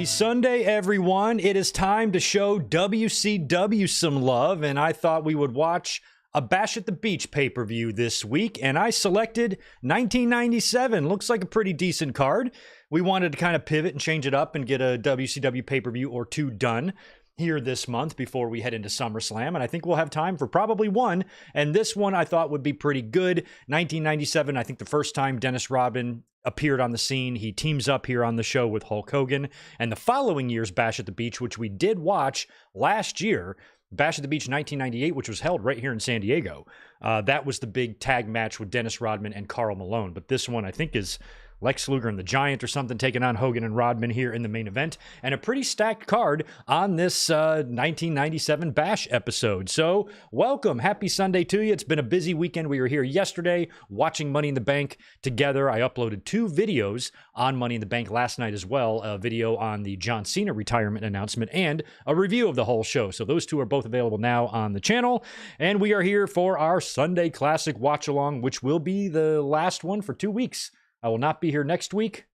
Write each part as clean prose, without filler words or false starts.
Happy Sunday, everyone. It is time to show WCW some love, and I thought we would watch a Bash at the Beach pay-per-view this week, and I selected 1997. Looks like a pretty decent card. We wanted to kind of pivot and change it up and get a WCW pay-per-view or two done here this month before we head into SummerSlam, and I think we'll have time for probably one, and this one I thought would be pretty good. 1997, I think the first time Dennis Rodman appeared on the scene. He teams up here on the show with Hulk Hogan, and the following year's Bash at the Beach, which we did watch last year, Bash at the Beach 1998, which was held right here in San Diego. That was the big tag match with Dennis Rodman and Karl Malone, but this one I think is Lex Luger and the Giant or something taking on Hogan and Rodman here in the main event, and a pretty stacked card on this 1997 Bash episode. So welcome, happy Sunday to you. It's been a busy weekend. We were here yesterday watching Money in the Bank together. I uploaded 2 videos on Money in the Bank last night as well, a video on the John Cena retirement announcement and a review of the whole show. So those 2 are both available now on the channel, and we are here for our Sunday Classic watch along, which will be the last one for 2 weeks. I will not be here next week,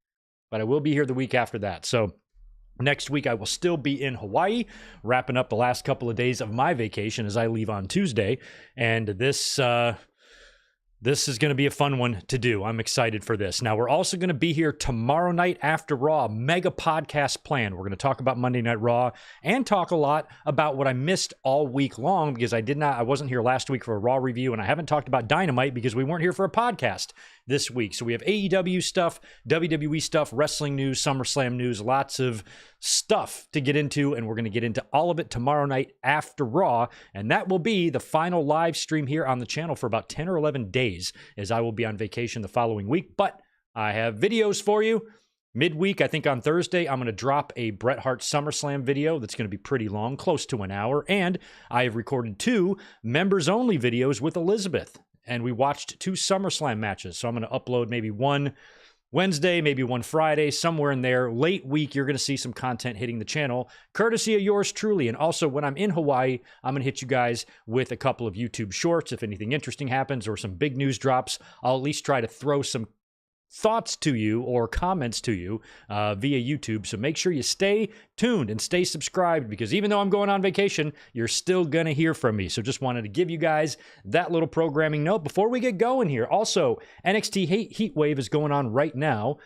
but I will be here the week after that. So next week, I will still be in Hawaii, wrapping up the last couple of days of my vacation as I leave on Tuesday. And this is going to be a fun one to do. I'm excited for this. Now, we're also going to be here tomorrow night after Raw, mega podcast plan. We're going to talk about Monday Night Raw and talk a lot about what I missed all week long because I wasn't here last week for a Raw review, and I haven't talked about Dynamite because we weren't here for a podcast this week. So we have AEW stuff, WWE stuff, wrestling news, SummerSlam news, lots of stuff to get into, and we're going to get into all of it tomorrow night after Raw, and that will be the final live stream here on the channel for about 10 or 11 days, as I will be on vacation the following week. But I have videos for you. Midweek, I think on Thursday, I'm going to drop a Bret Hart SummerSlam video that's going to be pretty long, close to an hour, and I have recorded 2 members-only videos with Elizabeth, and we watched 2 SummerSlam matches, so I'm going to upload maybe one Wednesday, maybe one Friday, somewhere in there. Late week, you're going to see some content hitting the channel, courtesy of yours truly. And also, when I'm in Hawaii, I'm going to hit you guys with a couple of YouTube shorts. If anything interesting happens or some big news drops, I'll at least try to throw some thoughts to you or comments to you via YouTube. So make sure you stay tuned and stay subscribed, because even though I'm going on vacation, you're still going to hear from me. So just wanted to give you guys that little programming note before we get going here. Also, NXT Heat Wave is going on right now.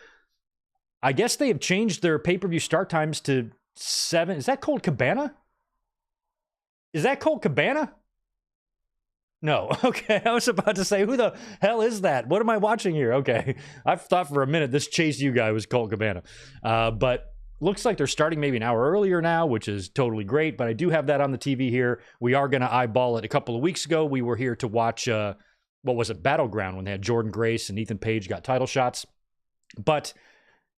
I guess they have changed their pay-per-view start times to 7. Is that Colt Cabana? Is that Colt Cabana? No. Okay, I was about to say, who the hell is that? What am I watching here? Okay, I thought for a minute this Chase U guy was Colt Cabana. But looks like they're starting maybe an hour earlier now, which is totally great. But I do have that on the TV here. We are going to eyeball it. A couple of weeks ago, we were here to watch, what was it, Battleground, when they had Jordan Grace and Ethan Page got title shots. But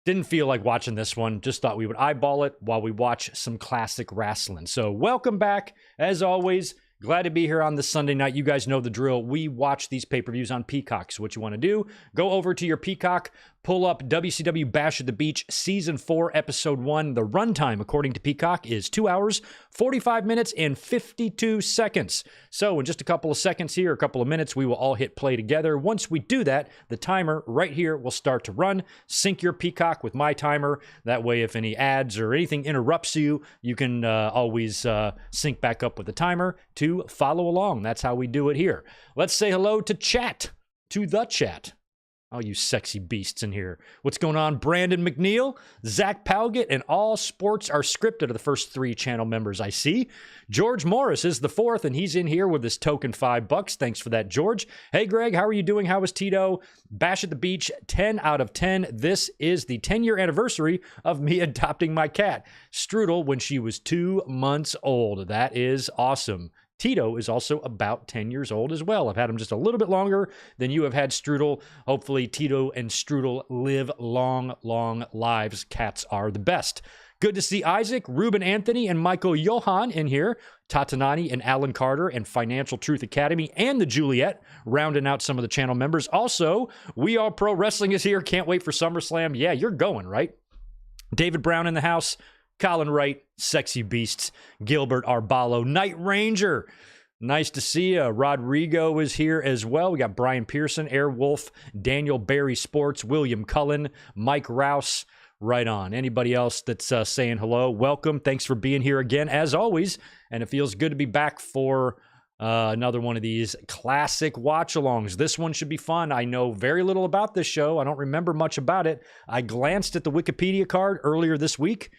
didn't feel like watching this one. Just thought we would eyeball it while we watch some classic wrestling. So welcome back, as always. Glad to be here on this Sunday night. You guys know the drill. We watch these pay-per-views on Peacock. So what you want to do, go over to your Peacock, pull up WCW Bash at the Beach Season 4, Episode 1. The runtime, according to Peacock, is 2 hours, 45 minutes, and 52 seconds. So in just a couple of seconds here, a couple of minutes, we will all hit play together. Once we do that, the timer right here will start to run. Sync your Peacock with my timer. That way, if any ads or anything interrupts you, you can always sync back up with the timer to follow along. That's how we do it here. Let's say hello to the chat. Oh, you sexy beasts in here. What's going on? Brandon McNeil, Zach Palgett, and All Sports Are Scripted are the first 3 channel members I see. George Morris is the 4th, and he's in here with his token $5. Thanks for that, George. Hey, Greg, how are you doing? How is Tito? Bash at the Beach, 10 out of 10. This is the 10-year anniversary of me adopting my cat, Strudel, when she was 2 months old. That is awesome. Tito is also about 10 years old as well. I've had him just a little bit longer than you have had Strudel. Hopefully, Tito and Strudel live long, long lives. Cats are the best. Good to see Isaac, Ruben Anthony, and Michael Johan in here. Tatanani and Alan Carter and Financial Truth Academy and the Juliet rounding out some of the channel members. Also, We Are Pro Wrestling is here. Can't wait for SummerSlam. Yeah, you're going, right? David Brown in the house. Colin Wright, Sexy Beasts, Gilbert Arbalo, Night Ranger. Nice to see you. Rodrigo is here as well. We got Brian Pearson, Airwolf, Daniel Barry Sports, William Cullen, Mike Rouse, Right on. Anybody else that's saying hello, welcome. Thanks for being here again, as always. And it feels good to be back for another one of these classic watch-alongs. This one should be fun. I know very little about this show. I don't remember much about it. I glanced at the Wikipedia card earlier this week,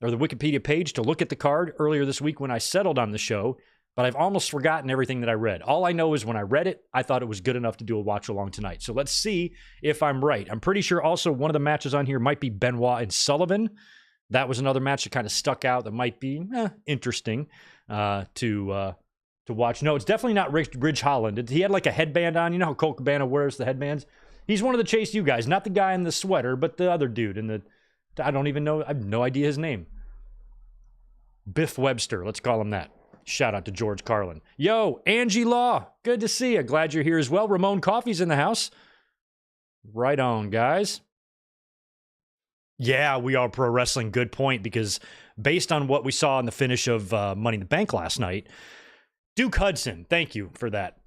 or the Wikipedia page to look at the card earlier this week when I settled on the show, but I've almost forgotten everything that I read. All I know is when I read it, I thought it was good enough to do a watch-along tonight. So let's see if I'm right. I'm pretty sure also one of the matches on here might be Benoit and Sullivan. That was another match that kind of stuck out that might be interesting to watch. No, it's definitely not Ridge Holland. He had like a headband on. You know how Colt Cabana wears the headbands? He's one of the Chase U guys, not the guy in the sweater, but the other dude in the... I don't even know. I have no idea his name. Biff Webster. Let's call him that. Shout out to George Carlin. Yo, Angie Law. Good to see you. Glad you're here as well. Ramon Coffey's in the house. Right on, guys. Yeah, we are pro wrestling. Good point, because based on what we saw in the finish of Money in the Bank last night, Duke Hudson, thank you for that.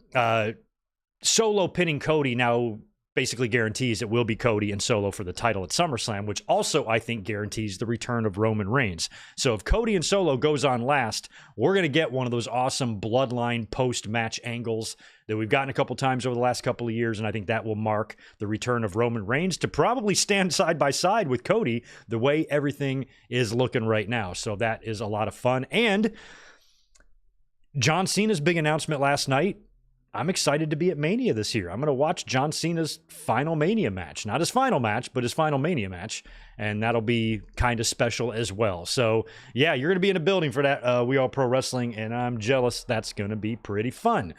Solo pinning Cody now basically guarantees it will be Cody and Solo for the title at SummerSlam, which also, I think, guarantees the return of Roman Reigns. So if Cody and Solo goes on last, we're going to get one of those awesome bloodline post-match angles that we've gotten a couple times over the last couple of years, and I think that will mark the return of Roman Reigns to probably stand side by side with Cody the way everything is looking right now. So that is a lot of fun. And John Cena's big announcement last night, I'm excited to be at Mania this year. I'm going to watch John Cena's final Mania match. Not his final match, but his final Mania match. And that'll be kind of special as well. So, yeah, you're going to be in a building for that We All Pro Wrestling, and I'm jealous. That's going to be pretty fun.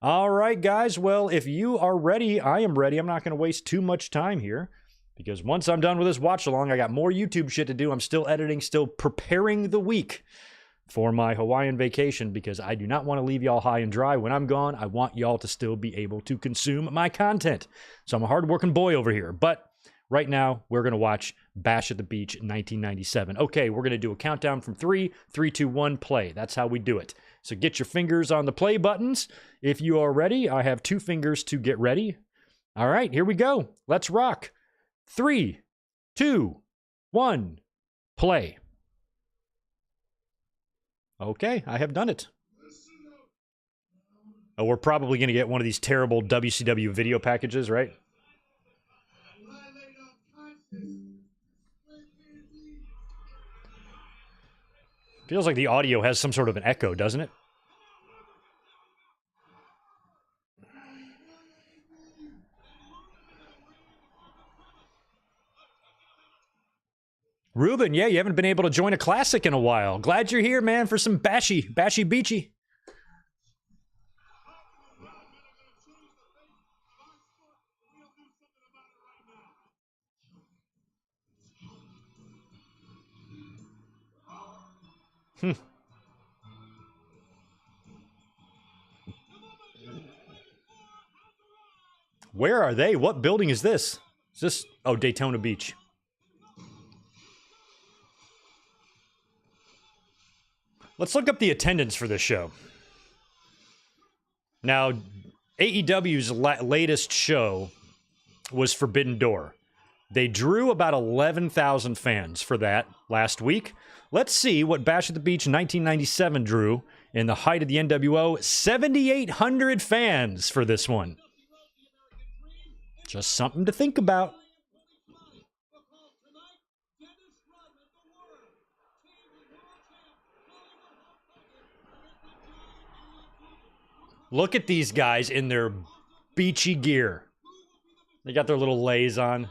All right, guys. Well, if you are ready, I am ready. I'm not going to waste too much time here, because once I'm done with this watch-along, I got more YouTube shit to do. I'm still editing, still preparing the week for my Hawaiian vacation, because I do not want to leave y'all high and dry. When I'm gone, I want y'all to still be able to consume my content. So I'm a hard-working boy over here. But right now, we're going to watch Bash at the Beach in 1997. Okay, we're going to do a countdown from 3, 3, 2, 1, play. That's how we do it. So get your fingers on the play buttons. If you are ready, I have 2 fingers to get ready. All right, here we go. Let's rock. 3, 2, 1, play. Okay, I have done it. Oh, we're probably going to get one of these terrible WCW video packages, right? Feels like the audio has some sort of an echo, doesn't it? Ruben, yeah, you haven't been able to join a classic in a while. Glad you're here, man, for some bashy beachy. Where are they? What building is this? Is this... Oh, Daytona Beach. Let's look up the attendance for this show. Now, AEW's latest show was Forbidden Door. They drew about 11,000 fans for that last week. Let's see what Bash at the Beach 1997 drew in the height of the NWO. 7,800 fans for this one. Just something to think about. Look at these guys in their beachy gear. They got their little lays on.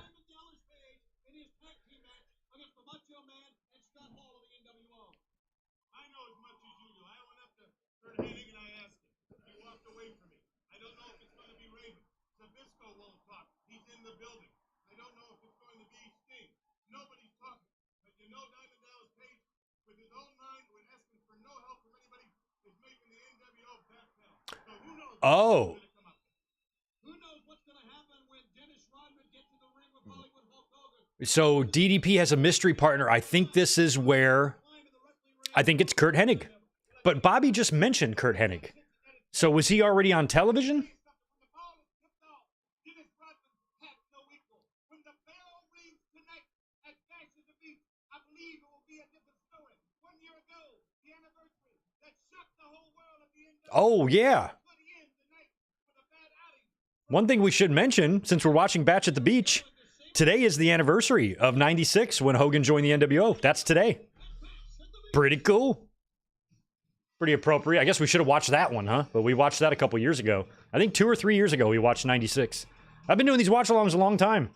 Oh. So DDP has a mystery partner. I think this is where... I think it's Kurt Hennig. But Bobby just mentioned Kurt Hennig. So was he already on television? Oh, yeah. One thing we should mention, since we're watching Batch at the Beach, today is the anniversary of 96 when Hogan joined the NWO. That's today. Pretty cool. Pretty appropriate. I guess we should have watched that one, huh? But we watched that a couple years ago. I think 2 or 3 years ago we watched 96. I've been doing these watch-alongs a long time.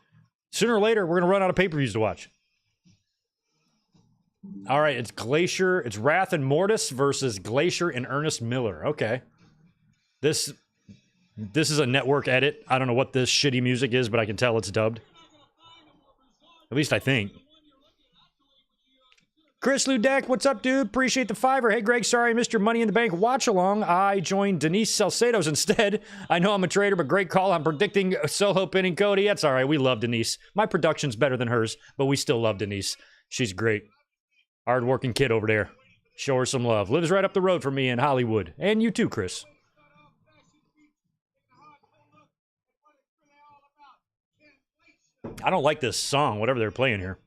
Sooner or later, we're going to run out of pay-per-views to watch. All right, it's Glacier. It's Wrath and Mortis versus Glacier and Ernest Miller. Okay. This is a network edit. I don't know what this shitty music is, but I can tell it's dubbed. At least I think. Chris Ludek, what's up, dude? Appreciate the $5. Hey, Greg, sorry I missed your Money in the Bank watch-along. I joined Denise Salcedo's instead. I know I'm a traitor, but great call. I'm predicting solo pinning Cody. That's all right. We love Denise. My production's better than hers, but we still love Denise. She's great. Hard-working kid over there. Show her some love. Lives right up the road from me in Hollywood. And you too, Chris. I don't like this song, whatever they're playing here.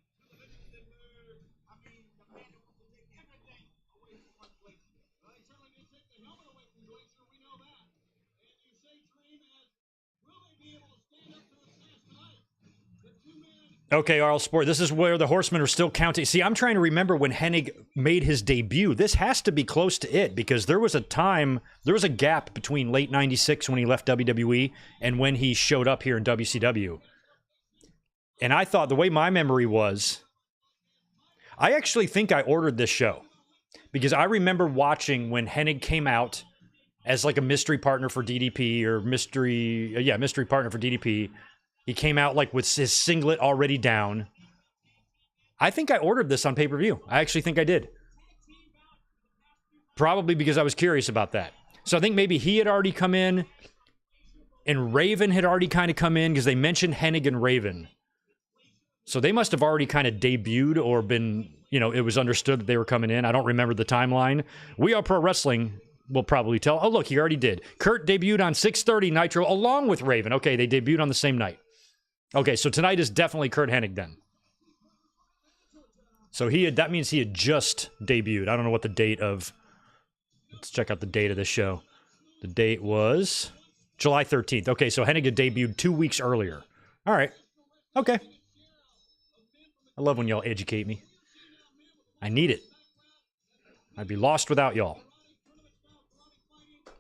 Okay, Arl Sport, this is where the Horsemen are still counting. See, I'm trying to remember when Hennig made his debut. This has to be close to it, because there was a gap between late 96 when he left WWE and when he showed up here in WCW. And I thought, the way my memory was, I actually think I ordered this show. Because I remember watching when Hennig came out as like a mystery partner for DDP, or mystery partner for DDP. He came out like with his singlet already down. I think I ordered this on pay-per-view. I actually think I did. Probably because I was curious about that. So I think maybe he had already come in, and Raven had already kind of come in, because they mentioned Hennig and Raven. So they must have already kind of debuted or been, it was understood that they were coming in. I don't remember the timeline. We Are Pro Wrestling will probably tell. Oh, look, he already did. Kurt debuted on 6:30 Nitro along with Raven. Okay, they debuted on the same night. Okay, so tonight is definitely Kurt Hennig then. So that means he had just debuted. I don't know what the date of... Let's check out the date of this show. The date was July 13th. Okay, so Hennig had debuted 2 weeks earlier. All right. Okay. I love when y'all educate me. I need it. I'd be lost without y'all.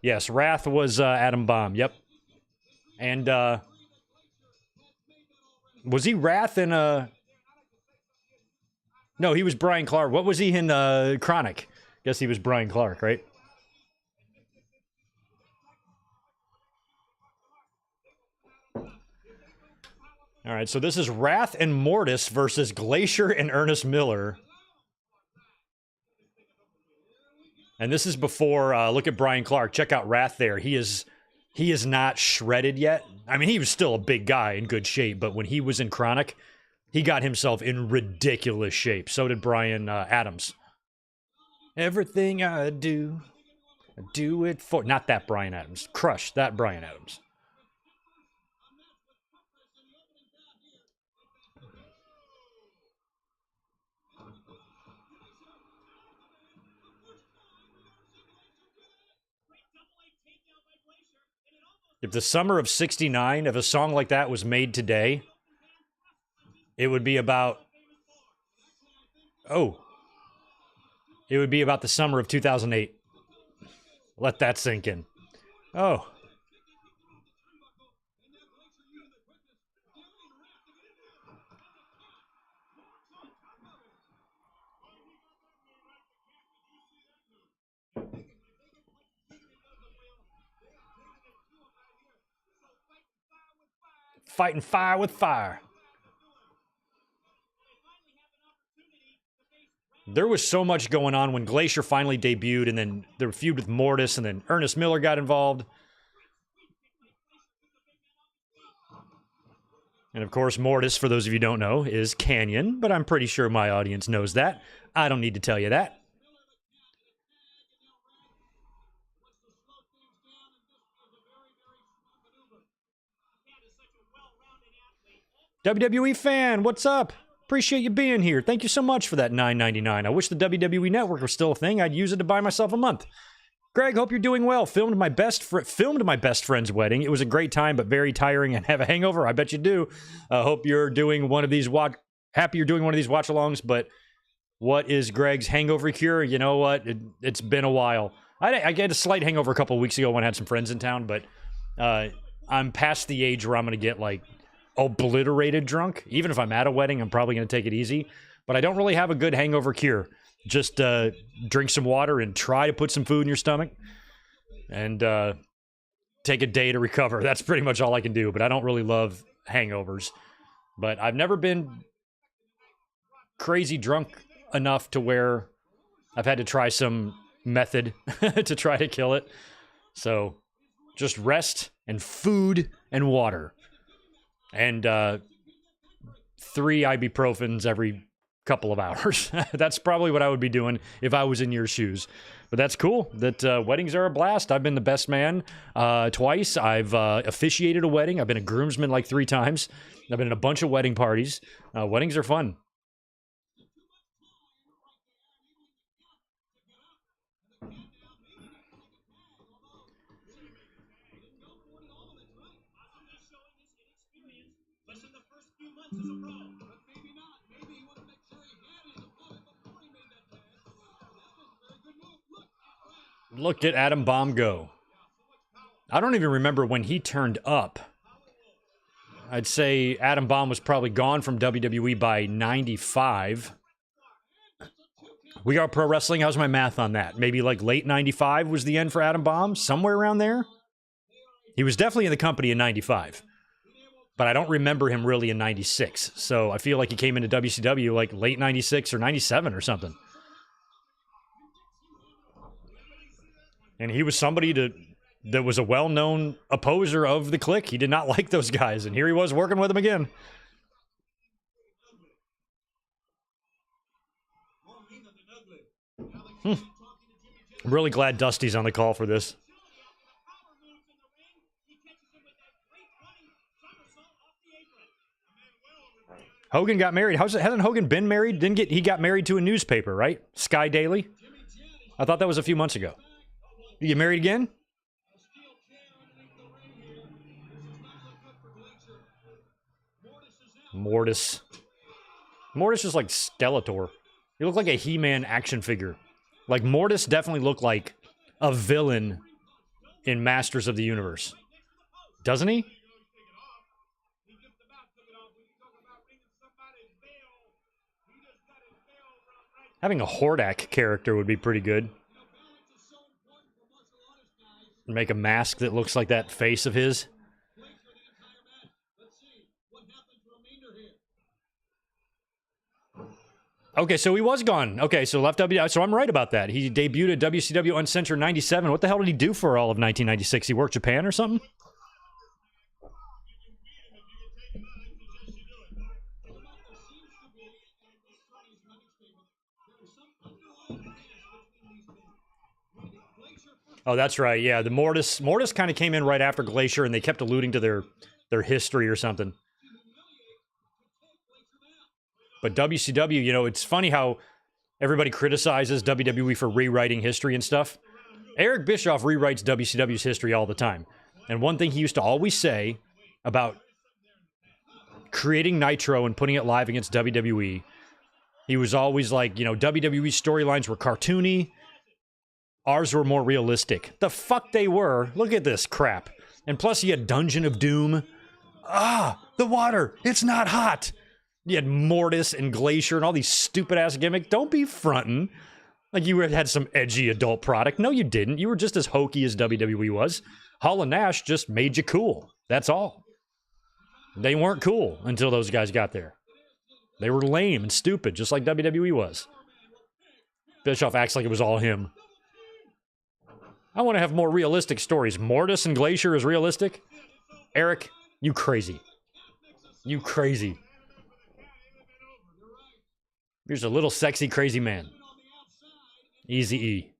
Yes, Wrath was Adam Bomb. Yep. And, was he Wrath in No, he was Brian Clark. What was he in Chronic? Guess he was Brian Clark, right? All right, so this is Wrath and Mortis versus Glacier and Ernest Miller. And this is before, look at Brian Clark. Check out Wrath there. He is not shredded yet. I mean, he was still a big guy in good shape, but when he was in Chronic, he got himself in ridiculous shape. So did Brian Adams. Everything I do it for... Not that Brian Adams. Crush, that Brian Adams. If the summer of '69, if a song like that was made today, it would be about... It would be about the summer of 2008. Let that sink in. Oh. Fighting fire with fire. There was so much going on when Glacier finally debuted, and then the feud with Mortis, and then Ernest Miller got involved. And of course, Mortis, for those of you who don't know, is Canyon, but I'm pretty sure my audience knows that. I don't need to tell you that. WWE fan, what's up? Appreciate you being here. Thank you so much for that $9.99. I wish the WWE Network was still a thing. I'd use it to buy myself a month. Greg, hope you're doing well. Filmed my best friend's wedding. It was a great time, but very tiring and have a hangover. I bet you do. Hope you're doing one of these happy you're doing one of these watch-alongs, but what is Greg's hangover cure? You know what? It's been a while. I get a slight hangover a couple of weeks ago when I had some friends in town, but I'm past the age where I'm going to get, like, obliterated drunk. Even if I'm at a wedding, I'm probably going to take it easy. But I don't really have a good hangover cure. Just drink some water and try to put some food in your stomach and take a day to recover. That's pretty much all I can do, but I don't really love hangovers. But I've never been crazy drunk enough to where I've had to try some method to try to kill it. So just rest and food and water. And 3 ibuprofens every couple of hours. That's probably what I would be doing if I was in your shoes. But that's cool. That weddings are a blast. I've been the best man twice. I've officiated a wedding. I've been a groomsman like 3 times. I've been in a bunch of wedding parties. Weddings are fun. Look at Adam Bomb go. I don't even remember when he turned up. I'd say Adam Bomb was probably gone from WWE by 95. We Are Pro Wrestling, how's my math on that? Maybe like late 95 was the end for Adam Bomb? Somewhere around there? He was definitely in the company in 95. But I don't remember him really in 96. So I feel like he came into WCW like late 96 or 97 or something. And he was somebody that was a well-known opposer of the Clique. He did not like those guys, and here he was working with them again. I'm really glad Dusty's on the call for this. Hogan got married. Hasn't Hogan been married? He got married to a newspaper, right? Sky Daily? I thought that was a few months ago. You get married again? Mortis. Mortis is like Skeletor. He looked like a He-Man action figure. Like, Mortis definitely looked like a villain in Masters of the Universe. Doesn't he? Having a Hordak character would be pretty good. Make a mask that looks like that face of his. Okay, so he was gone. Okay, so left WCW. So I'm right about that. He debuted at WCW Uncensored 97. What the hell did he do for all of 1996? He worked Japan or something? Oh, that's right. Yeah, the Mortis kind of came in right after Glacier, and they kept alluding to their history or something. But WCW, you know, it's funny how everybody criticizes WWE for rewriting history and stuff. Eric Bischoff rewrites WCW's history all the time. And one thing he used to always say about creating Nitro and putting it live against WWE, he was always like, you know, WWE storylines were cartoony. Ours were more realistic. The fuck they were. Look at this crap. And plus you had Dungeon of Doom. The water. It's not hot. You had Mortis and Glacier and all these stupid-ass gimmicks. Don't be frontin'. Like you had some edgy adult product. No, you didn't. You were just as hokey as WWE was. Hall and Nash just made you cool. That's all. They weren't cool until those guys got there. They were lame and stupid, just like WWE was. Bischoff acts like it was all him. I want to have more realistic stories. Mortis and Glacier is realistic? Eric, you crazy. You crazy. Here's a little sexy crazy man. Easy-E.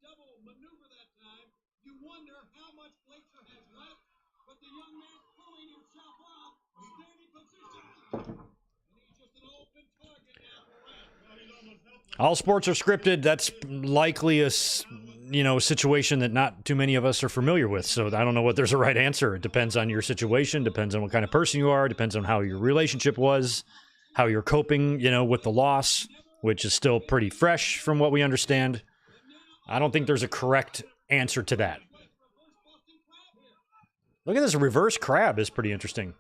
All sports are scripted. That's likely situation that not too many of us are familiar with. So I don't know what there's a right answer. It depends on your situation, depends on what kind of person you are, depends on how your relationship was, how you're coping, with the loss, which is still pretty fresh from what we understand. I don't think there's a correct answer to that. Look at this reverse crab, is pretty interesting.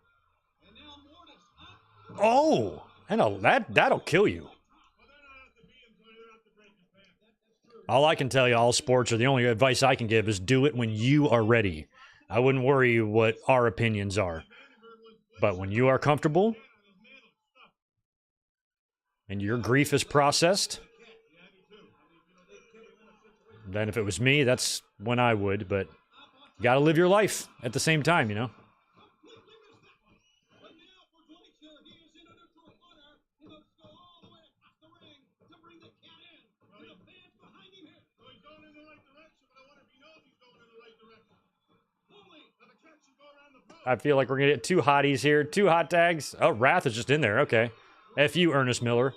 Oh, I know that'll kill you. All I can tell you, all sports, or the only advice I can give is do it when you are ready. I wouldn't worry what our opinions are. But when you are comfortable and your grief is processed, then if it was me, that's when I would. But you got to live your life at the same time, I feel like we're going to get two hotties here. Two hot tags. Oh, Wrath is just in there. Okay. F you, Ernest Miller.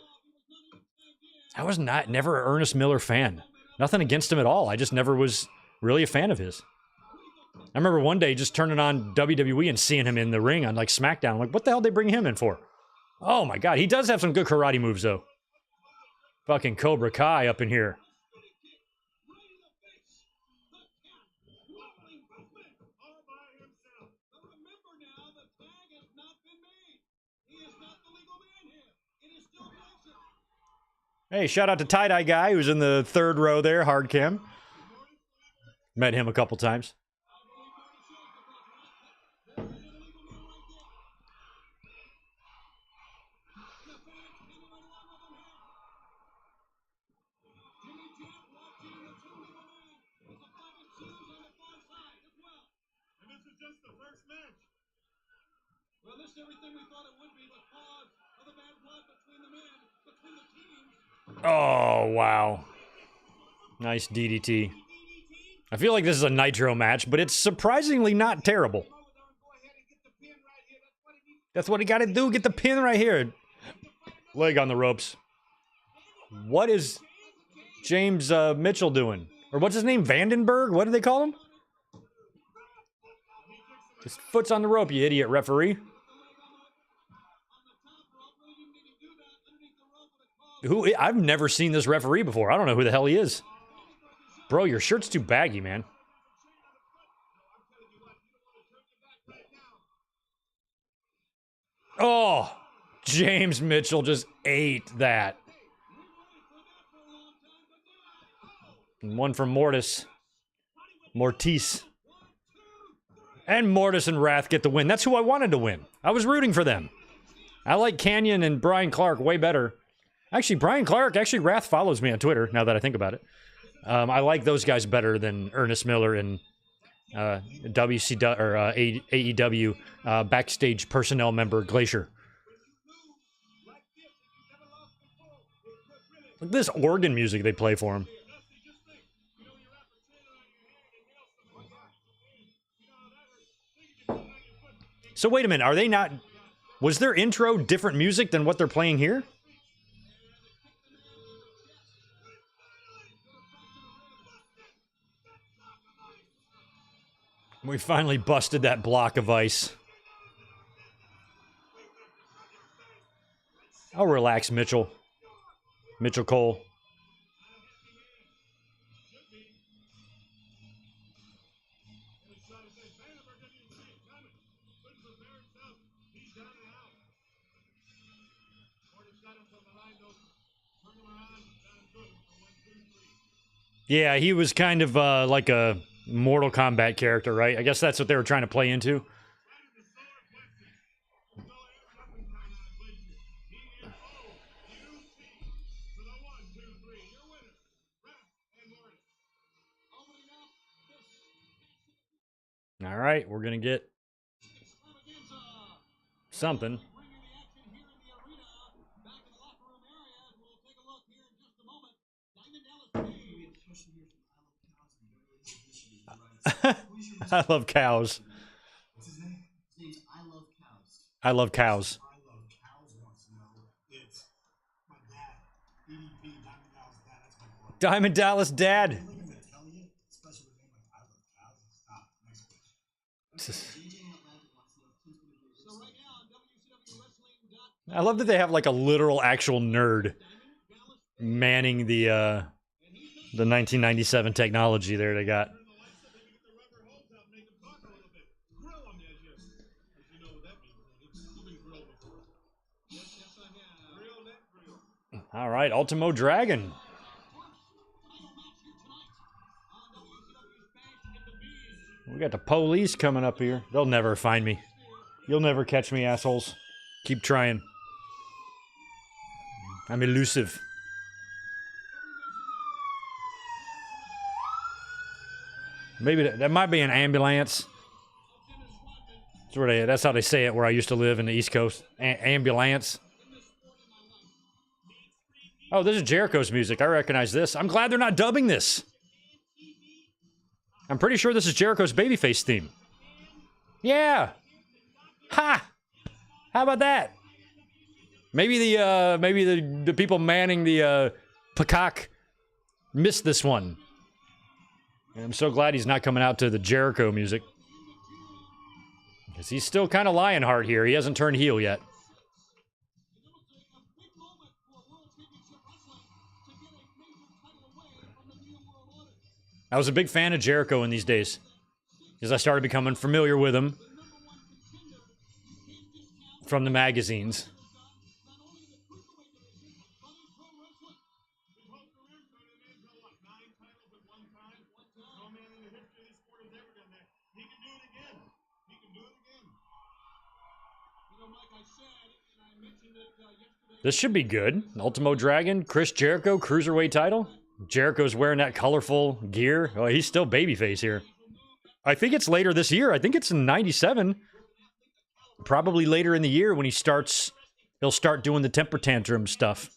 I was never an Ernest Miller fan. Nothing against him at all. I just never was really a fan of his. I remember one day just turning on WWE and seeing him in the ring on like SmackDown. I'm like, what the hell did they bring him in for? Oh my God. He does have some good karate moves though. Fucking Cobra Kai up in here. Hey, shout out to Tie-Dye Guy, who's in the third row there, hard cam. Met him a couple times. Oh, wow. Nice DDT. I feel like this is a Nitro match, but it's surprisingly not terrible. That's what he got to do, get the pin right here. Leg on the ropes. What is James Mitchell doing? Or what's his name? Vandenberg? What do they call him? His foot's on the rope, you idiot referee. I've never seen this referee before. I don't know who the hell he is. Bro, your shirt's too baggy, man. Oh, James Mitchell just ate that. And one from Mortis. And Mortis and Wrath get the win. That's who I wanted to win. I was rooting for them. I like Canyon and Brian Clark way better. Actually, Brian Clark, Wrath follows me on Twitter, now that I think about it. I like those guys better than Ernest Miller and WCW or AEW backstage personnel member Glacier. Look at this organ music they play for him. So wait a minute, are they not... Was their intro different music than what they're playing here? We finally busted that block of ice. I'll relax, Mitchell. Mitchell Cole. Yeah, he was kind of like a Mortal Kombat character, right? I guess that's what they were trying to play into. All right, we're going to get something. I love cows. What's his name? His name's I Love Cows. I love cows. I Love Cows wants to know. It's my dad, EDP, Diamond Dallas Dad. That's my boy. Diamond Dallas Dad. Would you like him to tell you I love that they have like a literal actual nerd manning the 1997 technology there they got. All right, Ultimo Dragon. We got the police coming up here. They'll never find me. You'll never catch me, assholes. Keep trying. I'm elusive. Maybe that might be an ambulance. That's how they say it where I used to live in the East Coast. Ambulance. Oh, this is Jericho's music. I recognize this. I'm glad they're not dubbing this. I'm pretty sure this is Jericho's babyface theme. Yeah. Ha! How about that? Maybe the people manning the Peacock missed this one. And I'm so glad he's not coming out to the Jericho music. Because he's still kind of Lionheart here. He hasn't turned heel yet. I was a big fan of Jericho in these days. As I started becoming familiar with him from the magazines. This should be good. Ultimo Dragon, Chris Jericho, Cruiserweight title. Jericho's wearing that colorful gear. Oh, he's still babyface here. I think it's later this year. I think it's in 97. Probably later in the year when he'll start doing the temper tantrum stuff.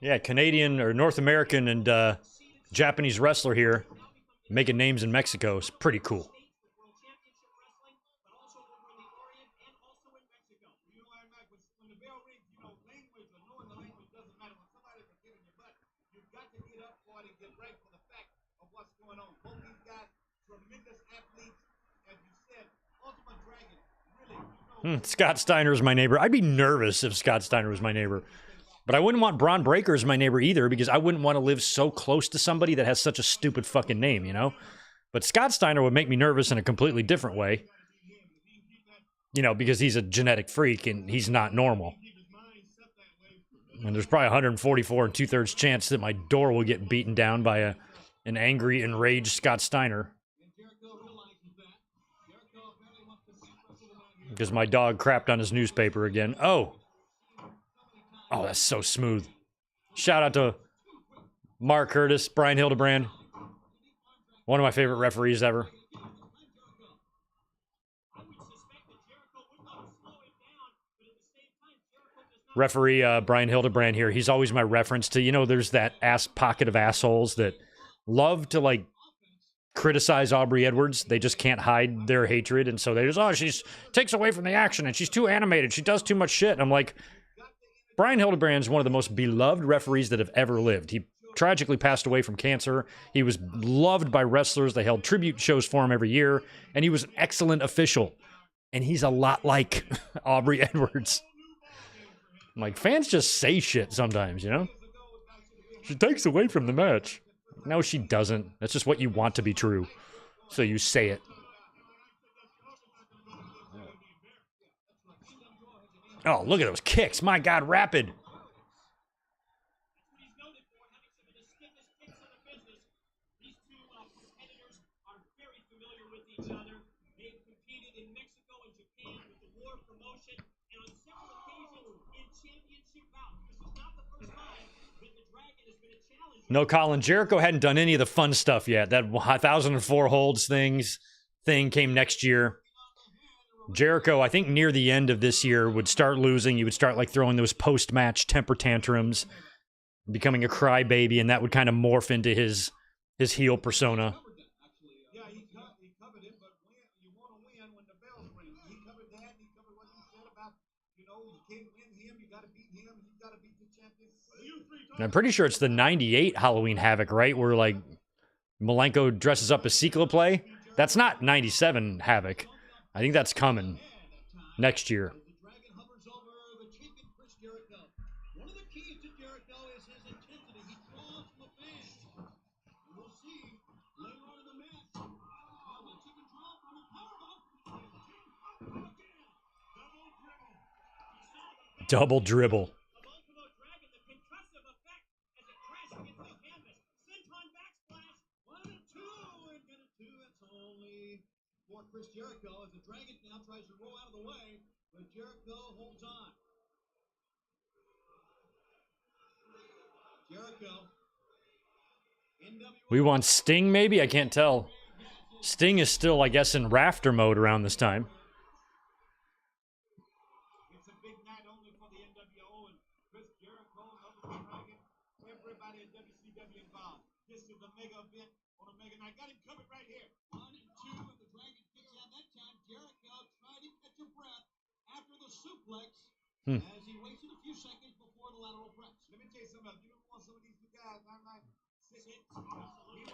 Yeah, Canadian or North American and Japanese wrestler here making names in Mexico is pretty cool. Scott Steiner's my neighbor. I'd be nervous if Scott Steiner was my neighbor. But I wouldn't want Braun Breaker as my neighbor either because I wouldn't want to live so close to somebody that has such a stupid fucking name, you know? But Scott Steiner would make me nervous in a completely different way. You know, because he's a genetic freak and he's not normal. And there's probably 144 and 2/3 chance that my door will get beaten down by an angry, enraged Scott Steiner. Because my dog crapped on his newspaper again. Oh, that's so smooth. Shout out to Mark Curtis, Brian Hildebrand. One of my favorite referees ever. Referee Brian Hildebrand here. He's always my reference to, you know, there's that pocket of assholes that love to, like, criticize Aubrey Edwards. They just can't hide their hatred. And so they just, she's takes away from the action and she's too animated. She does too much shit. And I'm like, Brian Hildebrand is one of the most beloved referees that have ever lived. He tragically passed away from cancer. He was loved by wrestlers. They held tribute shows for him every year. And he was an excellent official. And he's a lot like Aubrey Edwards. I'm like, fans just say shit sometimes, you know? She takes away from the match. No, she doesn't. That's just what you want to be true. So you say it. Oh, look at those kicks. My God, rapid. No, Colin, Jericho hadn't done any of the fun stuff yet. That 1,004 holds thing came next year. Jericho, I think near the end of this year, would start losing. He would start like throwing those post-match temper tantrums, becoming a crybaby, and that would kind of morph into his heel persona. Yeah, he covered it, but you want to win when the bells ring. He covered that. He covered what you said about You know, you can't win him. You got to beat him. He's got to beat the champion. And I'm pretty sure it's the 98 Halloween Havoc, right? Where, like, Malenko dresses up as Cycloplay. That's not 97 Havoc. I think that's coming next year. The dragon hovers over the champion Chris Jericho. One of the keys to Jericho is his intensity. He draws from the fans. We'll see later on in the match how much he can draw from a powerbomb. Double dribble. Of Ultimo Dragon, the concussive effect as it crashes into the canvas. Senton backsplash. 1 and 2 and get it 2. It's only for Chris Jericho as the Dragon now tries to roll out of the way, but Jericho holds on. Jericho. We want Sting, maybe? I can't tell. Sting is still, I guess, in rafter mode around this time. It's a big night only for the NWO and Chris Jericho and Ultimo Dragon. Everybody at WCW involved. This is the mega event on a mega night. Got him covered right here. 1 and 2, and the Dragon kicks out that time. Jericho tried to catch a breath after the suplex as he wasted a few seconds before the lateral press. Let me tell you something. You don't want some of these guys. I'm like,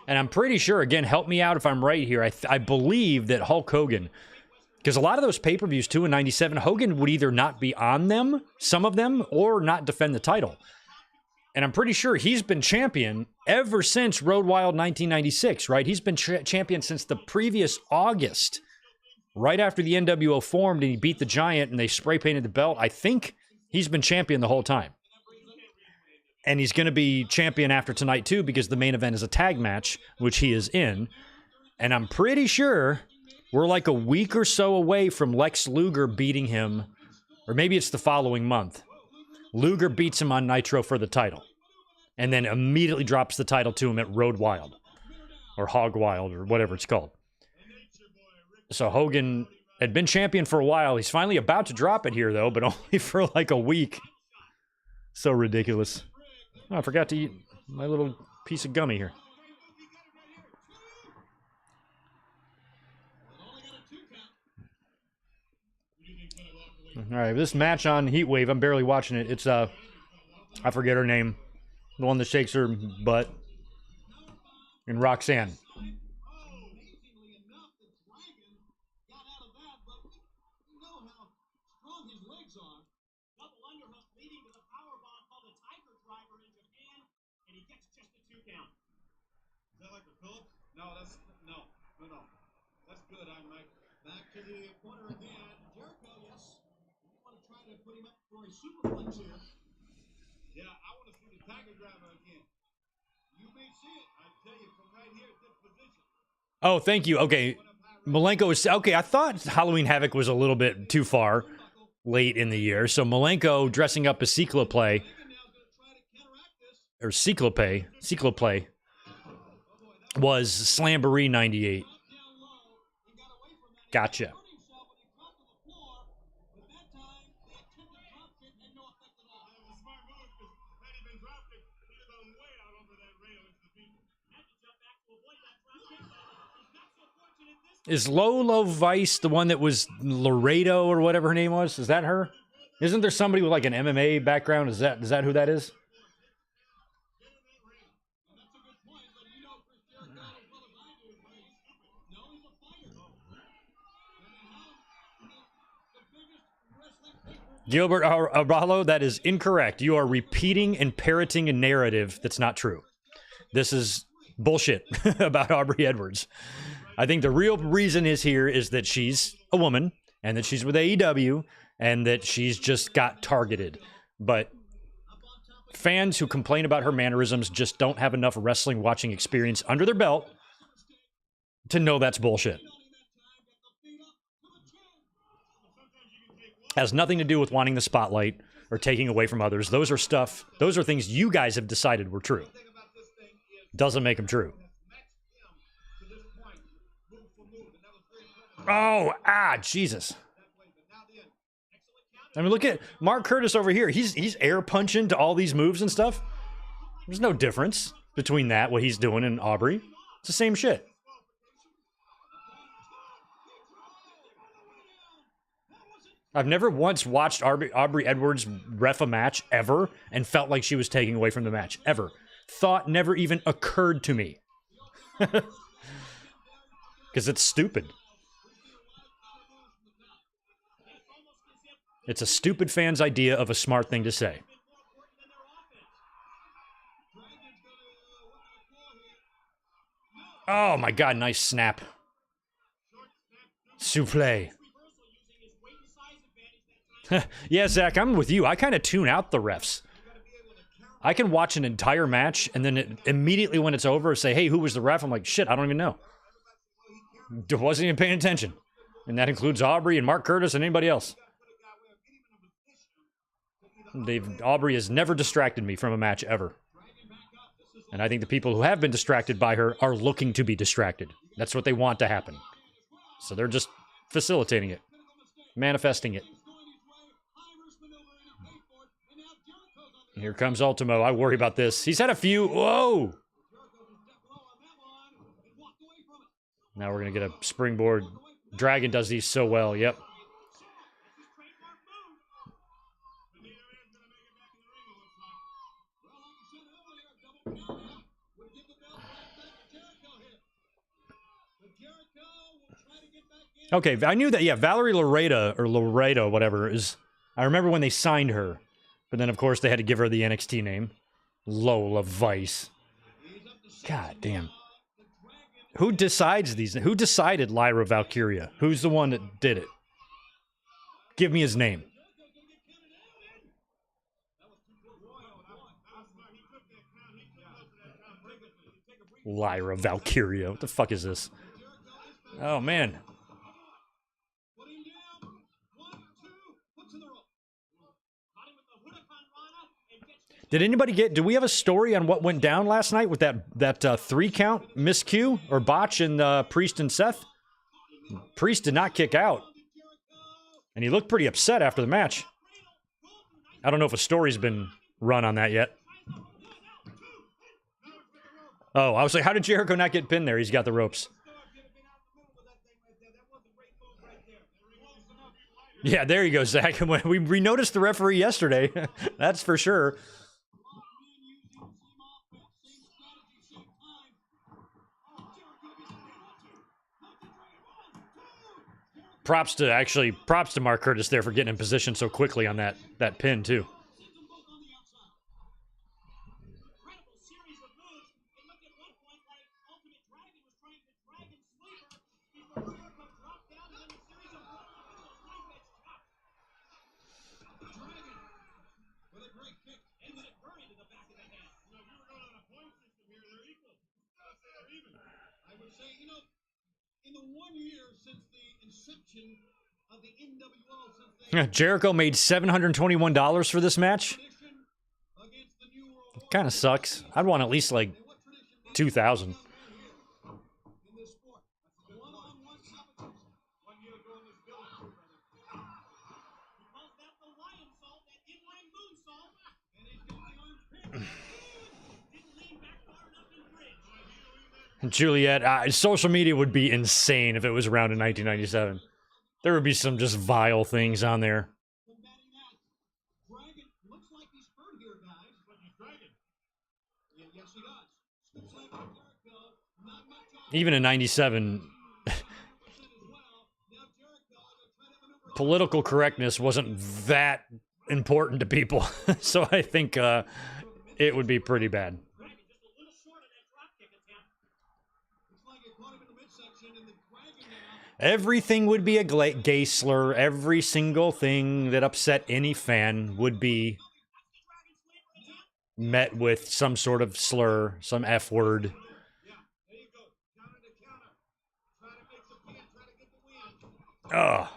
And I'm pretty sure, again, help me out if I'm right here. I believe that Hulk Hogan, because a lot of those pay-per-views, too, in 97, Hogan would either not be on them, some of them, or not defend the title. And I'm pretty sure he's been champion ever since Road Wild 1996, right? He's been champion since the previous August, right after the NWO formed and he beat the Giant and they spray-painted the belt. I think he's been champion the whole time. And he's going to be champion after tonight, too, because the main event is a tag match, which he is in. And I'm pretty sure we're like a week or so away from Lex Luger beating him, or maybe it's the following month. Luger beats him on Nitro for the title, and then immediately drops the title to him at Road Wild, or Hog Wild, or whatever it's called. So Hogan had been champion for a while. He's finally about to drop it here, though, but only for like a week. So ridiculous. Oh, I forgot to eat my little piece of gummy here. All right, this match on Heatwave, I'm barely watching it. It's, I forget her name. The one that shakes her butt. And Roxanne. amazingly enough, the Dragon got out of that, but we know how strong his legs are. Double underhook leading to the powerbomb called a Tiger Driver in Japan, and he gets just a 2 count. Is that like a Phillips? No, that's no. That's good. I'm like back to the corner again. Jericho, yes. You want to try to put him up for a superplex here? Yeah, I want to see the Tiger Driver again. You may see it. I tell you from right here at this position. Oh, thank you. Okay. Malenko is... Okay, I thought Halloween Havoc was a little bit too far late in the year. So Malenko dressing up as Cycloplay, or Cycloplay, was Slamboree 98. Gotcha. Is Lolo Vice the one that was Laredo or whatever her name was? Is that her? Isn't there somebody with like an MMA background? Is that who that is? Gilbert Aralo, that is incorrect. You are repeating and parroting a narrative that's not true. This is bullshit about Aubrey Edwards. I think the real reason is that she's a woman and that she's with AEW and that she's just got targeted. But fans who complain about her mannerisms just don't have enough wrestling watching experience under their belt to know that's bullshit. Has nothing to do with wanting the spotlight or taking away from others. Those are things you guys have decided were true. Doesn't make them true. Oh, Jesus. I mean, look at Mark Curtis over here. He's air punching to all these moves and stuff. There's no difference between that, what he's doing, and Aubrey. It's the same shit. I've never once watched Aubrey Edwards ref a match ever and felt like she was taking away from the match. Ever. Thought never even occurred to me. Because it's stupid. It's a stupid fan's idea of a smart thing to say. Oh my god, nice snap. Souffle. Yeah, Zach, I'm with you. I kind of tune out the refs. I can watch an entire match, and then immediately when it's over, say, hey, who was the ref? I'm like, shit, I don't even know. Wasn't even paying attention. And that includes Aubrey and Mark Curtis and anybody else. Aubrey has never distracted me from a match ever. And I think the people who have been distracted by her are looking to be distracted. That's what they want to happen. So they're just facilitating it. Manifesting it. Here comes Ultimo. I worry about this. He's had a few. Whoa! Now we're going to get a springboard. Dragon does these so well. Yep. Okay, I knew that. Yeah, Valerie Laredo, whatever, is... I remember when they signed her. But then, of course, they had to give her the NXT name. Lola Vice. God damn. Who decides these? Who decided Lyra Valkyria? Who's the one that did it? Give me his name. Lyra Valkyria. What the fuck is this? Oh, man. Did anybody did we have a story on what went down last night with that 3 count miscue or botch in Priest and Seth? Priest did not kick out. And he looked pretty upset after the match. I don't know if a story's been run on that yet. Oh, I was like, how did Jericho not get pinned there? He's got the ropes. Yeah, there you go, Zach. We noticed the referee yesterday. That's for sure. Props to Mark Curtis there for getting in position so quickly on that pin, too. Jericho made $721 for this match. Kind of sucks. I'd want at least like $2,000. Juliet, social media would be insane if it was around in 1997. There would be some just vile things on there. Even in 97, political correctness wasn't that important to people. So I think it would be pretty bad. Everything would be a gay slur. Every single thing that upset any fan would be met with some sort of slur, some F word. Ugh.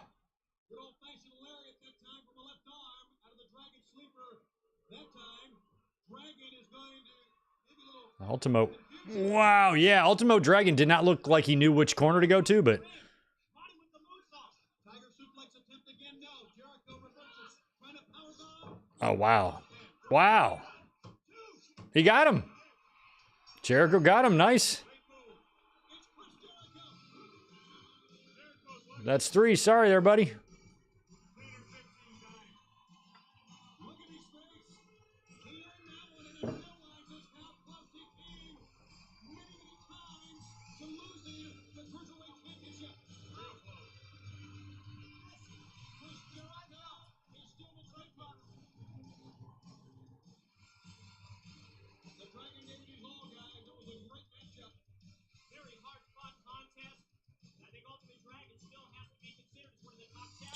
Ultimo. Wow, yeah, Ultimo Dragon did not look like he knew which corner to go to, but... Oh, wow. Wow. He got him. Jericho got him. Nice. That's 3. Sorry there, buddy.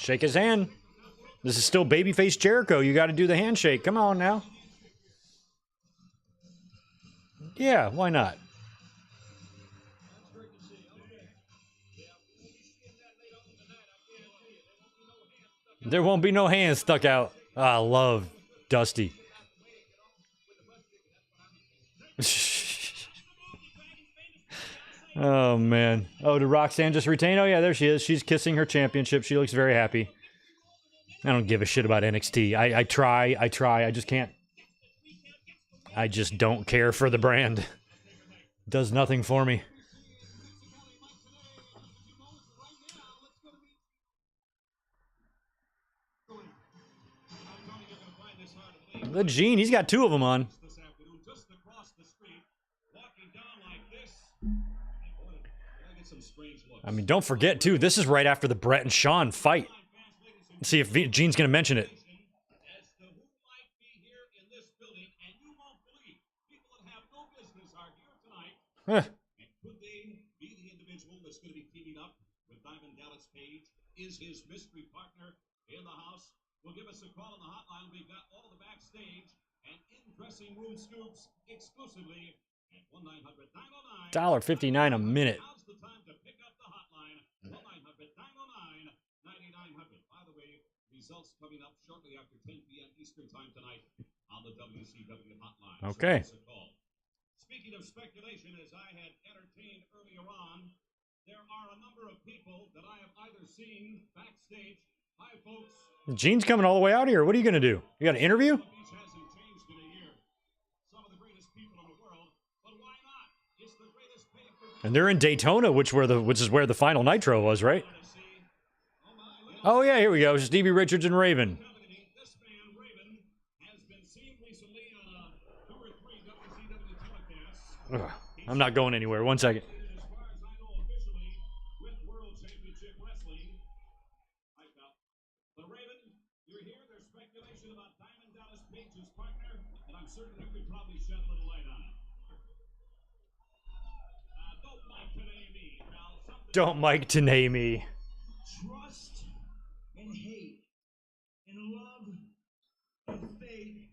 Shake his hand. This is still babyface Jericho. You got to do the handshake. Come on now. Yeah, why not? There won't be no hands stuck out. I love Dusty. Oh, man. Oh, did Roxanne just retain? Oh, yeah, there she is. She's kissing her championship. She looks very happy. I don't give a shit about NXT. I try. I just can't. I just don't care for the brand. Does nothing for me. The Gene, he's got two of them on. I mean, don't forget, too, this is right after the Brett and Shawn fight. Let's see if Gene's going to mention it. Huh. Could they be the individual that's going to be teaming up with Diamond Dallas Page? Is his mystery partner in the house? Will give us a call on the hotline. We've got all the backstage and in dressing room scoops exclusively at 1-900-909. $1.59 a minute. Now's the time to pick up the hotline. 1-900-909-9900. By the way, results coming up shortly after 10 p.m. Eastern time tonight on the WCW hotline. Okay. So speaking of speculation, as I had entertained earlier on, there are a number of people that I have either seen backstage. Hi, folks. Gene's coming all the way out here. What are you going to do? You got an interview? The beach hasn't changed in a year. Some of the greatest people in the world, but why not? It's the greatest pay-per-view. And they're in Daytona, which is where the final Nitro was, right? Oh yeah, here we go. Stevie Richards and Raven. This man, Raven, has been seen recently on 2 or 3 WCW telecasts. Ugh, I'm not going anywhere. 1 second. As far as I know, officially with World Championship Wrestling. Hi, pal. But Raven, you're here. There's speculation about Diamond Dallas Page's partner, and I'm certain you could probably shed a little light on it. Don't Mike Tenay me, pal. Don't Mike Tenay me. Trust and hate and love and faith,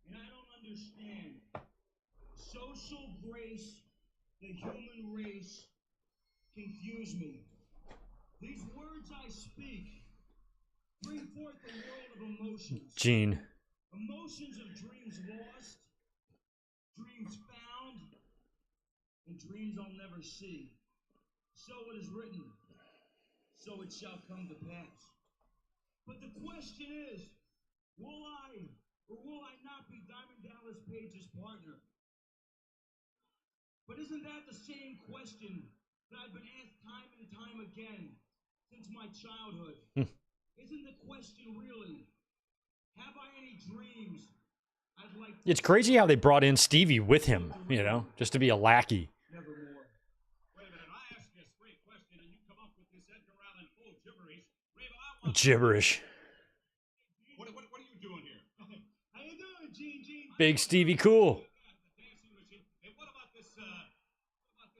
and I don't understand. Social grace, the human race, confuse me. These words I speak bring forth a world of emotions. Gene. Emotions of dreams lost, dreams found, and dreams I'll never see. So it is written, so it shall come to pass. But the question is, will I or will I not be Diamond Dallas Page's partner? But isn't that the same question that I've been asked time and time again since my childhood? Isn't the question really, have I any dreams I'd like to... It's crazy how they brought in Stevie with him, you know, just to be a lackey. Nevermore. Wait a minute, I asked you a straight question and you come up with this Edgar Allan Poe gibberish. Raven, I want... Gibberish. What are you doing here? How you doing, Gene? Big Stevie Cool. Hey, what about this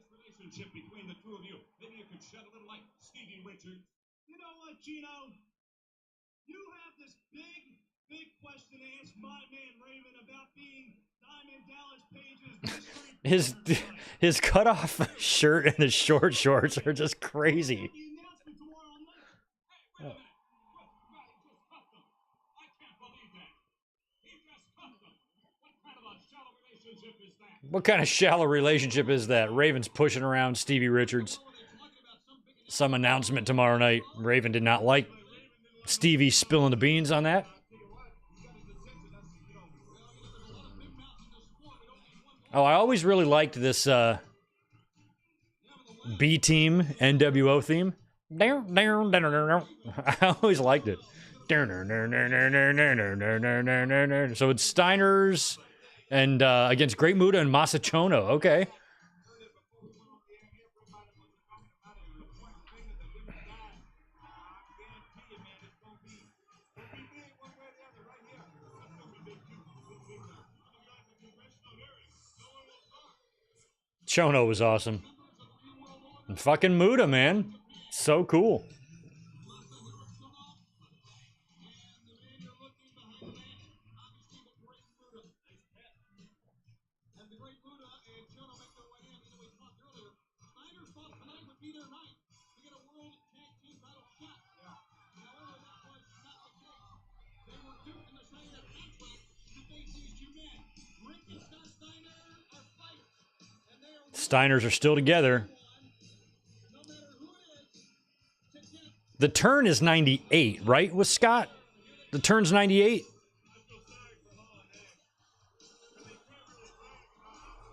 relationship between the two of you? Maybe you could shed a little light. Stevie Richards. You know what, Gino? You have this big question to ask my man Raven about being Diamond Dallas Page's mystery. His cutoff shirt and his short shorts are just crazy. Hey, wait a minute. He just cuffed him. I can't believe that. He just cuffed him. What kind of a shallow relationship is that? What kind of shallow relationship is that? Raven's pushing around Stevie Richards. Some announcement tomorrow night. Raven did not like Stevie spilling the beans on that. Oh, I always really liked this B Team NWO theme. I always liked it. So it's Steiner's and against Great Muta and Masachono. Okay. Chono was awesome. And fucking Muta, man. So cool. Steiners are still together. The turn is 98, right, with Scott? The turn's 98?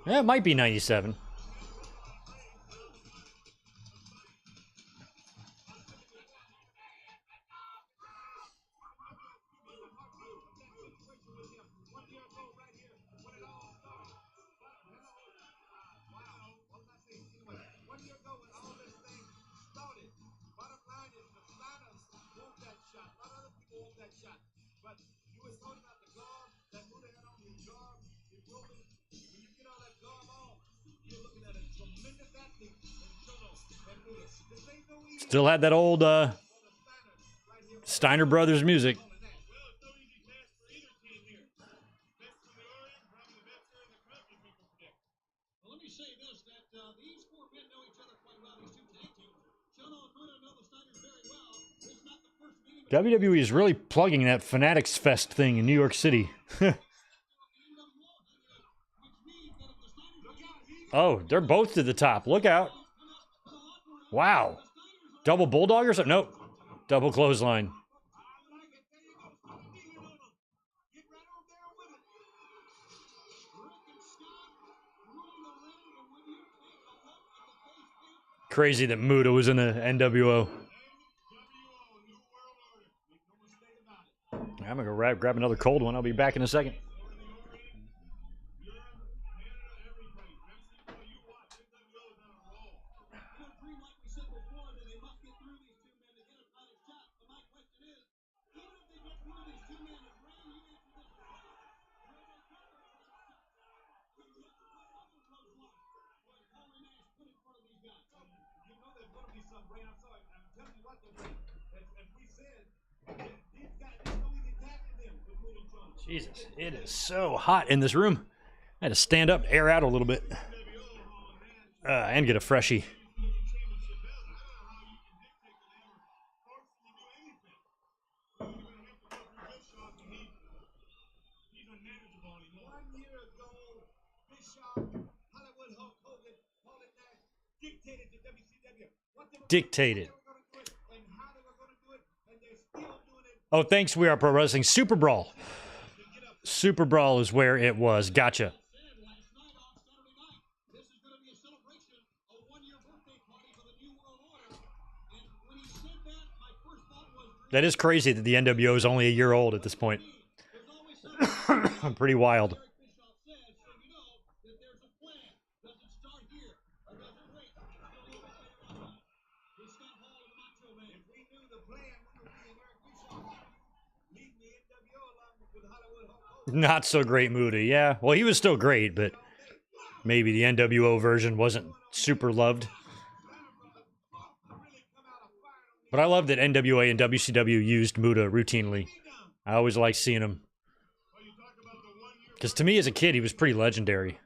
Yeah, it might be 97. Still had that old Steiner Brothers music. Well, let me say this, that these four men know each other quite well, these two tag teams. Shono and Muda know the Steiners very well. This is not the first meeting. WWE is really plugging that Fanatics Fest thing in New York City. Oh, they're both to the top. Look out. Wow. Double Bulldog or something? Nope. Double clothesline. Crazy that Muda was in the NWO. I'm going to grab another cold one. I'll be back in a second. Jesus, it is so hot in this room. I had to stand up, air out a little bit, and get a freshie. Dictated. Oh, thanks, We Are Pro Wrestling. Super Brawl. Super Brawl is where it was. Gotcha. That is crazy that the NWO is only a year old at this point. Pretty wild. Not so great Muda, yeah. Well, he was still great, but maybe the NWO version wasn't super loved. But I love that NWA and WCW used Muda routinely. I always liked seeing him. Because to me as a kid, he was pretty legendary.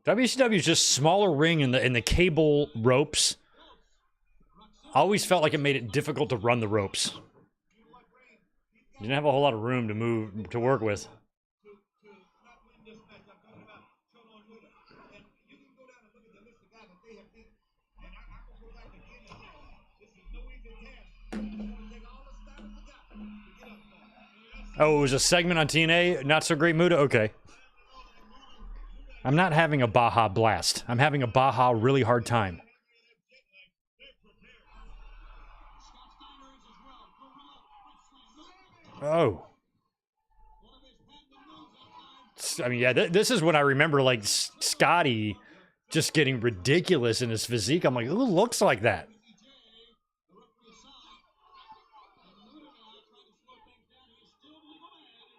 WCW is just smaller ring in the cable ropes. I always felt like it made it difficult to run the ropes. You didn't have a whole lot of room to move to work with. Oh, it was a segment on TNA? Not so great Muda? Okay. I'm not having a Baja blast. I'm having a Baja really hard time. Oh. I mean, yeah, this is when I remember, like, Scotty just getting ridiculous in his physique. I'm like, who looks like that?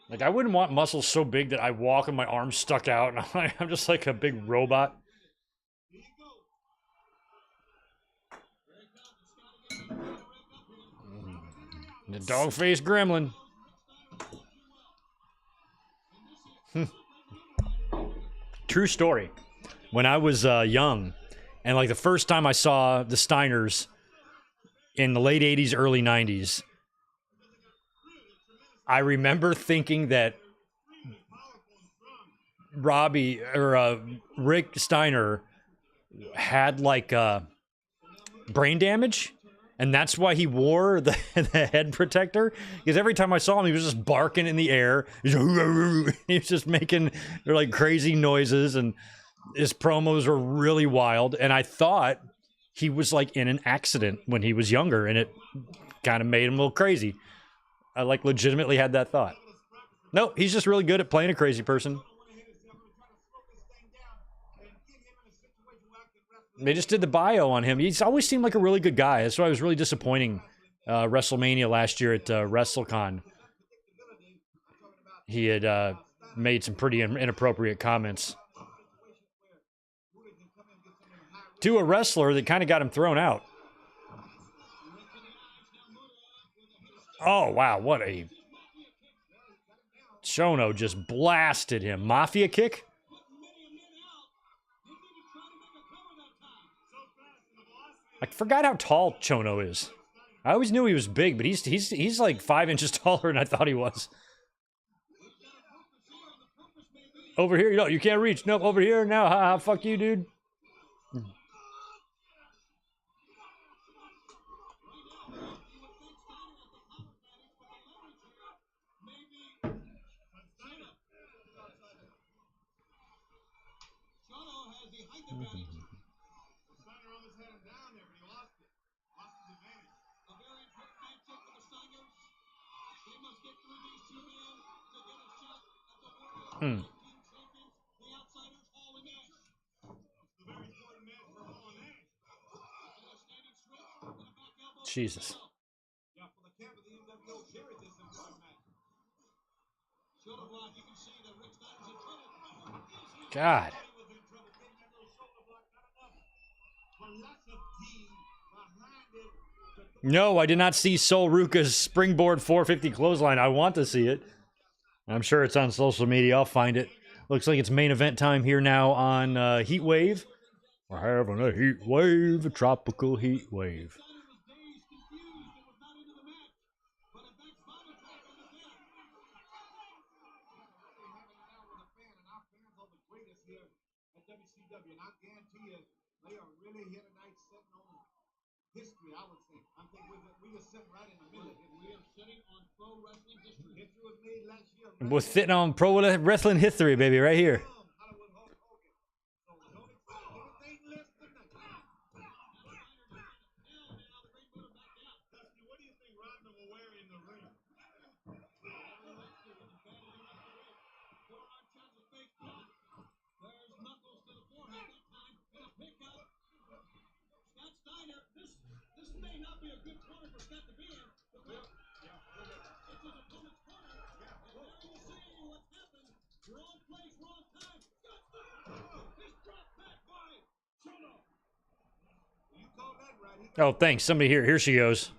Like, I wouldn't want muscles so big that I walk and my arms stuck out, and I'm just like a big robot. The dog-faced gremlin. True story. When I was young, and like the first time I saw the Steiners in the late 80s, early 90s, I remember thinking that Robbie or Rick Steiner had like brain damage, and that's why he wore the head protector. Because every time I saw him, he was just barking in the air. He was just making like crazy noises, and his promos were really wild. And I thought he was like in an accident when he was younger, and it kind of made him a little crazy. I like legitimately had that thought. Nope, he's just really good at playing a crazy person. They just did the bio on him. He's always seemed like a really good guy. That's why I was really disappointing WrestleMania last year at WrestleCon. He had made some pretty inappropriate comments to a wrestler that kind of got him thrown out. Oh, wow. What a... Chono just blasted him. Mafia kick? I forgot how tall Chono is. I always knew he was big, but he's like 5 inches taller than I thought he was. Over here? No, you can't reach. Nope, over here now. Ha, fuck you, dude. Jesus. God. No, I did not see Sol Ruka's springboard 450 clothesline. I want to see it. I'm sure it's on social media. I'll find it. Looks like it's main event time here now on Heat Wave. We're having a heat wave, a tropical heat wave. WCW, and I guarantee you, they are really here tonight sitting on history, I would think. I think we are sitting right in the middle. We are sitting on pro wrestling history. History was made last year. We're sitting on pro wrestling history, baby, right here. Oh, thanks. Somebody here. Here she goes.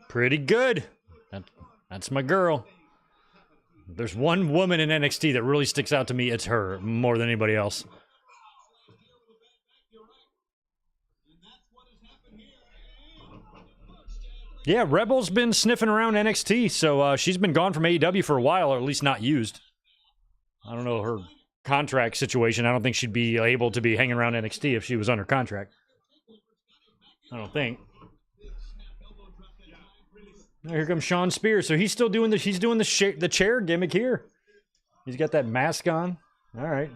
Pretty good. That's my girl. There's one woman in NXT that really sticks out to me. It's her more than anybody else. Yeah, Rebel's been sniffing around NXT, so she's been gone from AEW for a while, or at least not used. I don't know her contract situation. I don't think she'd be able to be hanging around NXT if she was under contract. I don't think. Here comes Sean Spears. So he's still doing he's doing the chair gimmick here. He's got that mask on. All right.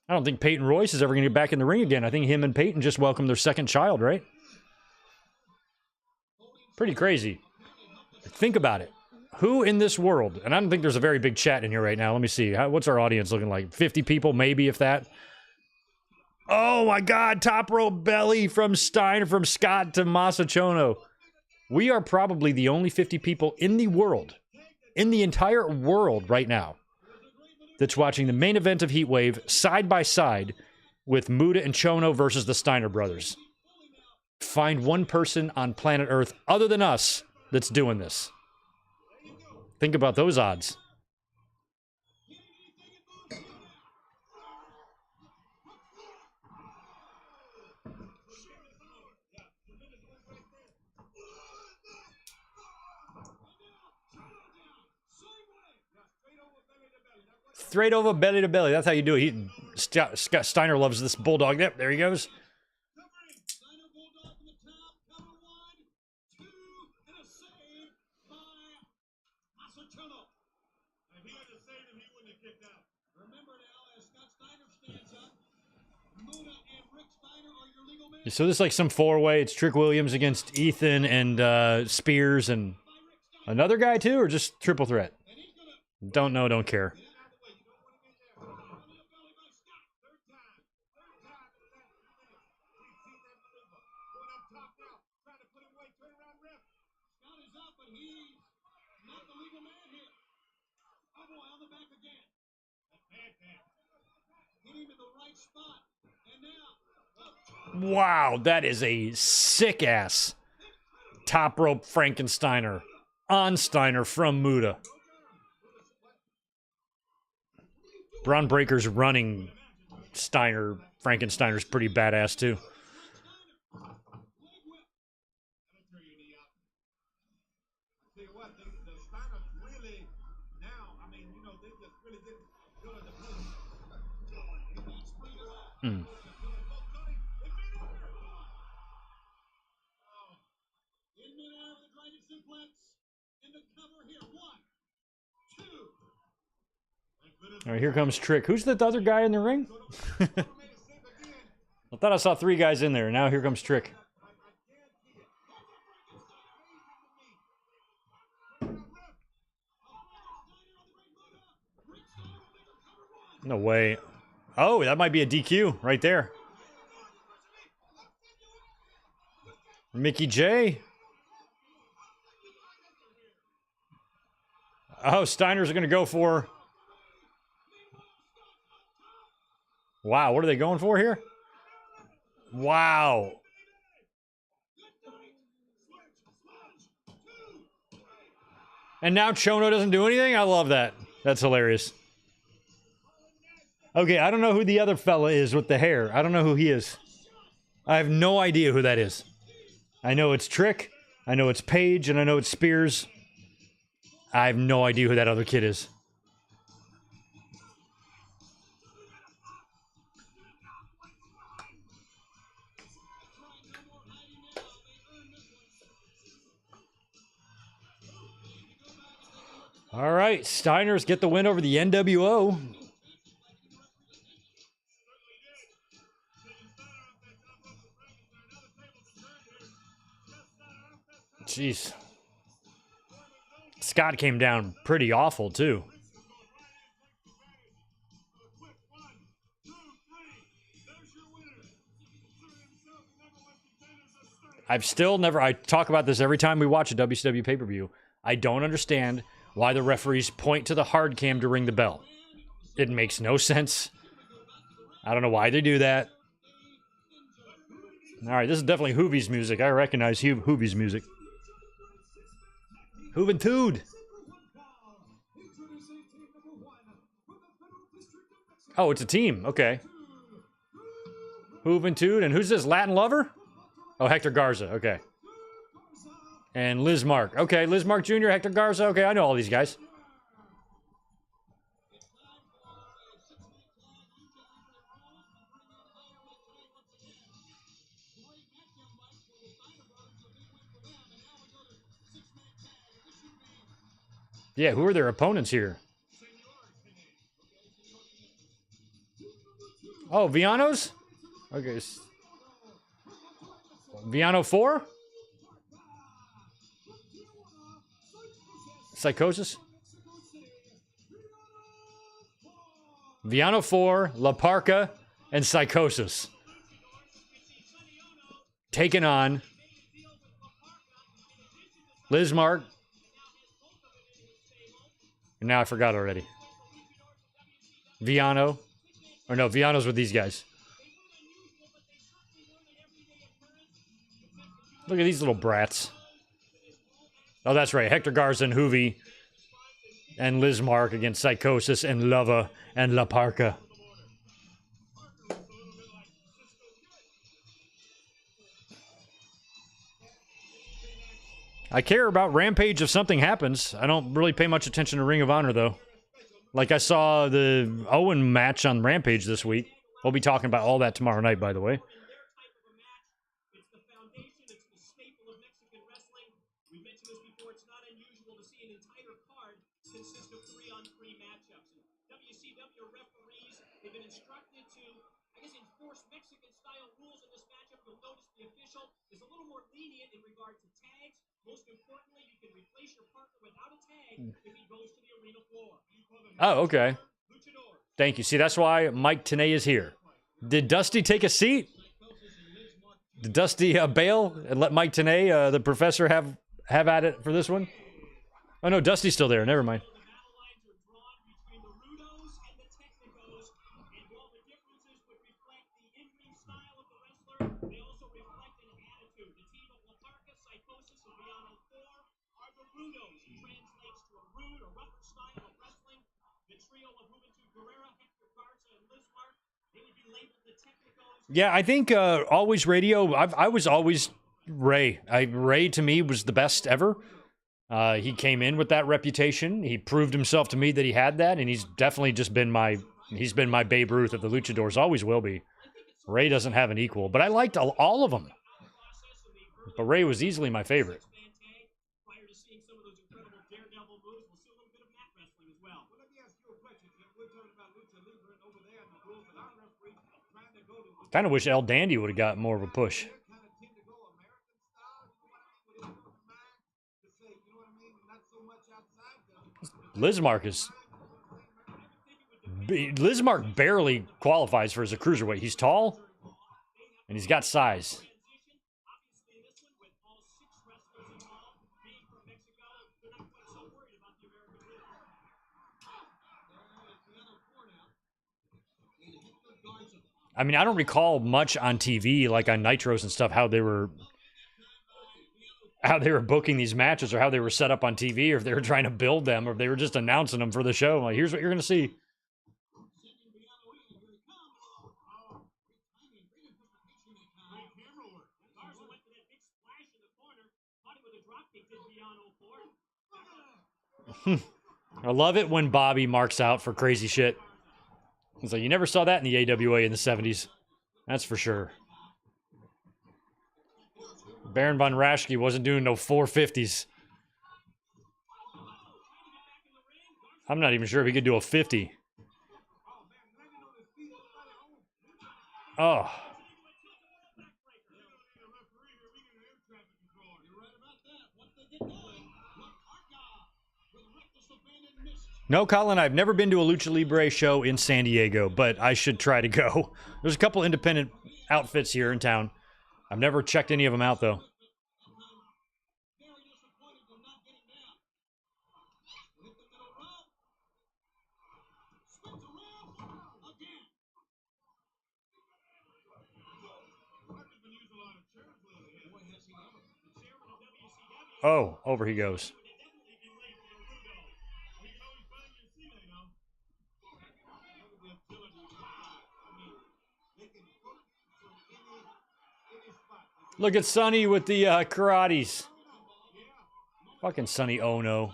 I don't think Peyton Royce is ever going to get back in the ring again. I think him and Peyton just welcomed their second child, right? Pretty crazy. Think about it. Who in this world, and I don't think there's a very big chat in here right now. Let me see. What's our audience looking like? 50 people, maybe, if that. Oh, my God. Top rope belly from Steiner, from Scott to Masachono. We are probably the only 50 people in the world, in the entire world right now, that's watching the main event of Heatwave side by side with Muda and Chono versus the Steiner brothers. Find one person on planet Earth other than us that's doing this. Think about those odds. Straight over belly to belly. That's how you do it. Steiner loves this bulldog. Yep, there he goes. Steiner Bulldog from the top. Cover 1, 2, and a save by Masachono. If he had to save him, he wouldn't have kicked out. Remember now, as Scott Steiner stands up, Muda and Rick Steiner are your legal men. So this is like some four-way. It's Trick Williams against Ethan and Spears and another guy too, or just triple threat? Don't know, don't care. Wow, that is a sick-ass top rope Frankensteiner on Steiner from Muda. Braun Breaker's running Frankensteiner's pretty badass too. Hmm. All right, here comes Trick. Who's the other guy in the ring? I thought I saw 3 guys in there. Now here comes Trick. No way. Oh, that might be a DQ right there. Mickey J. Oh, Steiner's going to go for... Wow, what are they going for here? Wow. And now Chono doesn't do anything? I love that. That's hilarious. Okay, I don't know who the other fella is with the hair. I don't know who he is. I have no idea who that is. I know it's Trick, I know it's Page, and I know it's Spears. I have no idea who that other kid is. All right, Steiners get the win over the NWO. Jeez. Scott came down pretty awful, too. I've still never... I talk about this every time we watch a WCW pay-per-view. I don't understand why the referees point to the hard cam to ring the bell. It makes no sense. I don't know why they do that. All right, this is definitely Hoovie's music. I recognize Hoovie's music. Juventud. Oh, it's a team. Okay. Juventud. And who's this? Latin Lover? Oh, Hector Garza. Okay. And Liz Mark. Okay, Liz Mark Jr., Hector Garza. Okay, I know all these guys. Yeah, who are their opponents here? Oh, Villanos? Okay. Villano 4? Psychosis? Villano 4, La Parca, and Psychosis. Taken on Liz Mark. And now I forgot already. Villano. Or no, Villano's with these guys. Look at these little brats. Oh, that's right. Hector Garza and Hoovy and Lizmark against Psychosis and Lava and La Parca. I care about Rampage if something happens. I don't really pay much attention to Ring of Honor, though. Like I saw the Owen match on Rampage this week. We'll be talking about all that tomorrow night, by the way. It's the foundation, it's the staple of Mexican wrestling. We mentioned this before, it's not unusual to see an entire card consist of 3-on-3 matchups. And WCW referees, they've been instructed to, I guess, enforce Mexican-style rules in this matchup. You'll notice the official is a little more lenient in regard to tags. Most importantly, you can replace your partner without a tag if he goes to the arena floor. Oh, okay. Thank you. See, that's why Mike Tenay is here. Did Dusty take a seat? Did Dusty bail and let Mike Tenay, the professor, have at it for this one? Oh, no, Dusty's still there. Never mind. The battle lines are drawn between the rudos and the technicos, and while the differences would reflect the in-ring style of the wrestler, they also reflect an attitude. The team of La Parca, Psychosis, and Riano 4 are the rudos, who translates to a rude or rougher style of wrestling. The trio of Juventud Guerrera, Hector Garza, and Lizmark, they would be labeled the technicos. Yeah, I think Always Radio, I was always Ray. Ray, to me, was the best ever. He came in with that reputation. He proved himself to me that he had that, and he's definitely just been he's been my Babe Ruth of the Luchadors, always will be. Ray doesn't have an equal, but I liked all of them. But Ray was easily my favorite. Prior to seeing some of those incredible daredevil moves, we'll see a little bit of mat wrestling as well. Well, let me ask you a question, Tim. We're talking about Lucha Libre and over there and the rules, and our referees trying to go to Kind of wish El Dandy would have got more of a push. kind of tend to go American style, you know what I mean? With his open mind to say, you know what I mean? Not so much outside the Lizmark is... Lizmark barely qualifies for as a cruiserweight. He's tall, and he's got size. Obviously, this one, with all 6 wrestlers involved being from Mexico, they're not quite so worried about the American rules. I mean, I don't recall much on TV, like on Nitros and stuff, how they were booking these matches or how they were set up on TV, or if they were trying to build them, or if they were just announcing them for the show. Like, here's what you're going to see. Garza went to that big splash in the corner, caught him with a dropkick, did Riano 4. I love it when Bobby marks out for crazy shit. It's like, you never saw that in the AWA in the 70s. That's for sure. Baron von Raschke wasn't doing no 450s. I'm not even sure if he could do a 50. Oh. No, Colin, I've never been to a Lucha Libre show in San Diego, but I should try to go. There's a couple independent outfits here in town. I've never checked any of them out, though. Oh, over he goes. Look at Sonny with the karates. Fucking Sonny Ono.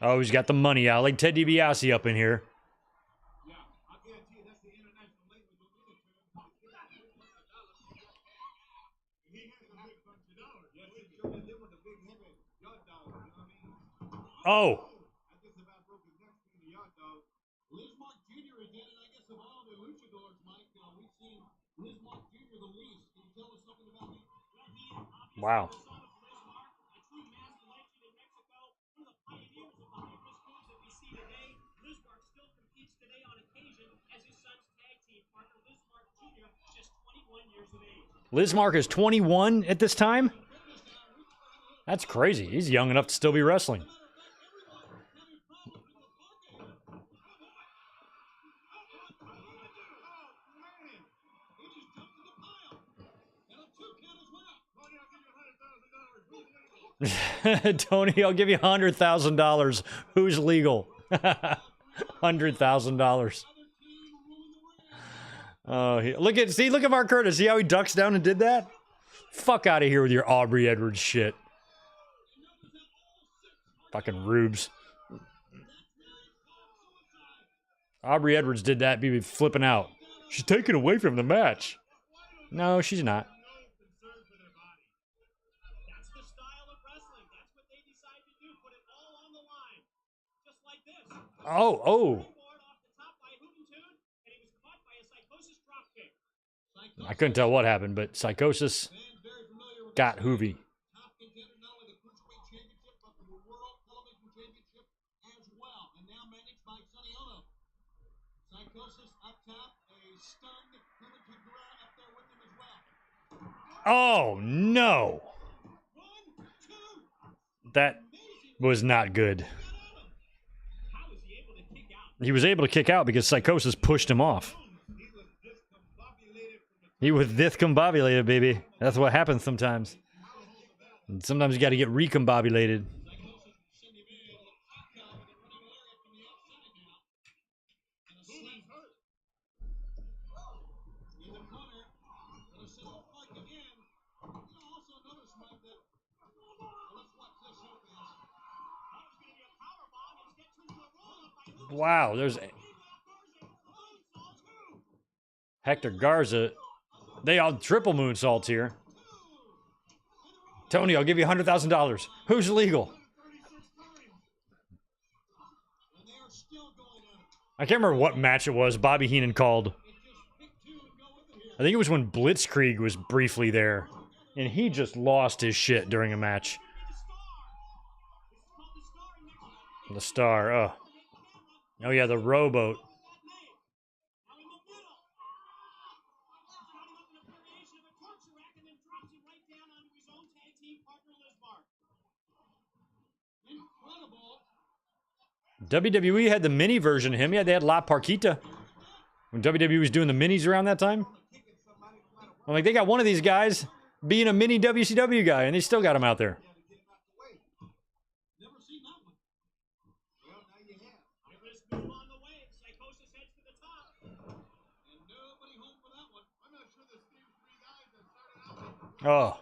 Oh, he's got the money out, like Ted DiBiase up in here. Oh. Lizmark Jr. again, and I guess of all the luchadors, Mike, we've seen Lizmark Jr. the least. Can you tell us something about him? Well, he obviously Wow. the son of Lizmark, a true masked legend in Mexico, one of the pioneers of the high-risk moves that we see today. Lizmark still competes today on occasion as his son's tag team partner, Lizmark Jr., just 21 years of age. Lizmark is 21 at this time? That's crazy. He's young enough to still be wrestling. Tony, I'll give you $100,000. Who's legal? $100,000. Oh, look at Mark Curtis. See how he ducks down and did that? Fuck out of here with your Aubrey Edwards shit. Fucking rubes. Aubrey Edwards did that, be flipping out. She's taken away from the match. No, she's not. That's the style of wrestling. That's what they decide to do. Put it all on the line. Just like this. Oh. Off the top by Hootentoon, and he was caught by a Psychosis dropkick. I couldn't tell what happened, but Psychosis got Hoovy. Top contender, not only the Cruiserweight Championship, but the World Television Championship as well. And now managed by Sonny Ono. Psychosis up top, a stunned Juventud Guerrera up there with him as well. Oh, no. 1, 2. That was not good. How was he able to kick out? He was able to kick out because Psychosis pushed him off. He was discombobulated, baby. That's what happens sometimes. And sometimes you got to get recombobulated. Wow, there's Hector Garza. They all triple moonsaults here. Tony, I'll give you $100,000. Who's legal? I can't remember what match it was Bobby Heenan called. I think it was when Blitzkrieg was briefly there. And he just lost his shit during a match. The Star, oh. Oh yeah, the rowboat. WWE had the mini version of him. Yeah, they had La Parquita. When WWE was doing the minis around that time. I'm like, they got one of these guys being a mini WCW guy, and they still got him out there. Oh.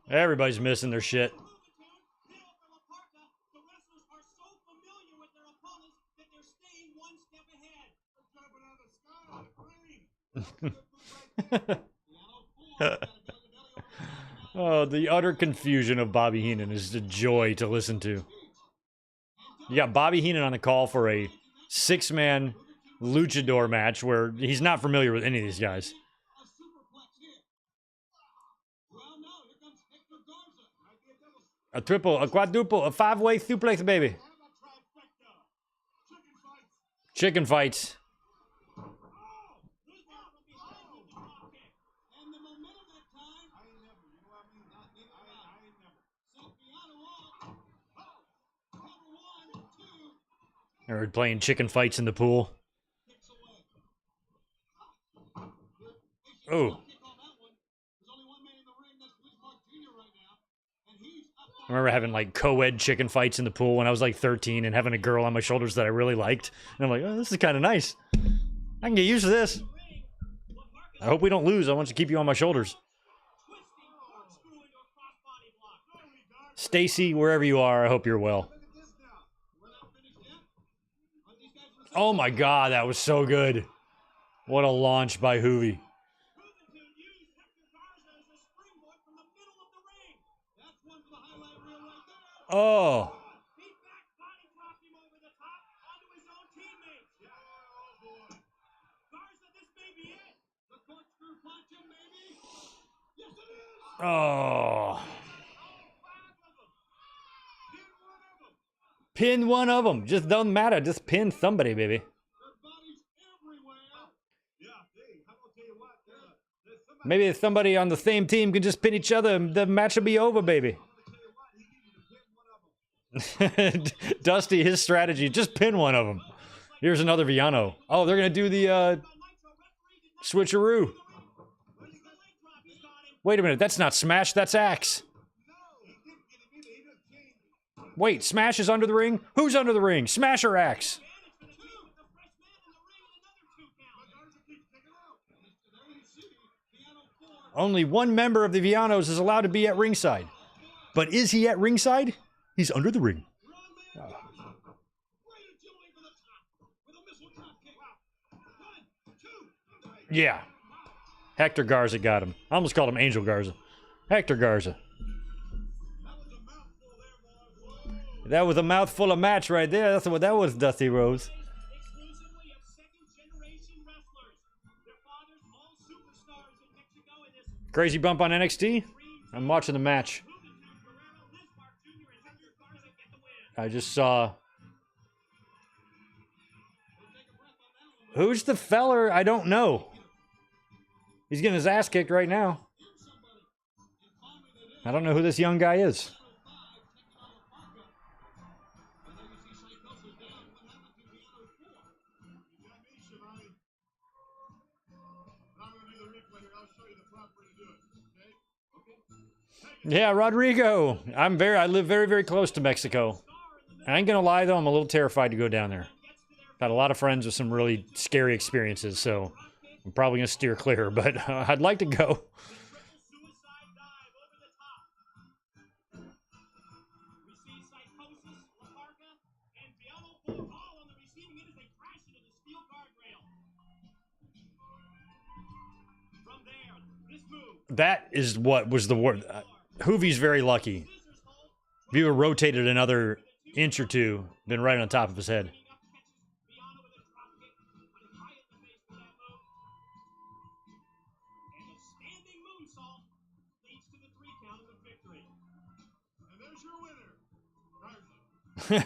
Everybody's missing their shit. Oh, the utter confusion of Bobby Heenan is a joy to listen to. You got Bobby Heenan on the call for a 6-man luchador match where he's not familiar with any of these guys. A triple, a quadruple, a 5-way suplex, baby. Chicken fights. Or playing chicken fights in the pool. Oh. I remember having like co-ed chicken fights in the pool when I was like 13 and having a girl on my shoulders that I really liked. And I'm like, oh, this is kind of nice. I can get used to this. I hope we don't lose. I want to keep you on my shoulders. Stacy, wherever you are, I hope you're well. Oh my God, that was so good. What a launch by Hoovy. Oh. Oh. Pin one of them. Just doesn't matter. Just pin somebody, baby. Yeah, hey, how about tell you what? There's some Maybe if somebody on the same team can just pin each other, the match will be over, baby. Dusty, his strategy, just pin one of them. Here's another Viano. Oh, they're going to do the switcheroo. Wait a minute, that's not Smash, that's Axe. Wait, Smash is under the ring? Who's under the ring? Smash or Axe? Only one member of the Vianos is allowed to be at ringside. But is he at ringside? He's under the ring. Yeah. Hector Garza got him. I almost called him Angel Garza. Hector Garza. That was a mouthful of match right there. That's what that was, Dusty Rhodes. Crazy bump on NXT? I'm watching the match. I just saw... Who's the feller? I don't know. He's getting his ass kicked right now. I don't know who this young guy is. Yeah, Rodrigo. I live very, very close to Mexico. I ain't gonna lie though, I'm a little terrified to go down there. Had a lot of friends with some really scary experiences, so I'm probably gonna steer clear, but I'd like to go. That is what was the word. Hoovie's very lucky. If he would have rotated another inch or two, been right on top of his head.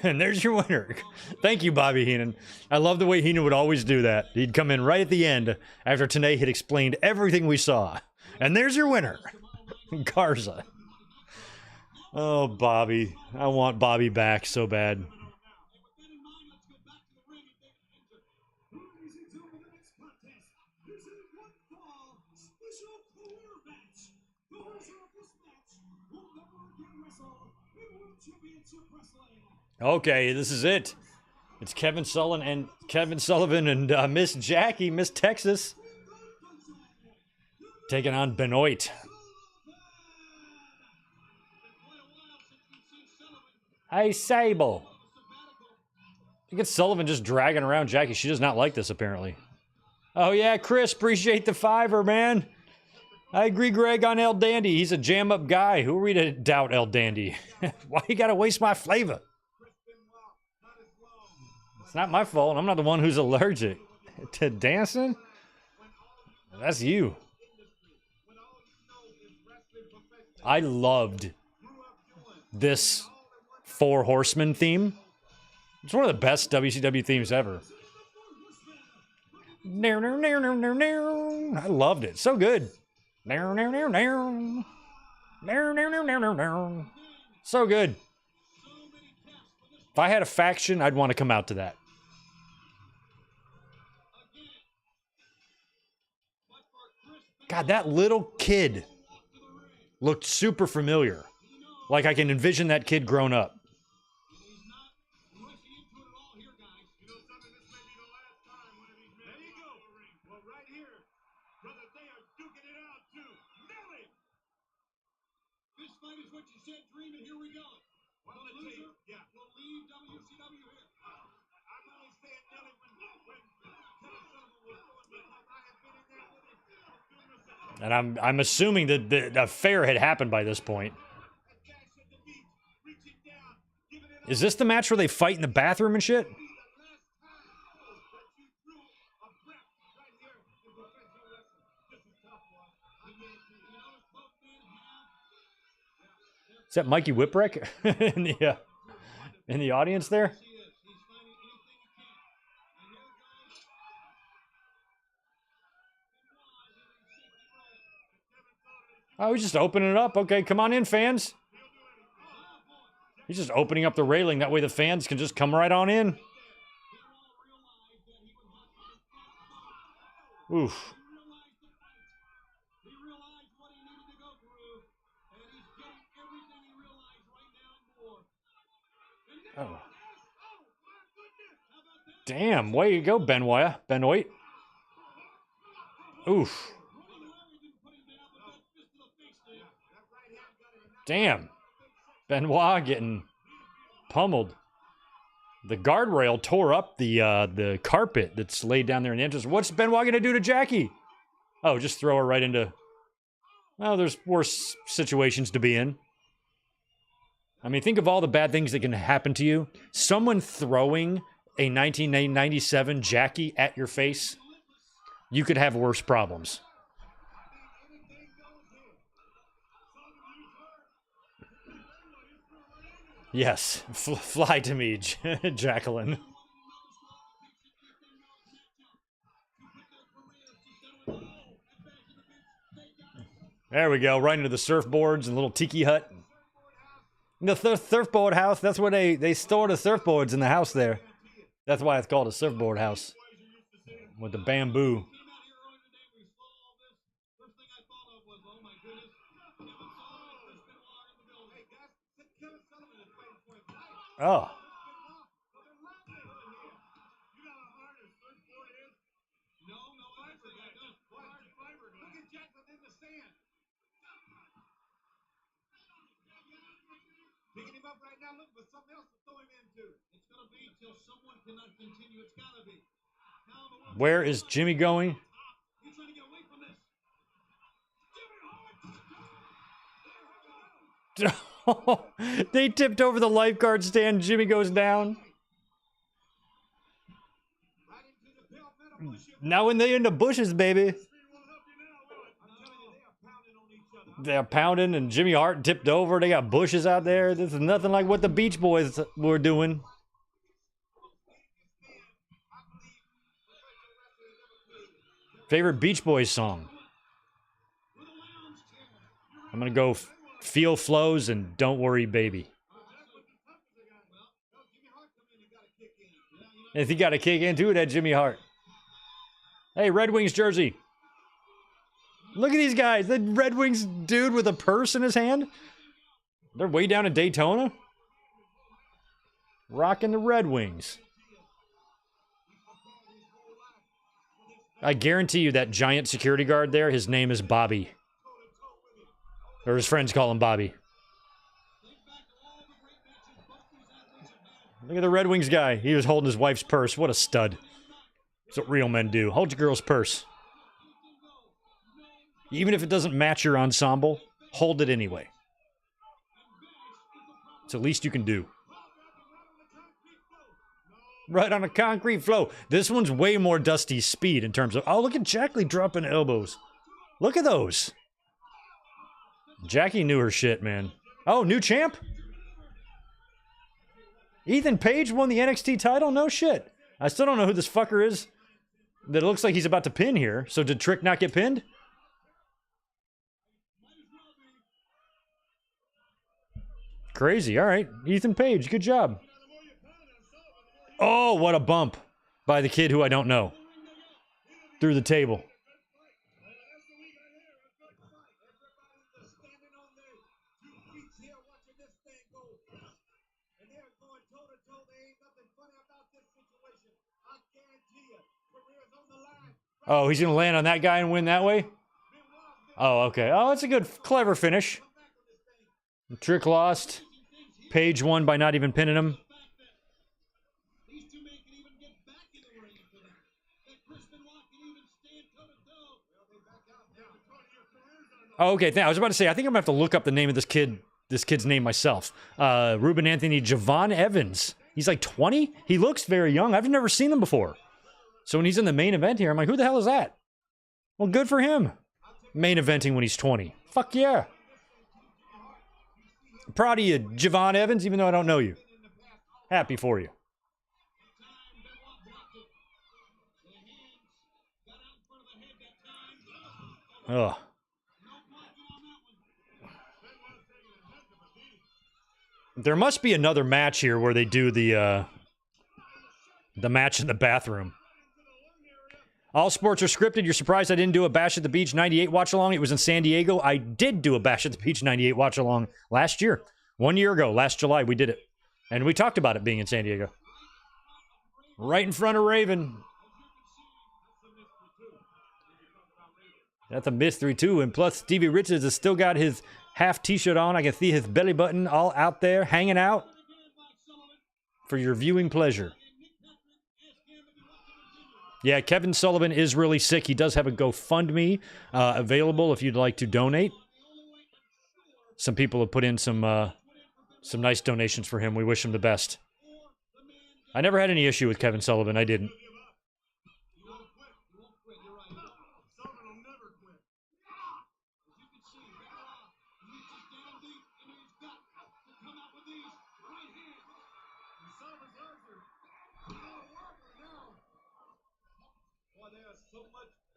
And there's your winner. Thank you, Bobby Heenan. I love the way Heenan would always do that. He'd come in right at the end after Tenay had explained everything we saw. And there's your winner, Garza. Oh, Bobby. I want Bobby back so bad. Okay, this is it. It's Kevin Sullivan and Miss Jackie, Miss Texas, taking on Benoit. Hey, Sable. Look at Sullivan just dragging around Jackie. She does not like this, apparently. Oh, yeah, Chris, appreciate the $5, man. I agree, Greg, on El Dandy. He's a jam-up guy. Who are we to doubt El Dandy? Why you gotta waste my flavor? It's not my fault. I'm not the one who's allergic to dancing. That's you. I loved this Four Horsemen theme. It's one of the best WCW themes ever. I loved it. So good. So good. If I had a faction, I'd want to come out to that. God, that little kid looked super familiar. Like I can envision that kid grown up. This fight is what you said, Dream, and here we go. Well, the loser will leave WCW here. I'm only saying Nelly when Kevin Sullivan was going because I have been in there with him. And I'm assuming that the affair had happened by this point. Is this the match where they fight in the bathroom and shit? Is that Mikey Whipwreck in the audience there? Oh, he's just opening it up. Okay, come on in, fans. He's just opening up the railing. That way the fans can just come right on in. Oof. He realized what he needed to go through, and he's getting everything he realized right now and more. Oh. Damn, way you go, Benoit. Benoit. Oof. Damn. Benoit getting pummeled. The guardrail tore up the carpet that's laid down there in the entrance. What's Benoit gonna do to Jackie? Oh, just throw her right into... Well, there's worse situations to be in. I mean, think of all the bad things that can happen to you. Someone throwing a 1997 Jackie at your face, you could have worse problems. Yes, fly to me, Jacqueline. There we go, right into the surfboards and little tiki hut. The surfboard house, that's where they store the surfboards in the house there. That's why it's called a surfboard house. With the bamboo. Oh. Picking him up right now, looking for something else to throw him into. It's going to be till someone cannot continue. It's got to be. Where is Jimmy going? He's trying to get away from this. They tipped over the lifeguard stand. Jimmy goes down. Now when they in the bushes, baby. They're pounding, and Jimmy Hart tipped over. They got bushes out there. This is nothing like what the Beach Boys were doing. Favorite Beach Boys song? I'm gonna go Feel Flows and Don't Worry Baby. If he got a kick into it, that Jimmy Hart. Hey, Red Wings jersey. Look at these guys. The Red Wings dude with a purse in his hand. They're way down in Daytona. Rocking the Red Wings. I guarantee you that giant security guard there, his name is Bobby. Or his friends call him Bobby. Look at the Red Wings guy. He was holding his wife's purse. What a stud. That's what real men do. Hold your girl's purse. Even if it doesn't match your ensemble, hold it anyway. It's the least you can do. Right on a concrete flow. This one's way more Dusty Speed in terms of... Oh, look at Jackie dropping elbows. Look at those. Jackie knew her shit, man. Oh, new champ? Ethan Page won the NXT title? No shit. I still don't know who this fucker is that looks like he's about to pin here. So did Trick not get pinned? Crazy. All right. Ethan Page. Good job. Oh, what a bump by the kid who I don't know. Through the table. Oh, he's going to land on that guy and win that way? Oh, okay. Oh, that's a good, clever finish. Trick lost. Page won by not even pinning him. Oh, okay. I was about to say, I think I'm going to have to look up the name of this kid's name myself. Ruben Anthony Javon Evans. He's like 20? He looks very young. I've never seen him before. So when he's in the main event here, I'm like, who the hell is that? Well, good for him. Main eventing when he's 20. Fuck yeah. I'm proud of you, Javon Evans, even though I don't know you. Happy for you. Ugh. There must be another match here where they do the match in the bathroom. All sports are scripted. You're surprised I didn't do a Bash at the Beach 98 watch along? It was in San Diego. I did do a Bash at the Beach 98 watch along last year. 1 year ago, last July, we did it. And we talked about it being in San Diego. Right in front of Raven. That's a mystery, too. And plus, Stevie Richards has still got his half t-shirt on. I can see his belly button all out there, hanging out for your viewing pleasure. Yeah, Kevin Sullivan is really sick. He does have a GoFundMe available if you'd like to donate. Some people have put in some nice donations for him. We wish him the best. I never had any issue with Kevin Sullivan. I didn't.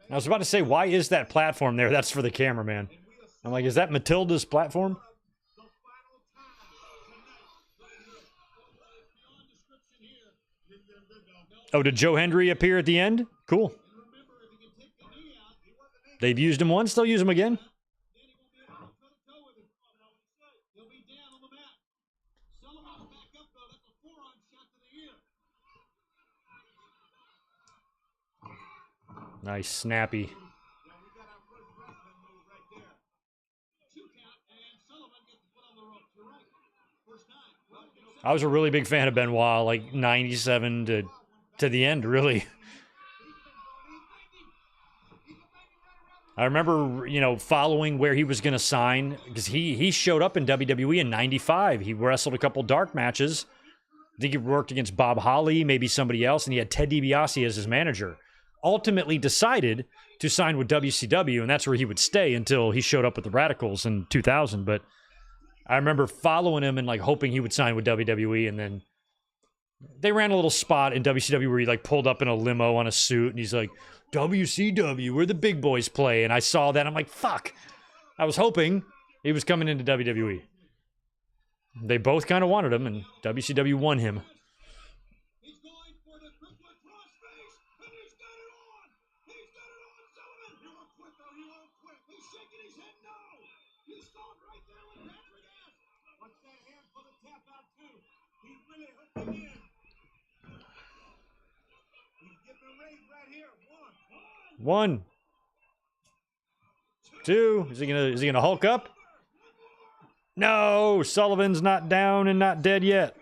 I was about to say, why is that platform there? That's for the cameraman. I'm like, is that Matilda's platform? Oh, did Joe Hendry appear at the end? Cool. They've used him once, they'll use him again. Nice, snappy. I was a really big fan of Benoit, like 97 to the end, really. I remember, following where he was going to sign, because he showed up in WWE in 95. He wrestled a couple dark matches. I think he worked against Bob Holly, maybe somebody else, and he had Ted DiBiase as his manager. Ultimately decided to sign with WCW, and that's where he would stay until he showed up with the Radicals in 2000. But I remember following him and hoping he would sign with WWE, and then they ran a little spot in WCW where he pulled up in a limo on a suit, and he's like, WCW, where the big boys play. And I saw that, I'm like, fuck. I was hoping he was coming into WWE. They both kind of wanted him, and WCW won him. One. Two. Is he gonna Hulk up? No, Sullivan's not down and not dead yet.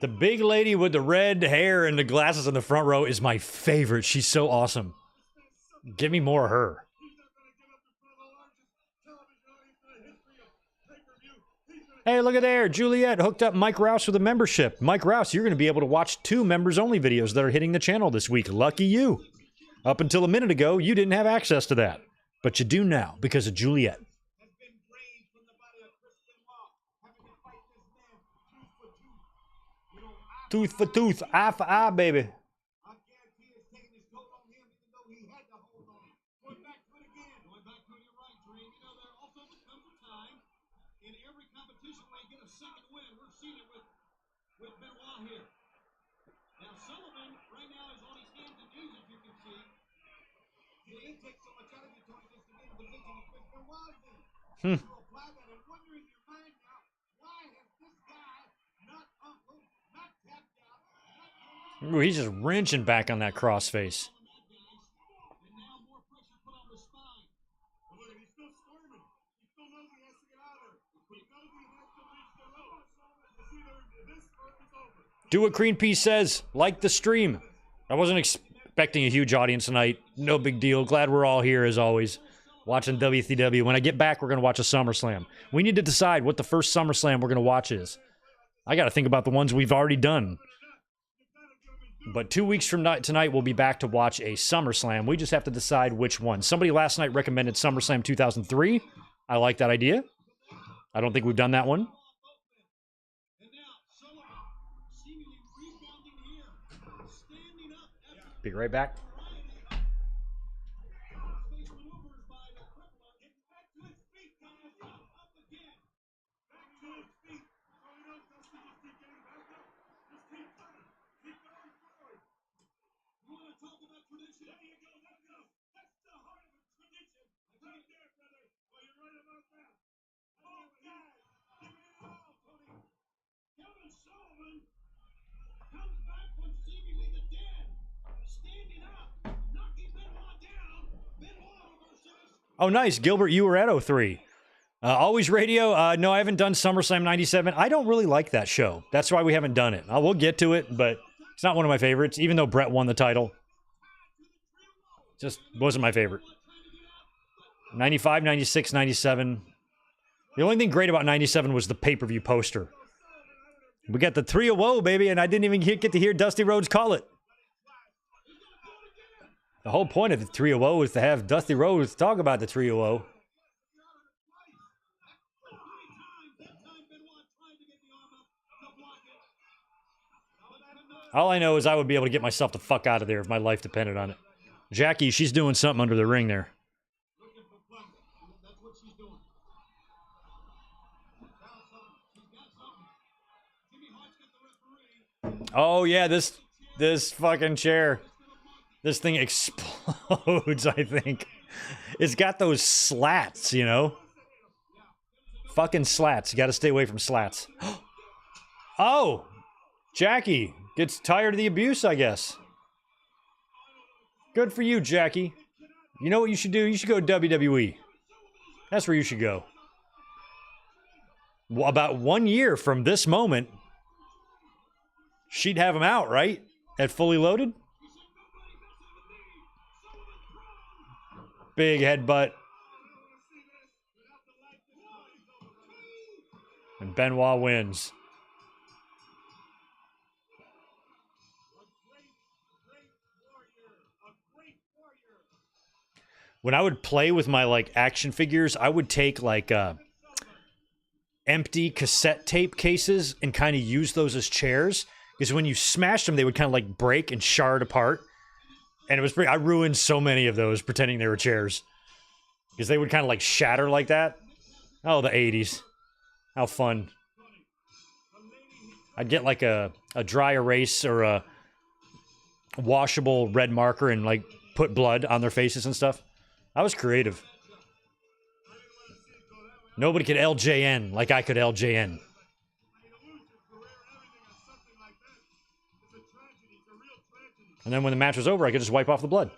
The big lady with the red hair and the glasses in the front row is my favorite. She's so awesome. Give me more of her. Hey, look at there. Juliet hooked up Mike Rouse with a membership. Mike Rouse, you're going to be able to watch 2 members-only videos that are hitting the channel this week. Lucky you. Up until a minute ago, you didn't have access to that. But you do now because of Juliet. Tooth for tooth, eye for eye, baby. Ooh, he's just wrenching back on that crossface. Do what Green Pea says. Like the stream. I wasn't expecting a huge audience tonight. No big deal. Glad we're all here as always. Watching WCW. When I get back, we're going to watch a SummerSlam. We need to decide what the first SummerSlam we're going to watch is. I got to think about the ones we've already done. But 2 weeks from tonight, we'll be back to watch a SummerSlam. We just have to decide which one. Somebody last night recommended SummerSlam 2003. I like that idea. I don't think we've done that one. And now Sullivan seemingly rebounding here, standing up after Be right back. variety of space maneuvers by the crippler. Getting back to his feet, guys. Up again. Back to his feet. So he knows Dusty just keep getting back up. Just keep coming. Keep going forward. You want to talk about tradition? There you go. That's the heart of a tradition. Right there, brother. Well, you're right about that. Both guys. Give it all, Tony. Kevin Sullivan comes back from seemingly the dead. Standing up. Knocking Benoit down. Benoit versus... Oh, nice. Gilbert, you were at 03. Always Radio. No, I haven't done SummerSlam 97. I don't really like that show. That's why we haven't done it. We'll get to it, but it's not one of my favorites, even though Brett won the title. Just wasn't my favorite. 95, 96, 97. The only thing great about 97 was the pay-per-view poster. We got the Three of Woe, baby, and I didn't even get to hear Dusty Rhodes call it. The whole point of the Three of Woe is to have Dusty Rhodes talk about the Three of Woe. All I know is I would be able to get myself the fuck out of there if my life depended on it. Jackie, she's doing something under the ring there. That's what she's doing. She's got something. Jimmy Hart's got the referee. Oh yeah, this fucking chair. This thing explodes, I think. It's got those slats, you know? Fucking slats. You gotta stay away from slats. Oh! Jackie gets tired of the abuse, I guess. Good for you, Jackie. You know what you should do? You should go to WWE. That's where you should go. Well, about 1 year from this moment, she'd have him out, right? At Fully Loaded? Big headbutt. And Benoit wins. When I would play with my like action figures, I would take like empty cassette tape cases and kind of use those as chairs, because when you smashed them, they would kind of like break and shard apart. And it was pretty, I ruined so many of those pretending they were chairs, because they would kind of like shatter like that. Oh, the 80s. How fun. I'd get like a dry erase or a washable red marker and like put blood on their faces and stuff. I was creative. Nobody could LJN like I could LJN. And then when the match was over, I could just wipe off the blood.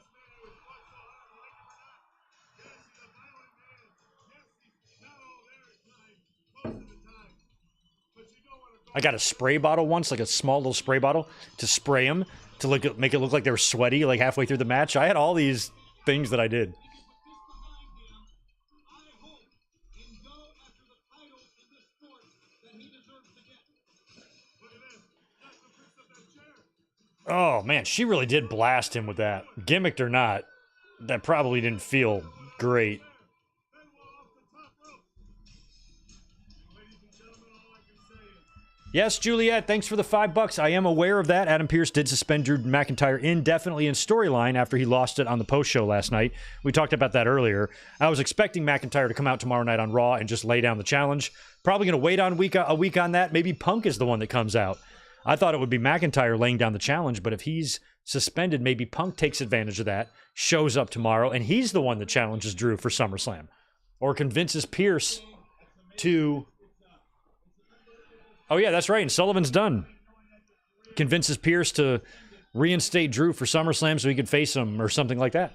I got a spray bottle once, like a small little spray bottle, to spray them, to make it look like they were sweaty, like halfway through the match. I had all these things that I did. Oh, man, she really did blast him with that. Gimmicked or not, that probably didn't feel great. Yes, Juliet, thanks for the $5. I am aware of that. Adam Pearce did suspend Drew McIntyre indefinitely in storyline after he lost it on the post show last night. We talked about that earlier. I was expecting McIntyre to come out tomorrow night on Raw and just lay down the challenge. Probably going to wait on a week on that. Maybe Punk is the one that comes out. I thought it would be McIntyre laying down the challenge, but if he's suspended, maybe Punk takes advantage of that, shows up tomorrow, and he's the one that challenges Drew for SummerSlam. Or convinces Pearce to... Oh, yeah, that's right, and Sullivan's done. Convinces Pearce to reinstate Drew for SummerSlam so he could face him or something like that.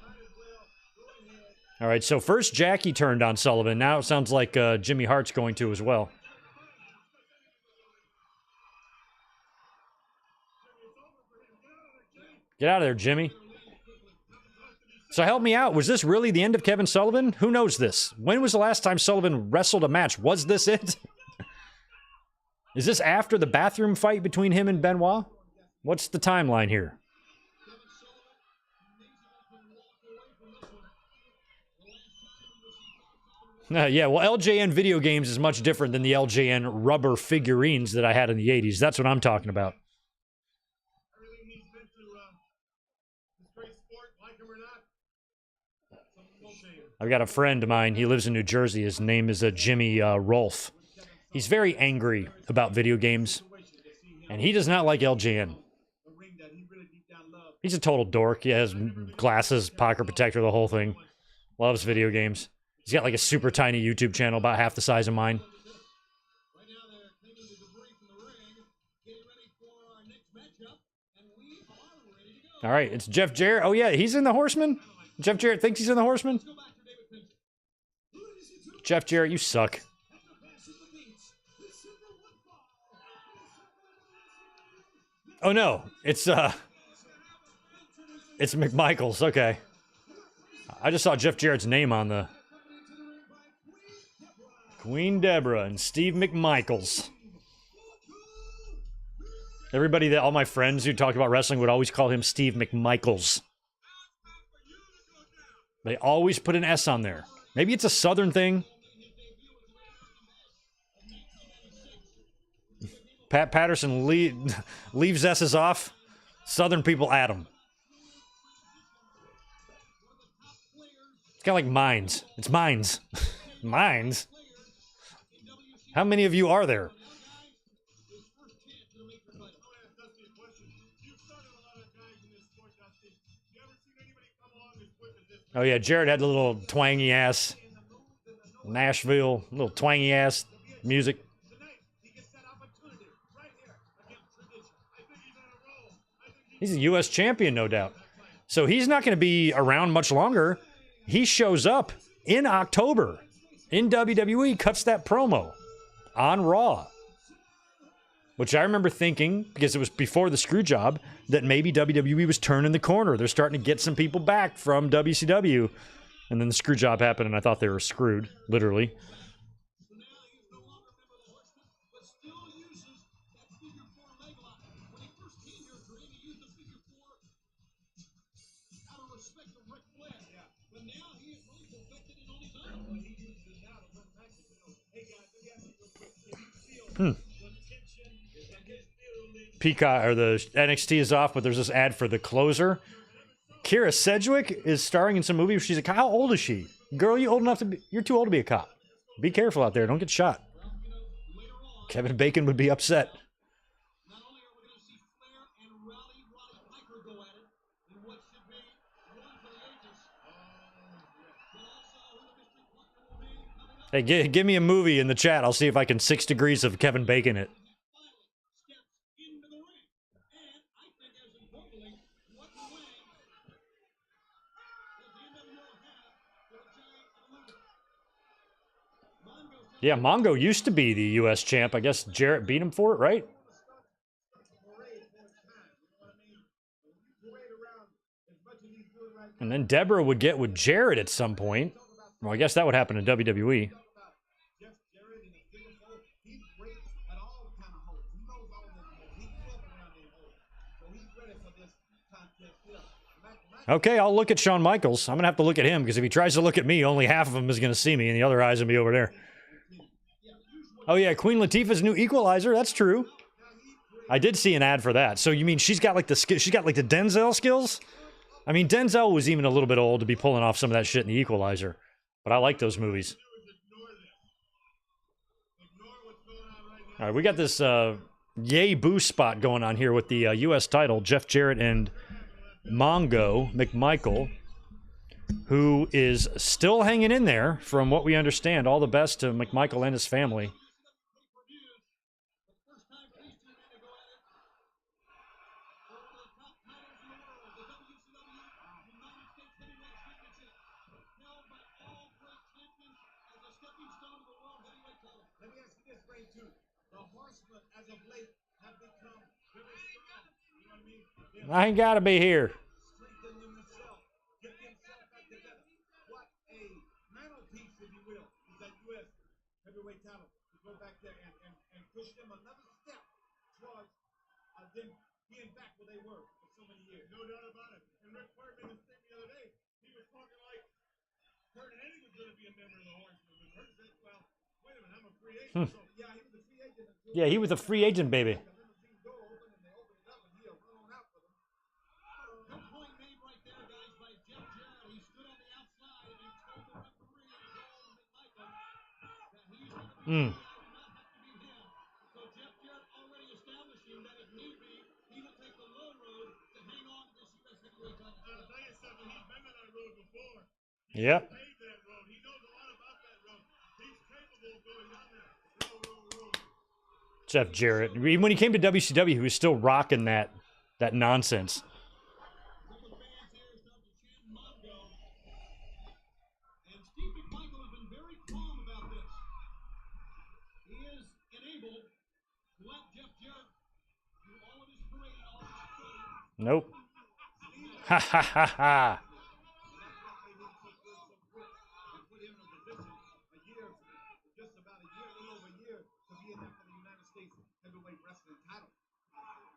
All right, so first Jackie turned on Sullivan. Now it sounds like Jimmy Hart's going to as well. Get out of there, Jimmy. So help me out. Was this really the end of Kevin Sullivan? Who knows this? When was the last time Sullivan wrestled a match? Was this it? Is this after the bathroom fight between him and Benoit? What's the timeline here? Yeah, well, LJN video games is much different than the LJN rubber figurines that I had in the 80s. That's what I'm talking about. Everything he's been through, this great sport, like him or not, something will change. I've got a friend of mine. He lives in New Jersey. His name is Jimmy Rolfe. He's very angry about video games, and he does not like LJN. A ring that he really deep down loved. He's a total dork. He has glasses, pocket protector, the whole thing. Loves video games. He's got like a super tiny YouTube channel about half the size of mine. Right now they're cleaning the debris from the ring, getting ready for our next matchup, and we are ready to go. All right, it's Jeff Jarrett. Oh, yeah, he's in the Horseman? Jeff Jarrett thinks he's in the Horseman? Go back to David Fincher. Ladies and gentlemen, Jeff Jarrett, you suck. at the Bash at the Beach, the Super Football. Oh, no, it's McMichaels. Okay. I just saw Jeff Jarrett's name on the Queen Deborah and Steve McMichaels. Everybody all my friends who talked about wrestling would always call him Steve McMichaels. They always put an S on there. Maybe it's a Southern thing. Pat Patterson leaves S's off. Southern people add them. It's kind of like mines. It's mines. Mines? How many of you are there? Oh, yeah, Jared had the little twangy ass Nashville, little twangy ass music. He's a U.S. champion, no doubt. So he's not going to be around much longer. He shows up in October in WWE, cuts that promo on Raw. Which I remember thinking, because it was before the screw job, that maybe WWE was turning the corner. They're starting to get some people back from WCW. And then the screw job happened, and I thought they were screwed, literally. So now he's no longer a member of the Horsemen, but still uses that figure 4 leg lock. When he first came here, Greg, he used the figure 4 out of respect of Ric Flair. Yeah. But now he has really perfected it on his own. Well, he uses it now to run back and go, hey guys, let me ask you real quick. Can you feel the tension in his building? Peacock, or the NXT is off, but there's this ad for the closer. Kira Sedgwick is starring in some movie. She's like, how old is she? Girl, you're too old to be a cop. Be careful out there. Don't get shot. Kevin Bacon would be upset. Not only are we going to see Flair and Roddy Piper go at it in what should be one for the ages, but also who the mystery partner will be coming up. Hey, give me a movie in the chat. I'll see if I can 6 degrees of Kevin Bacon it. Finally steps into the ring. And I think as importantly, what way does the NWO have for the giant eluder? Mongo's Yeah, Mongo used to be the U.S. champ. I guess Jarrett beat him for it, right? And then Deborah would get with Jarrett at some point. Well, I guess that would happen in WWE. Jeff Jarrett in his bigger hole, he's great at all kind of holes. He knows all them holes. He grew up around them holes. So he's ready for this contest here. Okay, I'll look at Shawn Michaels. I'm going to have to look at him because if he tries to look at me, only half of him is going to see me and the other eye's going to be over there. Oh, yeah, Queen Latifah's new equalizer. That's true. I did see an ad for that. So you mean she's got like the Denzel skills? I mean, Denzel was even a little bit old to be pulling off some of that shit in the Equalizer. But I like those movies. All right, we got this yay boo spot going on here with the U.S. title, Jeff Jarrett and Mongo McMichael, who is still hanging in there from what we understand. All the best to McMichael and his family. Let me ask you this, Ray, too. The Horsemen, as of late, have become very strong. You know what I mean? They're I ain't got to be here. strengthening themselves, get themselves back together. What a mantelpiece, if you will, is that U.S. heavyweight title to go back there and push them another step towards them being back where they were for so many years. No doubt about it. And Rick Flair made a statement the other day. He was talking like Kurt Hennig was going to be a member of the Horsemen. Yeah, he was a free agent, baby. Good point made right there, guys, by Jeff Jarrett. He stood on the outside and told the referee, Michael, that he's going to be Mm. I do not have to be him. So Jeff Jarrett already establishing that if need be, he will take the low road to hang on to this U.S. heavyweight title. I'll tell you something, he's been on that road before. Yep. Paved that road. He knows a lot about that road. He's capable of going down that road. Jeff Jarrett. When he came to WCW, he was still rocking that nonsense. Couple of fans here starting to chant Mongo. And Steve McMichael has been very calm about this. He is enabled to let Jeff Jarrett do all of his parading, all of his showing. Nope. Ha ha ha ha.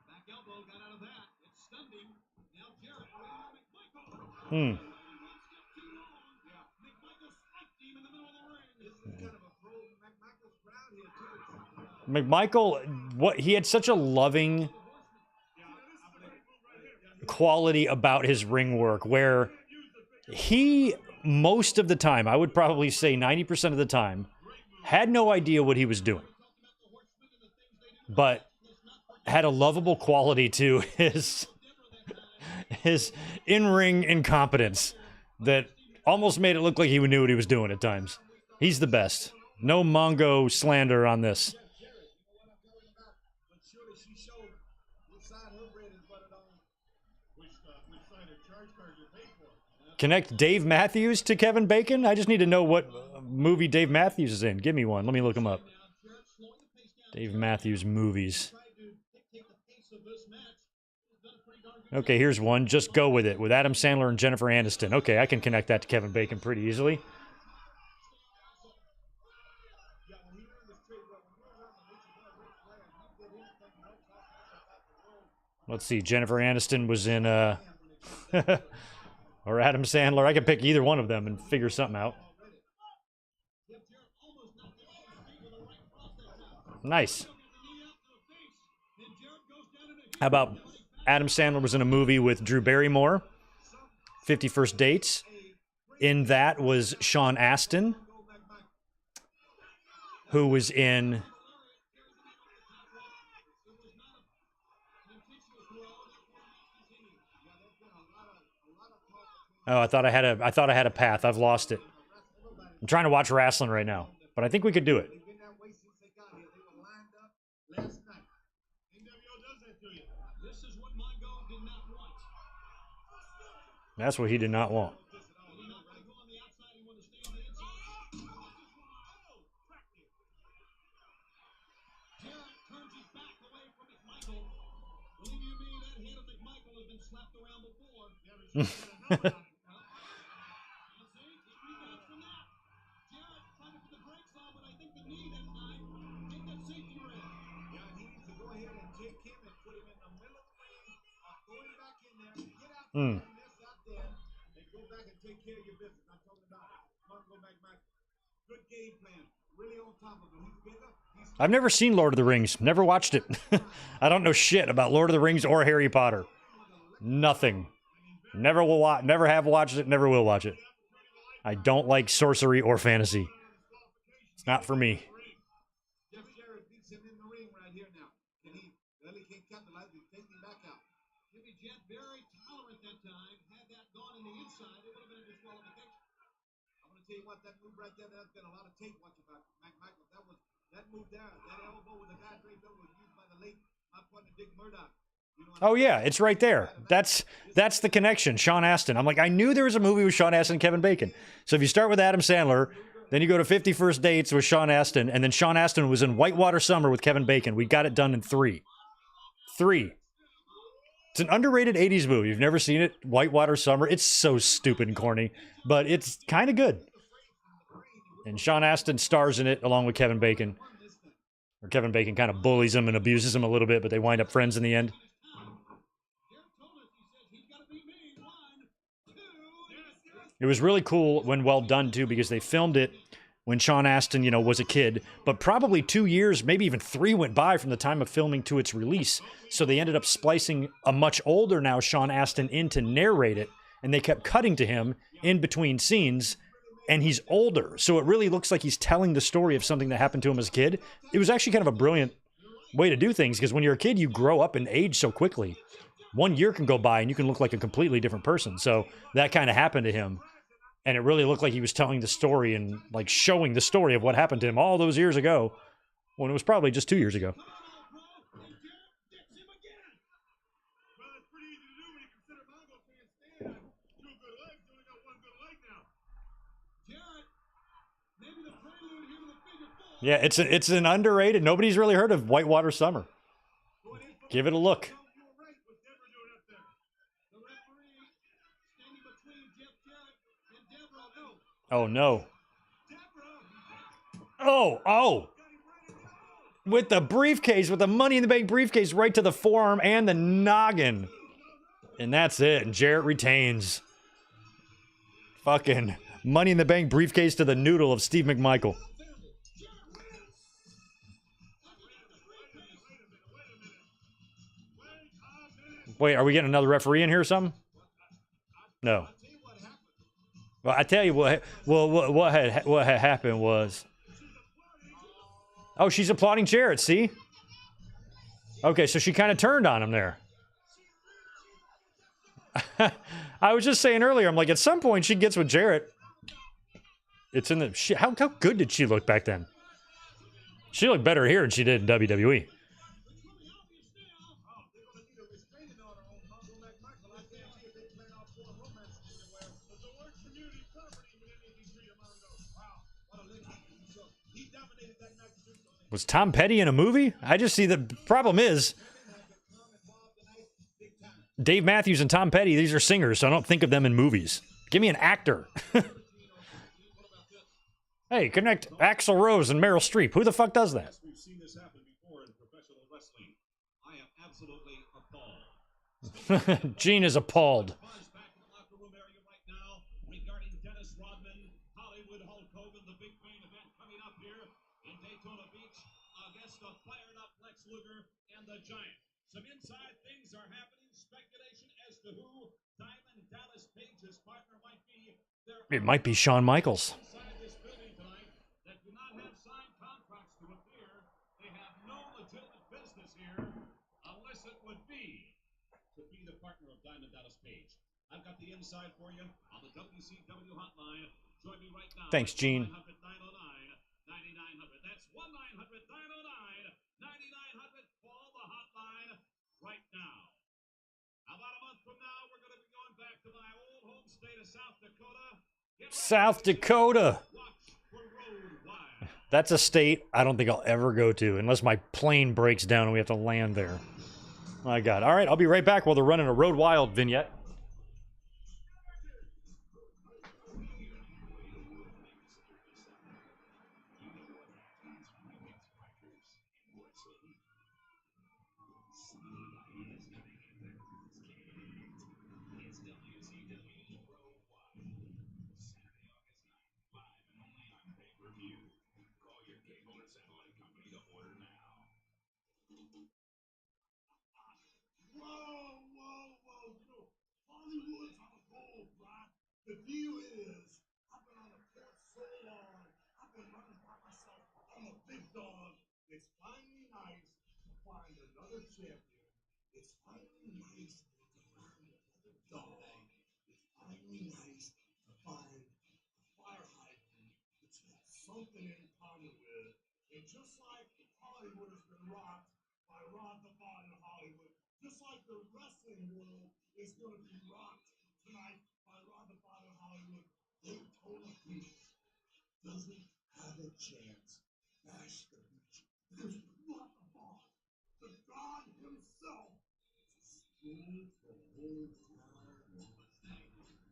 Back elbow got out of that. It stunned him. Now Jarrett waiting on McMichael. Hmm. One step too long. McMichael spiked him in the middle of the ring. This is kind of a pro McMichael's crowd here too. McMichael, he had such a loving quality about his ring work where he, most of the time, I would probably say 90% of the time, had no idea what he was doing, but had a lovable quality to his in-ring incompetence that almost made it look like he knew what he was doing at times. He's the best. No Mongo slander on this. Connect Dave Matthews to Kevin Bacon? I just need to know what movie Dave Matthews is in. Give me one. Let me look him up. Dave Matthews movies. Okay, here's one. Just Go With It with Adam Sandler and Jennifer Aniston. Okay, I can connect that to Kevin Bacon pretty easily. Let's see. Jennifer Aniston was in or Adam Sandler. I can pick either one of them and figure something out. Nice. How about Adam Sandler was in a movie with Drew Barrymore, 50 First Dates. In that was Sean Astin, who was in... Oh, I thought I had a path. I've lost it. I'm trying to watch wrestling right now, but I think we could do it. That's what he did not want. Mm. I've never seen Lord of the Rings. Never watched it. I don't know shit about Lord of the Rings or Harry Potter. Nothing. Never will never have watched it, never will watch it. I don't like sorcery or fantasy. It's not for me. Tell you what, that move right there, that's been a lot of tape watching about McMichael. That move there, that elbow with the guy draped over was used by the late, my partner Dick Murdoch. Oh yeah, it's right there. That's the connection. Sean Astin. I'm like, I knew there was a movie with Sean Astin and Kevin Bacon. So if you start with Adam Sandler, then you go to 50 First Dates with Sean Astin, and then Sean Astin was in Whitewater Summer with Kevin Bacon. We got it done in 3. It's an underrated 80s movie. You've never seen it? Whitewater Summer. It's so stupid and corny, but it's kind of good. And Sean Astin stars in it along with Kevin Bacon. Or Kevin Bacon kind of bullies him and abuses him a little bit, but they wind up friends in the end. It was really cool when well done, too, because they filmed it when Sean Astin, you know, was a kid, but probably 2 years, maybe even 3 went by from the time of filming to its release. So they ended up splicing a much older now Sean Astin in to narrate it, and they kept cutting to him in between scenes, and he's older. So it really looks like he's telling the story of something that happened to him as a kid. It was actually kind of a brilliant way to do things, because when you're a kid, you grow up and age so quickly. 1 year can go by and you can look like a completely different person. So that kind of happened to him. And it really looked like he was telling the story and like showing the story of what happened to him all those years ago, when it was probably just 2 years ago. Well, it's pretty easy to do when you consider Mongo can't stand on 2 good legs. He only got 1 good leg now. Jarrett, maybe the prelude here to the figure four. Yeah, it's an underrated. Nobody's really heard of Whitewater Summer. Give it a look. You were right. What's Deborah doing up there? The referee standing between Jeff Jarrett and Deborah. No. Oh no. Deborah Oh, got him right in the eye. with the briefcase, with the Money in the Bank briefcase right to the forearm and the noggin. And that's it. And Jarrett retains. Fucking Money in the Bank briefcase to the noodle of Steve McMichael. Wait, are we getting another referee in here or something? No. Well, I tell you what had happened was. Oh, she's applauding Jarrett, see? Okay, so she kind of turned on him there. I was just saying earlier, I'm like, at some point she gets with Jarrett. It's in the... How good did she look back then? She looked better here than she did in WWE. Was Tom Petty in a movie? I just see the problem is Dave Matthews and Tom Petty, these are singers, so I don't think of them in movies. Give me an actor. Hey, connect Axl Rose and Meryl Streep. Who the fuck does that? We've seen this happen before in professional wrestling. I am absolutely appalled. Gene is appalled. Buzz back in the locker room area right now regarding Dennis Rodman, Hollywood Hulk Hogan, the big main event coming up here in Daytona Beach against the fired up Lex Luger and the Giant. Some inside things are happening. Speculation as to who Diamond Dallas Page's partner might be. It might be Shawn Michaels. Inside this building tonight that do not have signed contracts to appear. They have no legitimate business here unless it would be to be the partner of Diamond Dallas Page. I've got the inside for you on the WCW hotline. Join me right now. Thanks, Gene. 1-900-909-9900. That's 1-900-909-9900. Call the hotline right now. About a month from now, we're going to be going back to my old home state of South Dakota. South Dakota. Watch for Road Wild. That's a state I don't think I'll ever go to unless my plane breaks down and we have to land there. My God. All right, I'll be right back while they're running a Road Wild vignette. Whoa. You know, Hollywood's on a roll, right? The deal is, I've been on the court so long, I've been running by myself. I'm a big dog. It's finally nice to find another champion. It's finally nice to find another dog. It's finally nice to find a fire hydrant that you have something in common with. And just like Hollywood has been rocked by Ron the Bod in Hollywood, just like the wrestling world is going to be rocked tonight by Ron the Bod in Hollywood, Daytona Beach doesn't have a chance. Bash the beach. Because Ron the Bod, the God himself, stole the whole town.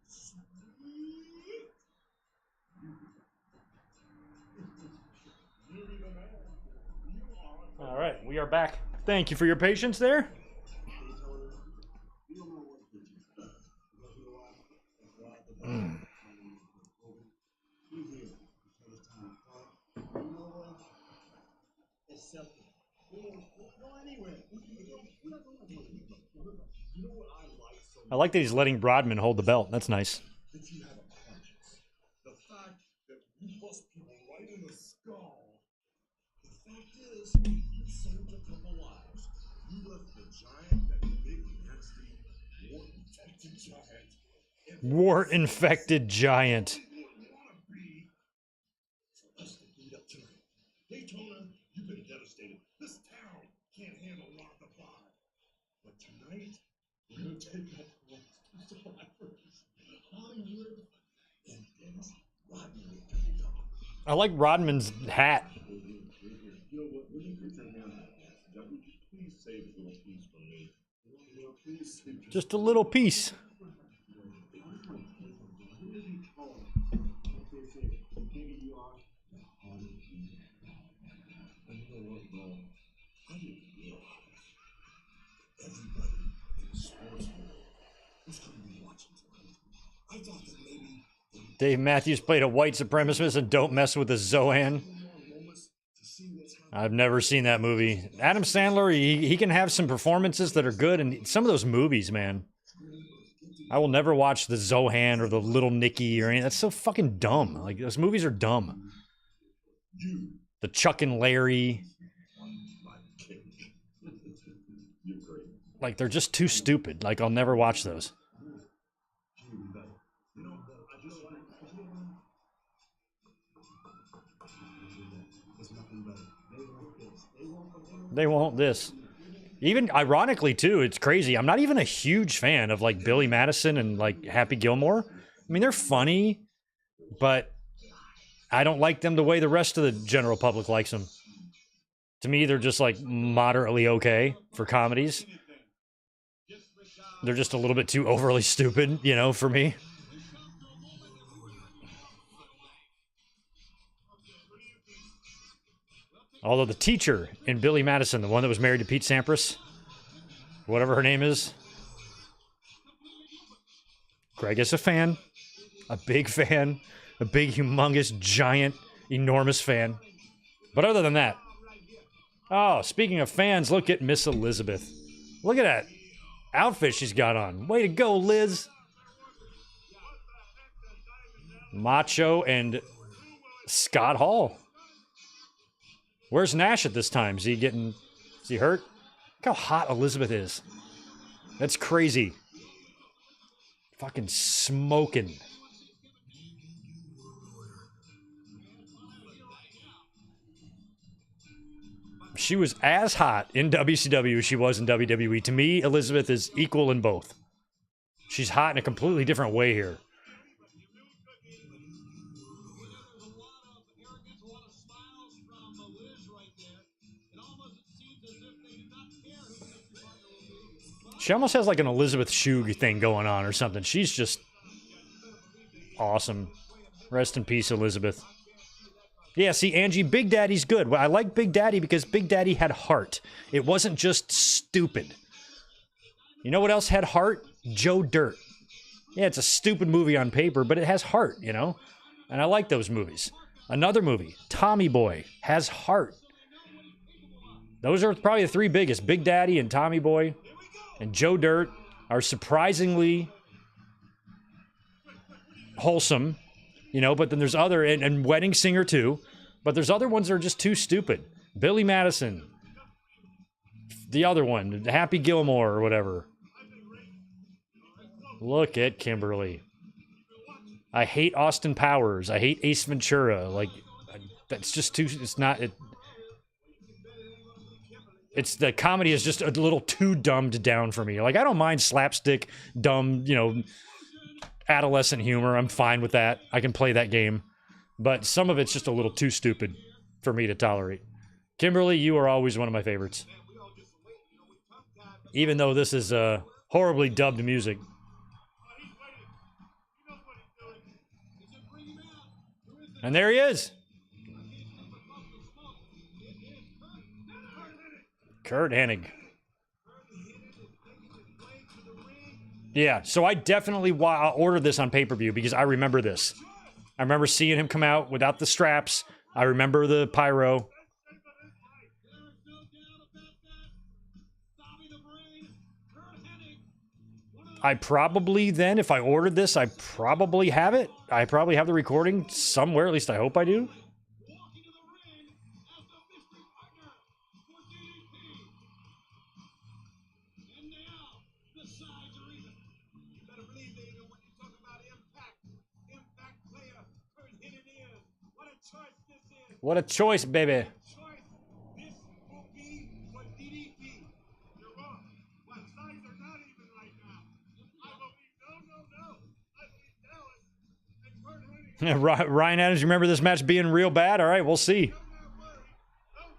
Sweet. You be the man. You are. All right, we are back. Thank you for your patience there. I like that he's letting Rodman hold the belt. That's nice. That you have a conscience. The fact that you bust people right in the skull. The fact is, you saved a couple lives. You left the giant, that big, nasty, war-infected giant. War-infected giant. Want to be for us to beat up tonight. Daytona, you've been devastated. This town can't handle a lot of the blood. But tonight, we're going to take out the survivors. Hollywood and Dennis Rodman to the top. I like Rodman's hat. You know what? When you put your hand on that, would you please save a little piece for me? Please save Just a little piece. Dave Matthews played a white supremacist and Don't Mess with the Zohan. I've never seen that movie. Adam Sandler, he can have some performances that are good, and some of those movies, man. I will never watch the Zohan or the Little Nicky or anything. That's so fucking dumb. Like, those movies are dumb. The Chuck and Larry. Like, they're just too stupid. Like, I'll never watch those. They won't this. Even ironically too, it's crazy. I'm not even a huge fan of like Billy Madison and like Happy Gilmore. I mean, they're funny, but I don't like them the way the rest of the general public likes them. To me, they're just like moderately okay for comedies. They're just a little bit too overly stupid, you know, for me. Although the teacher in Billy Madison, the one that was married to Pete Sampras, whatever her name is, Greg is a fan, a big fan, a big, humongous, giant, enormous fan. But other than that, oh, speaking of fans, look at Miss Elizabeth. Look at that outfit she's got on. Way to go, Liz. Macho and Scott Hall. Where's Nash at this time? Is he hurt? Look how hot Elizabeth is. That's crazy. Fucking smoking. She was as hot in WCW as she was in WWE. To me, Elizabeth is equal in both. She's hot in a completely different way here. She almost has like an Elizabeth Shue thing going on or something. She's just awesome. Rest in peace, Elizabeth. Yeah, see, Angie, Big Daddy's good. Well, I like Big Daddy because Big Daddy had heart. It wasn't just stupid. You know what else had heart? Joe Dirt. Yeah, it's a stupid movie on paper, but it has heart, you know? And I like those movies. Another movie, Tommy Boy, has heart. Those are probably the three biggest. Big Daddy and Tommy Boy and Joe Dirt are surprisingly wholesome, you know, but then there's other, and Wedding Singer too, but there's other ones that are just too stupid. Billy Madison, the other one, Happy Gilmore or whatever. Look at Kimberly. I hate Austin Powers. I hate Ace Ventura. Like, that's just too, it's not, it's the comedy is just a little too dumbed down for me. Like, I don't mind slapstick, dumb, you know, adolescent humor. I'm fine with that. I can play that game. But some of it's just a little too stupid for me to tolerate. Kimberly, you are always one of my favorites. Even though this is horribly dubbed music. And there he is. Kurt Hennig. Yeah, so I definitely ordered this on pay-per-view because I remember this. I remember seeing him come out without the straps. I remember the pyro. I probably then, if I ordered this, I probably have it. I probably have the recording somewhere. At least I hope I do. Walking to the ring as the mystery partner for DDP. And now the sides are even. You better believe they even when you talk about impact. Impact player, Kurt Hennig is. What a choice this is. What a choice, baby. Choice. This will be for DDP. You're wrong. What sides are not even right now. I believe no. I believe Dallas and Kurt Hennig. Ryan Adams, you remember this match being real bad? All right, we'll see. I'm not worried. Don't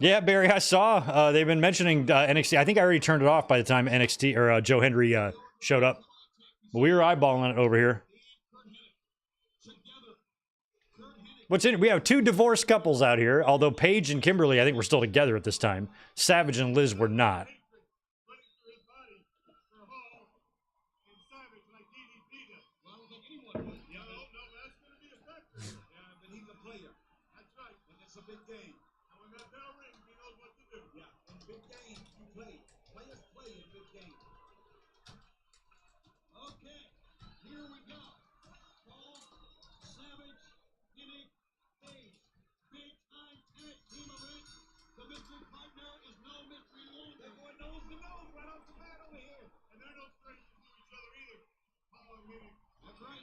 worry. Yeah, Barry, I saw they've been mentioning NXT. I think I already turned it off by the time NXT or Joe Hendry showed up. But we were eyeballing it over here. What's in? We have two divorced couples out here. Although Paige and Kimberly, I think, were still together at this time. Savage and Liz were not. Running through his body for Hall and Savage like DDP does. Well, I don't think anyone would. Yeah, no, that's going to be a factor. Yeah, but he's a player. That's right. And it's a big game. And when that bell rings, he knows what to do. Yeah, in big games, you play. Players play in big games. Okay, here we go. Paul, Savage, Hennig, Page. Big time tag team event. The mystery partner is no mystery longer. They're going nose to nose right off the bat over here. And they're no strangers to each other either. Paul and Hennig. That's right.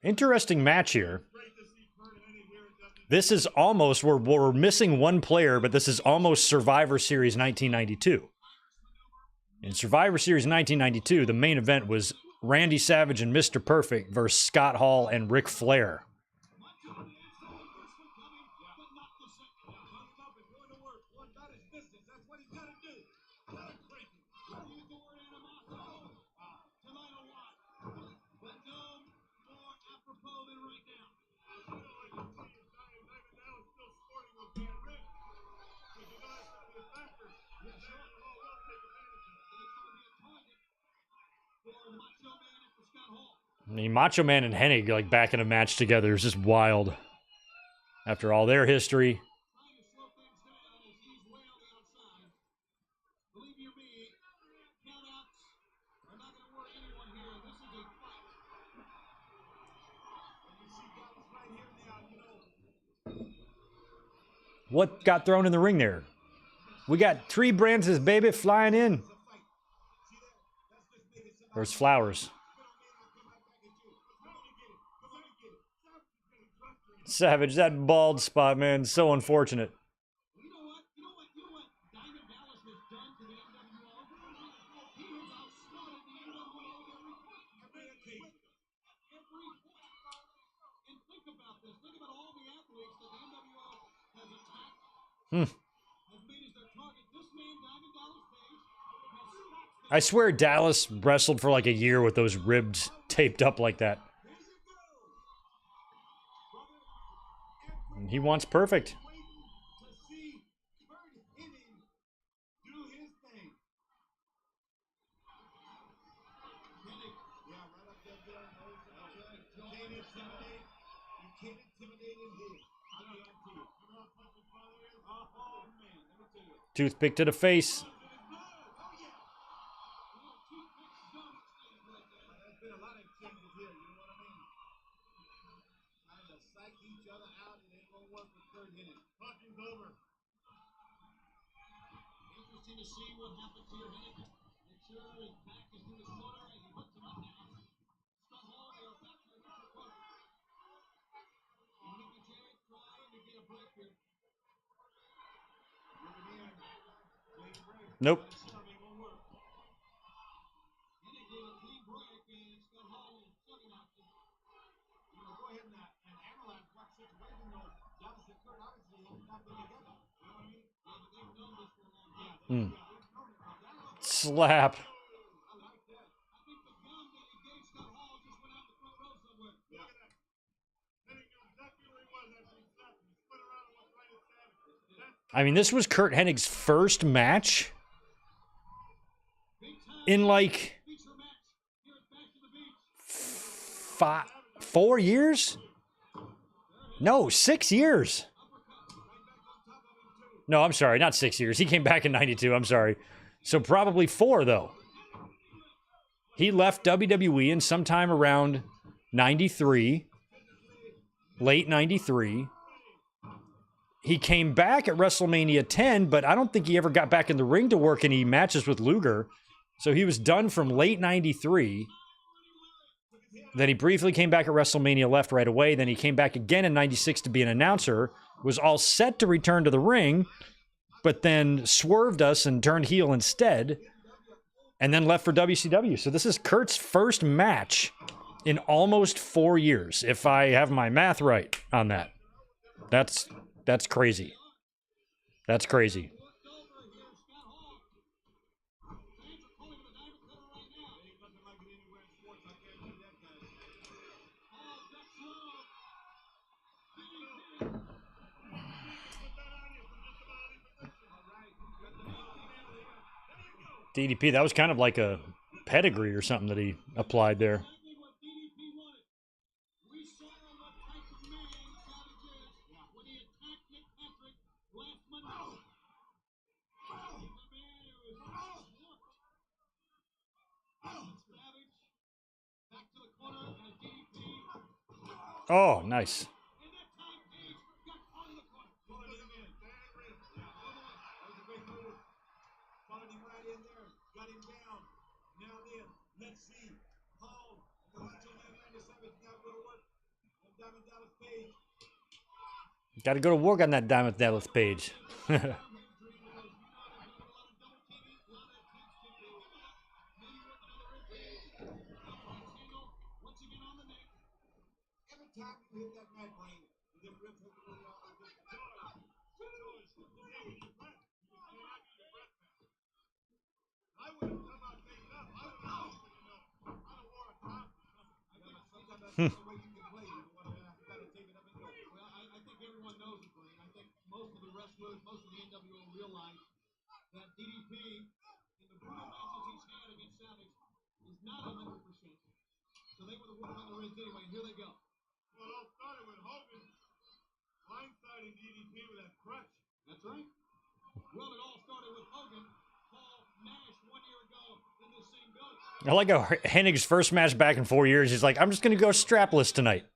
Interesting match here. Great to see Kurt Hennig here in WWE. This is almost, we're missing one player, but this is almost Survivor Series 1992. In Survivor Series 1992, the main event was Randy Savage and Mr. Perfect versus Scott Hall and Ric Flair. Macho Man saw the first one coming, but not the second. Huddled up and going to work. One about his business. That's what he's got to do. Not a cranky. Use the word animosity. Tonight a lot. But no more apropos than right now. You know, I can see his Diamond Dallas still sporting with Dan Rick. Because you know that's going to be a factor. Yeah, sure. Hall will take advantage of it. And it's going to be a target for Macho Man and for Scott Hall. I mean, Macho Man and Hennig like back in a match together is just wild. After all their history. Trying to slow things down as he's way on the outside. Believe you me, countouts are not going to work anyone here. This is a fight. And you see Dallas right here now, you know. What got thrown in the ring there? We got Tree Branches, baby, flying in. There's flowers. Savage, that bald spot, man, so unfortunate. You know what? Diamond Dallas has done to the NWO? He has outsmarted the NWO every fight. Every fight. And think about this. Think about all the athletes that the NWO has attacked. Has made as their target. This man, Diamond Dallas Page, has stopped I swear Dallas wrestled for like a year with those ribs taped up like that. And he wants perfect. Waiting to see Kurt Hennig do his thing. Yeah, right up there, Bill. You can't intimidate. You can't intimidate him here. I guarantee you. You know how tough his father is? Oh, man. Let me tell you. Toothpick to the face. Oh, yeah. There's been a lot of exchanges here, you know what I mean? Trying to psych each other out, it ain't gonna work with Kurt Hennig. Talking's over. Interesting to see what happens here. Hennig, make sure his back is to his shoulder as he hooks him up now. Scott Hall, they are back to the Mr. Perfect. And Nicky Jay trying to get a break here. Moving in. Clean break. Nope. Shove ain't gonna work. Hennig with a clean break, and Scott Hall is sucking out this. You know, go ahead and analyze what situation though. Dallas and Kurt obviously have not been together. You know what I mean? Yeah, but they've known this for a long time. Hmm. Yeah, they've known it. Dallas, Slap. I like that. I think the gun that he gave Scott Hall just went out the front row somewhere. Look at that. Hennig knew exactly where he was after he slapped him. He spun around and went right at Savage. That's I mean, this was Kurt Hennig's first match Big time in like feature match here at Bash to the Beach. 4 years? No, 6 years. No, I'm sorry, not 6 years. He came back in 92. I'm sorry. So probably 4, though. He left WWE in sometime around 93, late 93. He came back at WrestleMania 10, but I don't think he ever got back in the ring to work any matches with Luger. So he was done from late 93. Then he briefly came back at WrestleMania, left right away. Then he came back again in 96 to be an announcer, was all set to return to the ring, but then swerved us and turned heel instead, and then left for WCW. So this is Kurt's first match in almost 4 years, if I have my math right on that. That's crazy. That's crazy. DDP, that was kind of like a pedigree or something that he applied there. Oh, nice. Got to go to work on that Diamond Dallas Page. Most of the NWO realize that DDP, in the brutal matches he's had against Savage, is not 100%. So they would have won on the Riz anyway, and here they go. Well, it all started with Hogan blindsiding DDP with that crutch. That's right. Well, it all started with Hogan, Paul Nash 1 year ago in this same building. I like how Hennig's first match back in 4 years, he's like, I'm just going to go strapless tonight.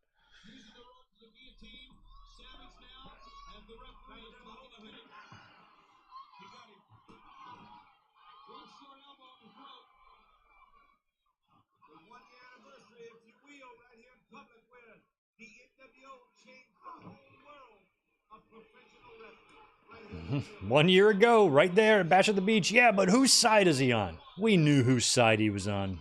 One year ago, right there at Bash at the Beach. Yeah, but whose side is he on? We knew whose side he was on.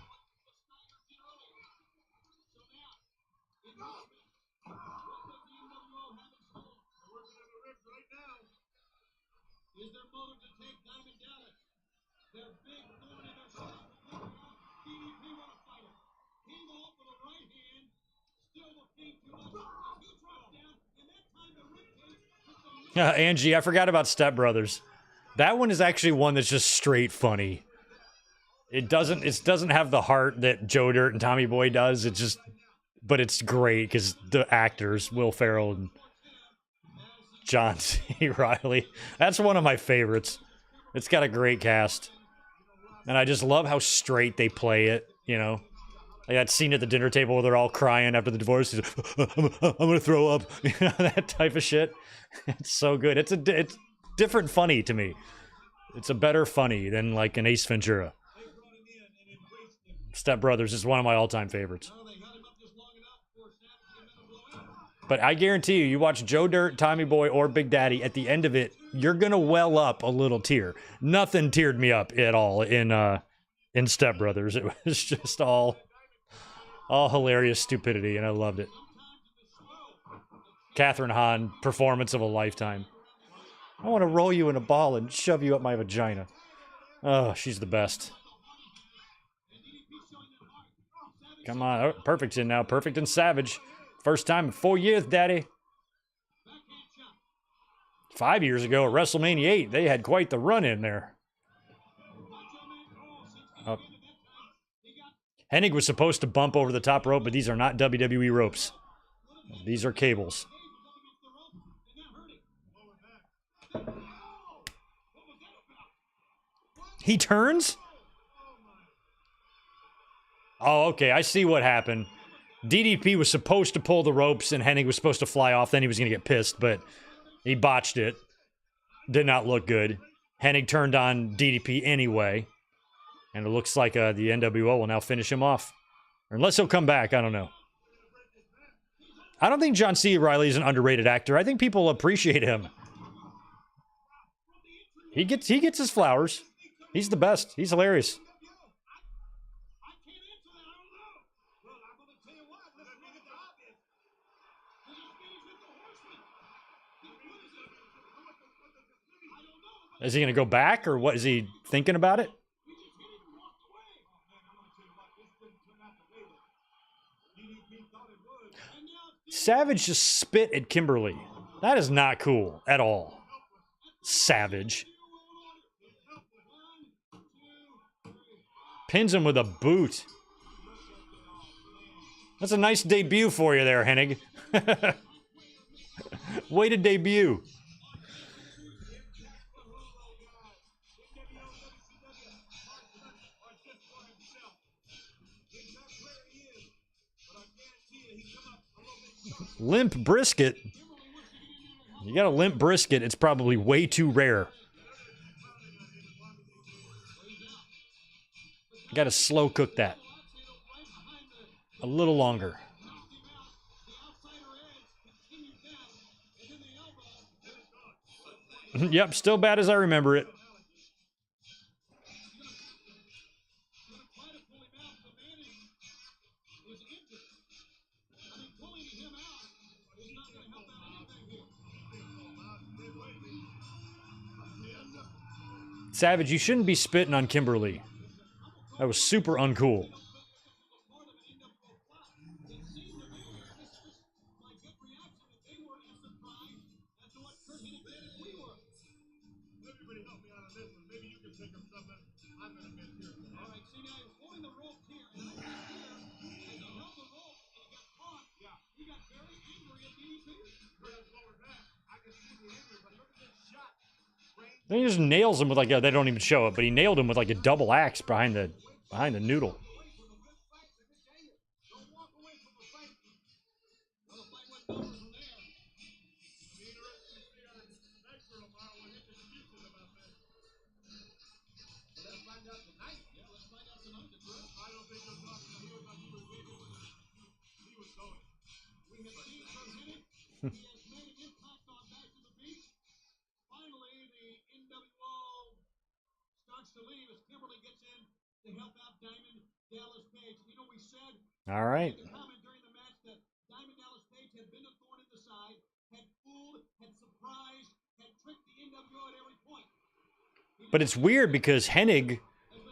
Angie, I forgot about Step Brothers. That one is actually one that's just straight funny. It doesn't have the heart that Joe Dirt and Tommy Boy does. It's just, but it's great because the actors, Will Ferrell and John C. Reilly. That's one of my favorites. It's got a great cast. And I just love how straight they play it, you know. Like that scene at the dinner table where they're all crying after the divorce. He's like, I'm going to throw up. You know, that type of shit. It's so good. It's different funny to me. It's a better funny than like an Ace Ventura. Step Brothers is one of my all-time favorites. But I guarantee you watch Joe Dirt, Tommy Boy, or Big Daddy, at the end of it, you're going to well up a little tear. Nothing teared me up at all in Step Brothers. It was just all hilarious stupidity, and I loved it. Catherine Hahn, performance of a lifetime. I want to roll you in a ball and shove you up my vagina. Oh, she's the best. Come on. Oh, Perfect's in now. Perfect and Savage. First time in 4 years, Daddy. 5 years ago at WrestleMania 8, they had quite the run in there. Oh. Hennig was supposed to bump over the top rope, but these are not WWE ropes. These are cables. He turns? Oh, okay. I see what happened. DDP was supposed to pull the ropes and Hennig was supposed to fly off. Then he was going to get pissed, but he botched it. Did not look good. Hennig turned on DDP anyway. And it looks like the NWO will now finish him off. Or unless he'll come back. I don't know. I don't think John C. Reilly is an underrated actor. I think people appreciate him. He gets his flowers. He's the best. He's hilarious. Is he going to go back, or what? Is he thinking about it? Savage just spit at Kimberly. That is not cool at all. Savage. Pins him with a boot. That's a nice debut for you there, Hennig. Way to debut. Limp brisket. You got a limp brisket, it's probably way too rare. You got to slow cook that. A little longer. Yep, still bad as I remember it. Savage, you shouldn't be spitting on Kimberly. That was super uncool. Then he just nails him with like a, they don't even show it, but he nailed him with like a double axe behind the noodle. All right. But it's weird because Hennig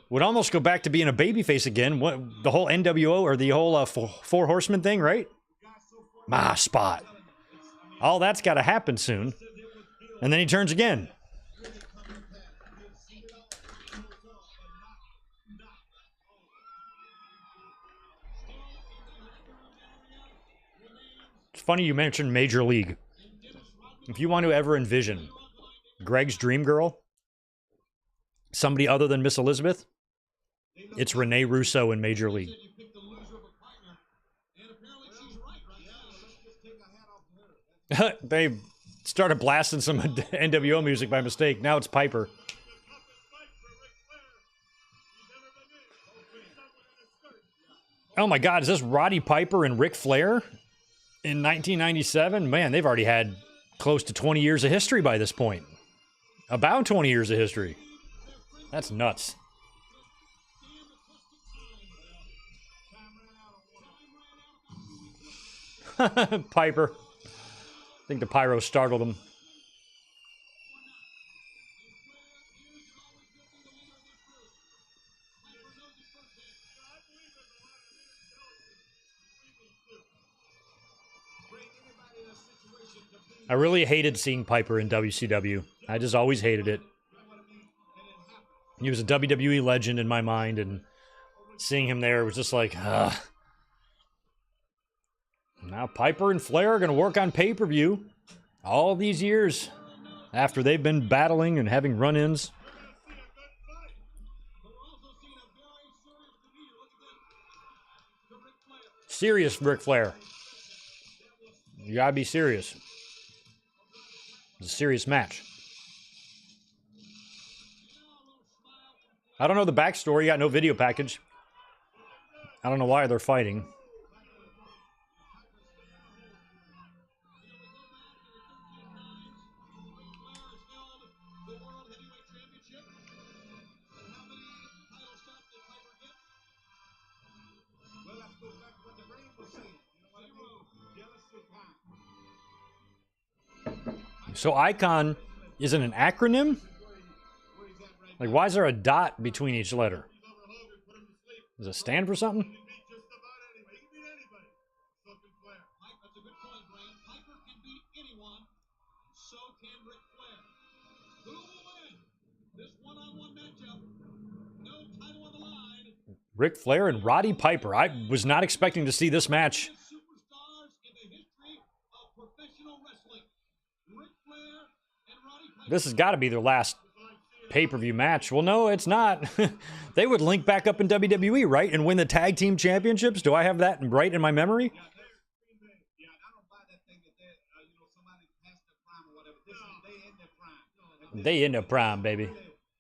would almost go back to being a babyface again. What, the whole NWO or the whole Four Horsemen thing, right? Ma spot. All that's got to happen soon. And then he turns again. It's funny you mentioned Major League. If you want to ever envision Greg's dream girl, somebody other than Miss Elizabeth, it's Renee Russo in Major League. They started blasting some NWO music by mistake. Now it's Piper. Oh my God, is this Roddy Piper and Ric Flair in 1997? Man, they've already had close to 20 years of history by this point. About 20 years of history. That's nuts. Piper. I think the pyro startled him. I really hated seeing Piper in WCW. I just always hated it. He was a WWE legend in my mind, and seeing him there was just like, ugh. Now Piper and Flair are going to work on pay-per-view all these years after they've been battling and having run-ins. Serious, Ric Flair. You gotta be serious. It's a serious match. I don't know the backstory. You got no video package. I don't know why they're fighting. So Icon isn't an acronym? Like, why is there a dot between each letter? Does it stand for something? That's a good point, Brain. Piper can beat anyone. So can Ric Flair. Who will win this one-on-one matchup? No title on the line. Ric Flair and Roddy Piper. I was not expecting to see this match. Superstars in the history of professional wrestling. Ric Flair and Roddy Piper. This has got to be their last pay-per-view match. Well, no, it's not. They would link back up in WWE, right? And win the tag team championships? Do I have that right in my memory? Yeah, I don't buy that thing that they're, somebody past their prime or whatever. They in their prime. They in their prime, baby.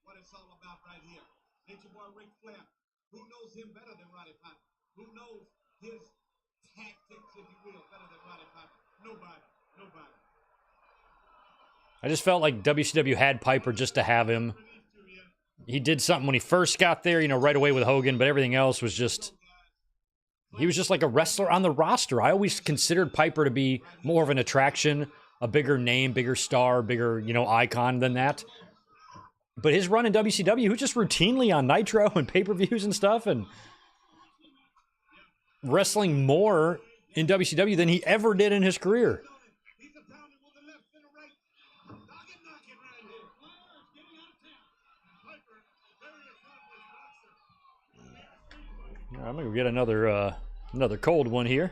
What it's all about right here. It's your boy Ric Flair. Who knows him better than Roddy Piper? Who knows his tactics, if you will, better than Roddy Piper? Nobody. I just felt like WCW had Piper just to have him. He did something when he first got there, right away with Hogan, but everything else was just... He was just like a wrestler on the roster. I always considered Piper to be more of an attraction, a bigger name, bigger star, bigger, icon than that. But his run in WCW, he was just routinely on Nitro and pay-per-views and stuff, and wrestling more in WCW than he ever did in his career. He's a pounding with the left and the right. Knocking right here. Flair is getting out of town. Piper, very accomplished boxer. I'm gonna get another cold one here.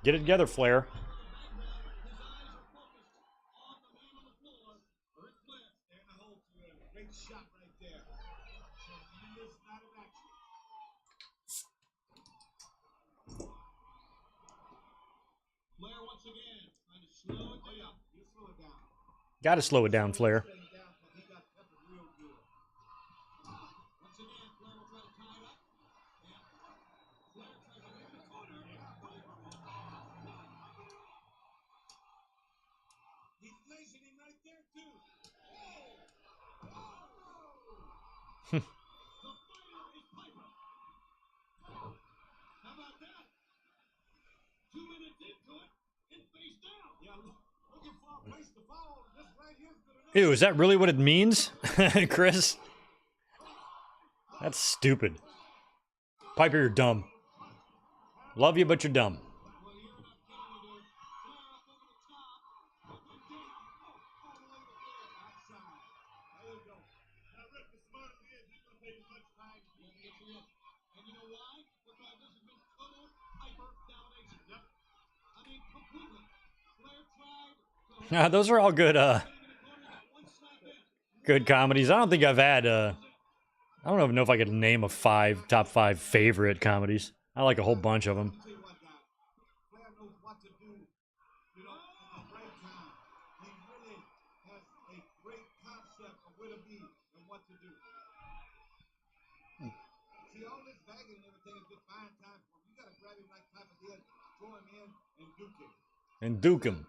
Get it together, Flair. Great shot right there. Tremendous night of action. Flair once again trying to slow it down. You slow it down. Got to slow it down, Flair. Slow it down because he got peppered real good. Once again, Flair will try to tie it up. And Flair tries to get in the corner. He's lacing him right there, too. The fighter is Piper. How about that? 2 minutes into it, and face down. Yeah, looking for a place to fall. This right here's good enough. Ew, is that really what it means, Chris? That's stupid. Piper, you're dumb. Love you, but you're dumb. Well, you're not kidding me, dude. Flair up over the top. And down. All the way to Flair. Outside. There you go. Now, Rick, the smart as he is, he's going to pay much time. Yes, he is. And you know why? Because this has been total Piper domination. Yep. I mean, completely. Flair tried to Those are all good, get in the corner, got one slap in. good comedies. I don't think I've had, I don't even know if I could name top five favorite comedies. I like a whole bunch of them. Tell you what, guys. Flair knows what to do, at the right time. He really has a great concept of where to be and what to do. See, all this bagging and everything is just buying time for him. You got to grab him like Piper did, throw him in, and duke him. And Duke 'em. And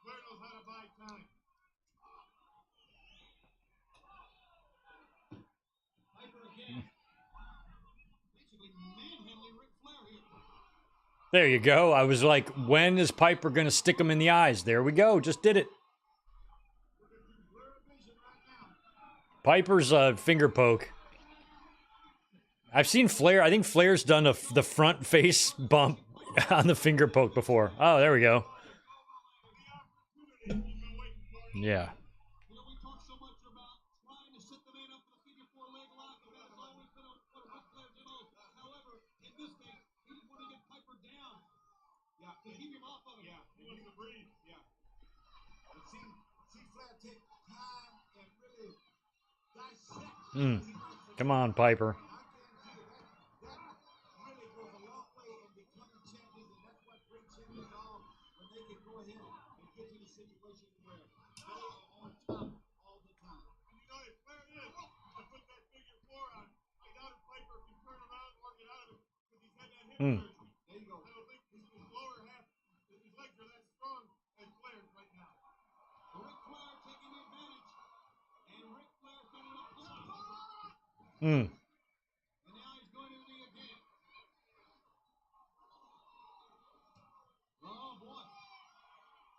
Flair knows how to buy time. Piper again. Basically manhandling Ric Flair here. There you go. I was like, when is Piper going to stick him in the eyes? There we go. Just did it. Piper's finger poke. I've seen Flair. I think Flair's done the front face bump on the finger poke before. Oh, there we go. Yeah. You know, we talk so much about trying to set the man up for the figure four leg lock, and that's always been one of Ric Flair's MOs. to keep him off of him. Yeah, he wants to breathe. Yeah. And see Flair take time and really dissect. Come on, Piper. I guarantee you that really goes a long way in becoming champions, and that's what great champions are when they can go ahead and get to the situation where they are on top all the time. And you know, if Flair is to put that figure four on, I doubt if Piper can turn around or get out of it because he's had that hip surgery. There you go. I don't think his lower half, his legs are that strong as Flair's right now. Ric Flair taking the advantage. And Ric Flair setting up the Hmm. And now he's going to the knee again. Oh, boy.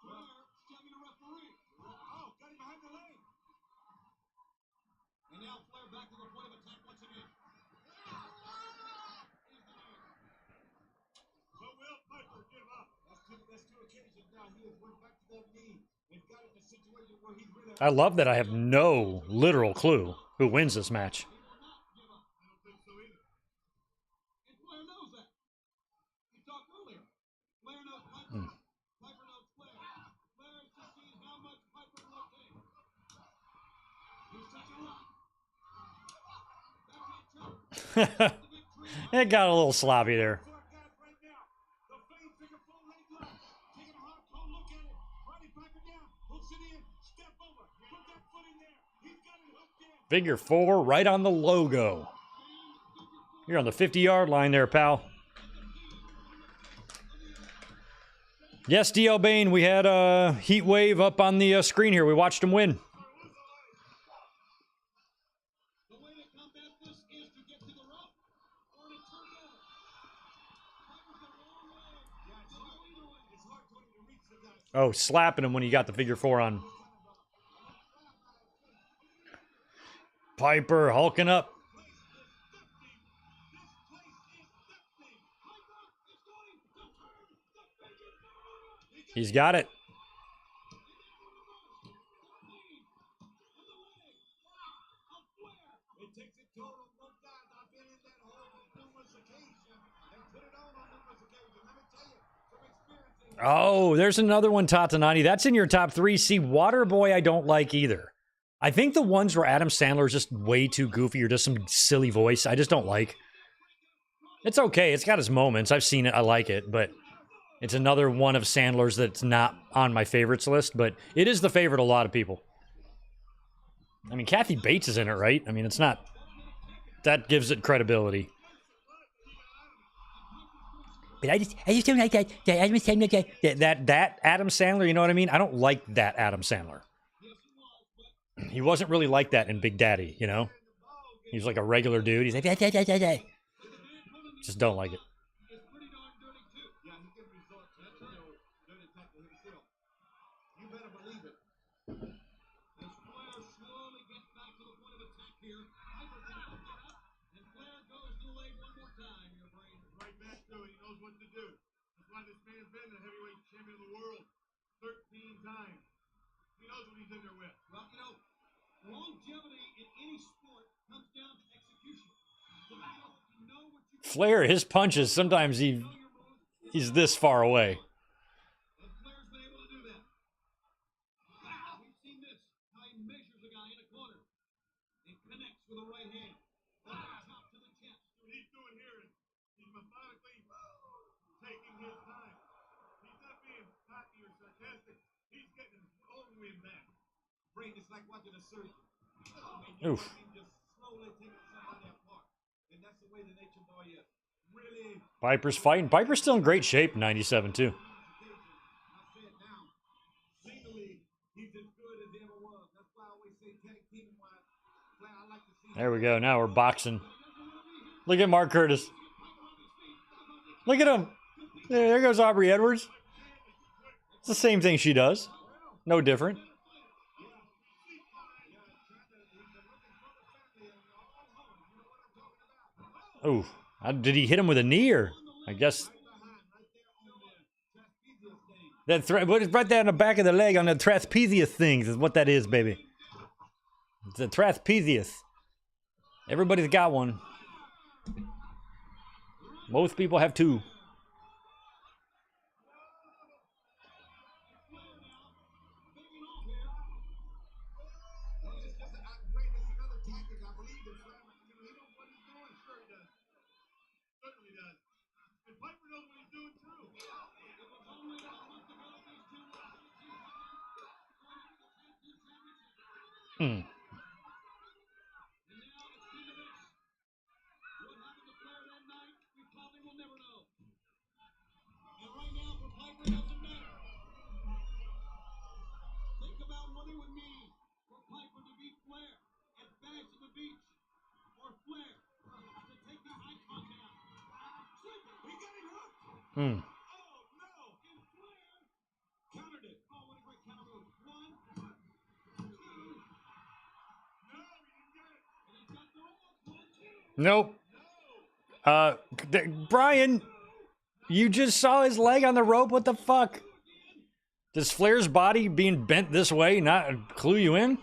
Flair shoving the referee. Oh, got him behind the leg. And now Flair back to the point of attack once again. But will Piper give up? That's two occasions now. He has went back to that knee and got in a situation where he's really. I love that I have no literal clue who wins this match. He will not give up. I don't think so either. And Flair knows that. He talked earlier. Flair knows Piper. Piper knows Flair. Flair is just seeing how much Piper will take. He's touching rock. That's it, It got a little sloppy there. Four guys right now. The fade figure four leg lock. Taking a hard cold look at it. Riding Piper down. Hooks it in. Step over. Put that foot in there. He's got it hooked in. Figure 4 right on the logo. You're on the 50-yard line there, pal. Yes, D.L. Bain, we had a heat wave up on the screen here. We watched him win. The way to combat this is to get to the rope or to turn over. Piper's a long way. Yeah, it's hard to reach the guy. Oh, slapping him when he got the figure 4 on. Piper hulking up. He's got it. It takes a total of both guys. I've been in that hole on numerous occasions and put it on numerous occasions. Let me tell you, from experience. Oh, there's another one, Tatanani. That's in your top 3. See, Waterboy I don't like either. I think the ones where Adam Sandler is just way too goofy or just some silly voice, I just don't like. It's okay. It's got its moments. I've seen it. I like it, but it's another one of Sandler's that's not on my favorites list, but it is the favorite of a lot of people. I mean, Kathy Bates is in it, right? I mean, it's not... That gives it credibility. But I just don't like that Adam Sandler guy. That Adam Sandler, you know what I mean? I don't like that Adam Sandler. He wasn't really like that in Big Daddy, you know? He was like a regular dude. He's like, just don't like it. It's pretty darn dirty, too. Yeah, he can resort to that dirty type of himself. You better believe it. As Flair slowly gets back to the point of attack here, Piper cannot get up, and Flair goes to the leg one more time. Your brain Right back to it. He knows what to do. That's why this man's been the heavyweight champion of the world 13 times. He knows what he's in there with. Well, you know, longevity in any sport comes down to execution. So you know what you Flair, his punches, sometimes he's this far away. and Flair's been able to do that. Wow, we've seen this. How he measures a guy in a corner and connects with the right hand. Top to the chest. What he's doing here is he's methodically taking his time. He's not being cocky or sarcastic. He's getting his own wind back. Brain is like watching a surgeon. Oof. Just slowly taking somebody apart. And that's the way the nature boy is. Really. Piper's fighting. Piper's still in great shape in 97, too. I say it now. Singly, he's as good as he ever was. That's why I always say tag team wise. Flair, I like to see. There we go. Now we're boxing. Look at Mark Curtis. Look at him. There goes Aubrey Edwards. It's the same thing she does. No different. Oh, did he hit him with a knee or? I guess. That right there in the back of the leg on the trapezius things is what that is, baby. It's a trapezius. Everybody's got one. Most people have 2. Hmm. What happened to Flair that night, we probably will never know. And right now, for Piper, it doesn't matter. Think about what it would mean for Piper to beat Flair at Bash at the Beach. Or Flair to take the icon down. Sleeper, he got him hooked. Hmm. Oh, no. And Flair countered it. Oh, what a great counter move. One, two. No, he didn't get it. And he's got the rest. 1, 2. Nope. Brian, you just saw his leg on the rope. What the fuck? Does Flair's body being bent this way not clue you in?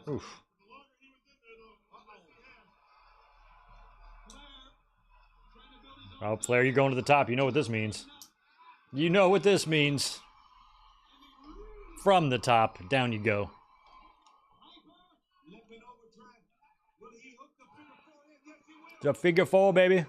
Oof. Oh, Flair, you're going to the top. You know what this means. You know what this means. From the top, down you go. The figure four, baby.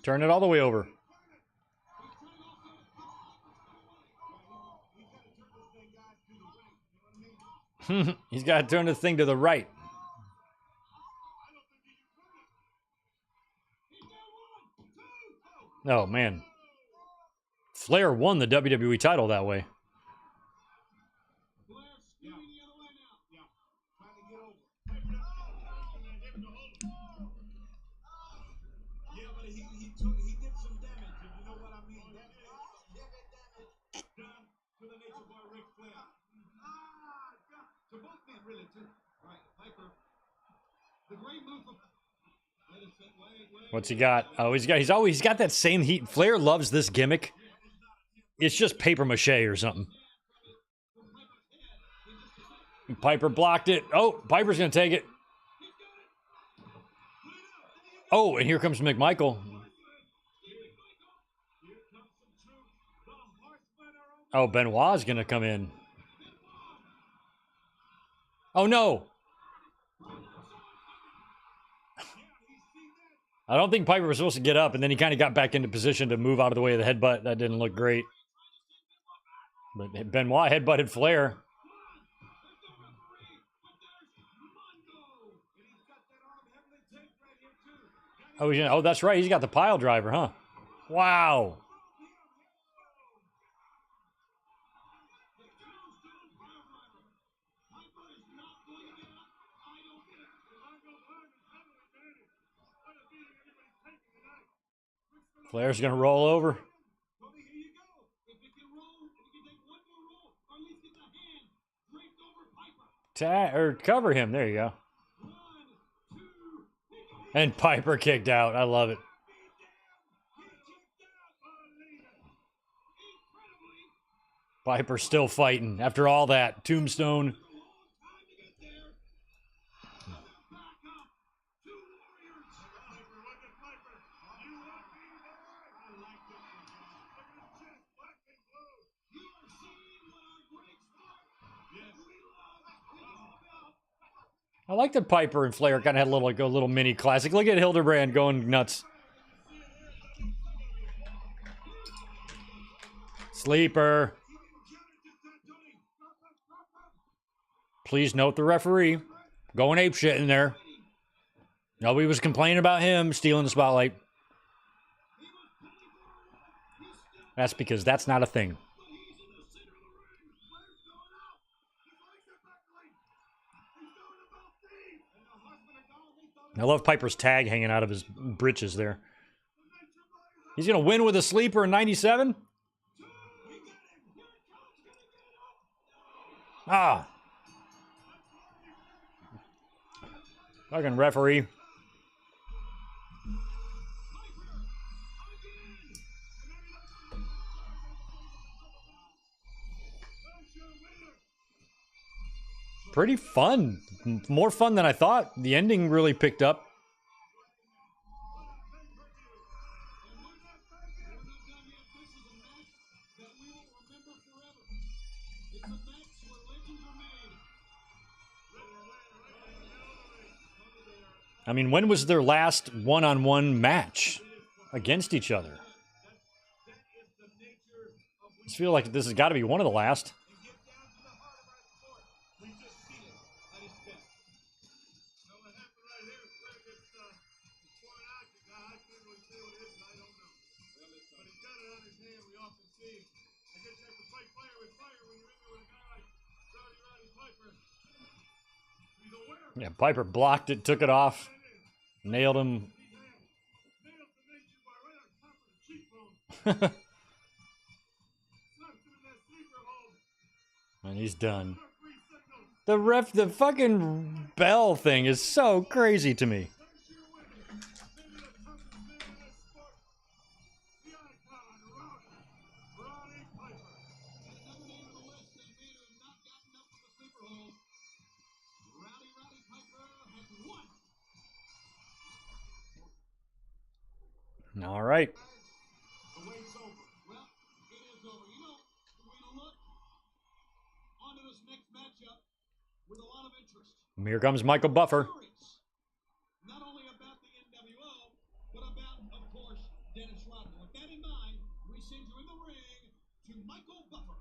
Turn it all the way over. He's got to turn the thing to the right. Oh, man. Flair won the WWE title that way. Yeah, but he did some damage, if you know what I mean. Damage done to the nature boy Ric Flair. To both men, really, too. Right, Piper. The great move of... What's he got? Oh, he's got that same heat. Flair loves this gimmick. It's just paper mache or something. Piper blocked it. Oh, Piper's gonna take it. Oh, and here comes McMichael. Oh, Benoit's gonna come in. Oh no! I don't think Piper was supposed to get up, and then he kind of got back into position to move out of the way of the headbutt. That didn't look great. But Benoit headbutted Flair. Oh, that's right. He's got the pile driver, huh? Wow. Flair's gonna roll over. Or cover him. There you go. And Piper kicked out. I love it. Piper still fighting after all that. Tombstone. I like that Piper and Flair kind of had a little mini classic. Look at Hildebrand going nuts. Sleeper. Please note the referee going apeshit in there. Nobody was complaining about him stealing the spotlight. That's because that's not a thing. I love Piper's tag hanging out of his britches there. He's going to win with a sleeper in 97? Ah. Fucking referee. pretty fun. More fun than I thought. The ending really picked up. I mean, when was their last one-on-one match against each other? I just feel like this has got to be one of the last. Yeah, Piper blocked it, took it off, nailed him. And he's done. The fucking bell thing is so crazy to me. All right. The wait's over. Well, it is over. You know, we're going to look onto this next matchup with a lot of interest. Here comes Michael Buffer. Not only about the NWO, but about, of course, Dennis Rodman. With that in mind, we send you in the ring to Michael Buffer.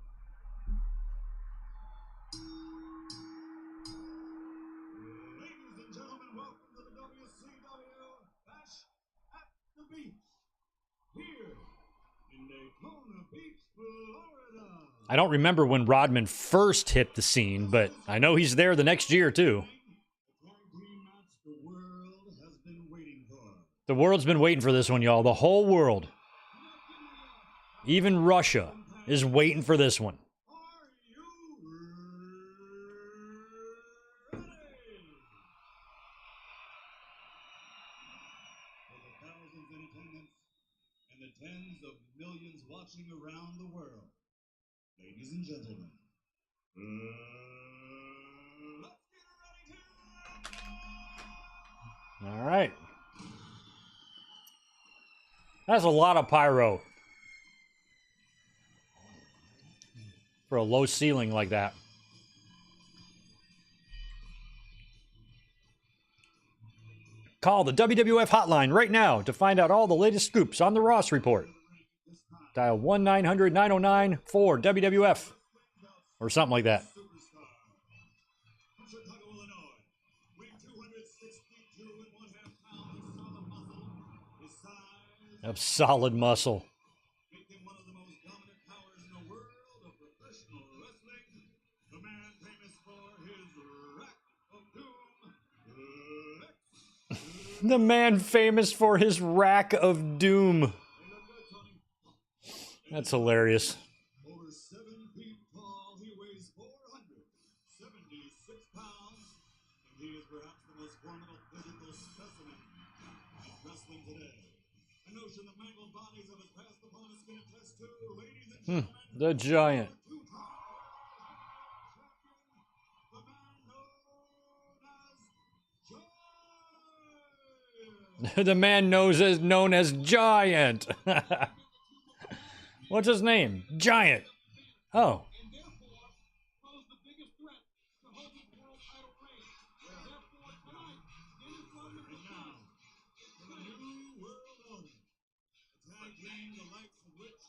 Ladies and gentlemen, welcome to the WCW Bash at the Beach. Here in Daytona Beach, Florida. I don't remember when Rodman first hit the scene, but I know he's there the next year, too. The world's been waiting for this one, y'all. The whole world. Even Russia is waiting for this one. Are you ready? For the thousands in attendance and the tens of millions watching around the world, ladies and gentlemen, let's get ready to rumble! All right. That's a lot of pyro for a low ceiling like that. Call the WWF hotline right now to find out all the latest scoops on the Ross Report. Dial 1-900-909-4WWF or something like that. Of solid muscle. Making one of the most dominant powers in the world of professional wrestling, the man famous for his rack of doom, The man famous for his rack of doom. That's hilarious. over 7 feet tall, he weighs 476 pounds, and he is perhaps the most formidable physical specimen in wrestling today. A notion that mangled bodies of his past opponents can attest to, ladies and gentlemen. The Giant. The man known as Giant. What's his name? Giant. Oh.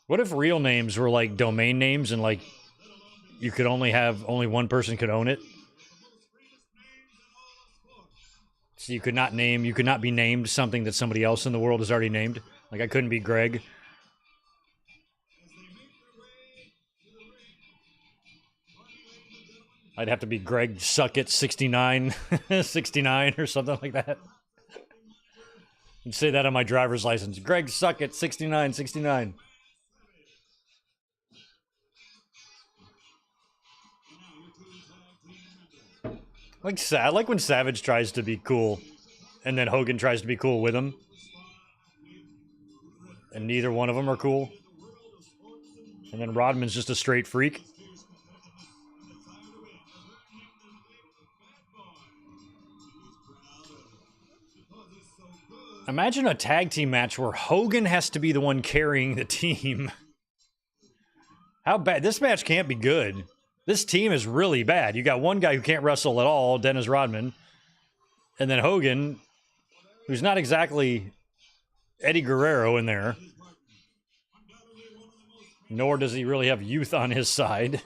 What if real names were like domain names and like you could only one person could own it? So you could not be named something that somebody else in the world has already named. Like I couldn't be Greg. I'd have to be Greg Suckett 69, 69 or something like that. I'd say that on my driver's license. Greg Suckett 69, 69. I like when Savage tries to be cool, and then Hogan tries to be cool with him, and neither one of them are cool. And then Rodman's just a straight freak. Imagine a tag team match where Hogan has to be the one carrying the team. How bad? This match can't be good. This team is really bad. You got one guy who can't wrestle at all, Dennis Rodman, and then Hogan, who's not exactly Eddie Guerrero in there. Nor does he really have youth on his side.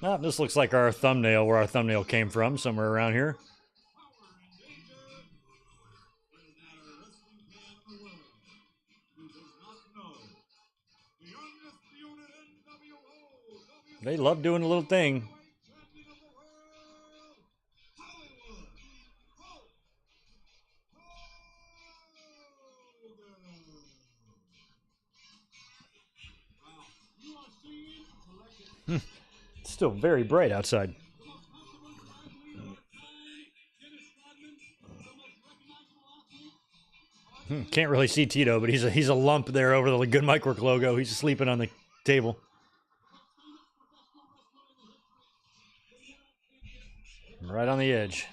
Oh, this looks like our thumbnail, where our thumbnail came from, somewhere around here. They love doing a little thing. Still very bright outside. Can't really see Tito, but he's a lump there over the Good Mike Work logo. He's sleeping on the table. Right on the edge.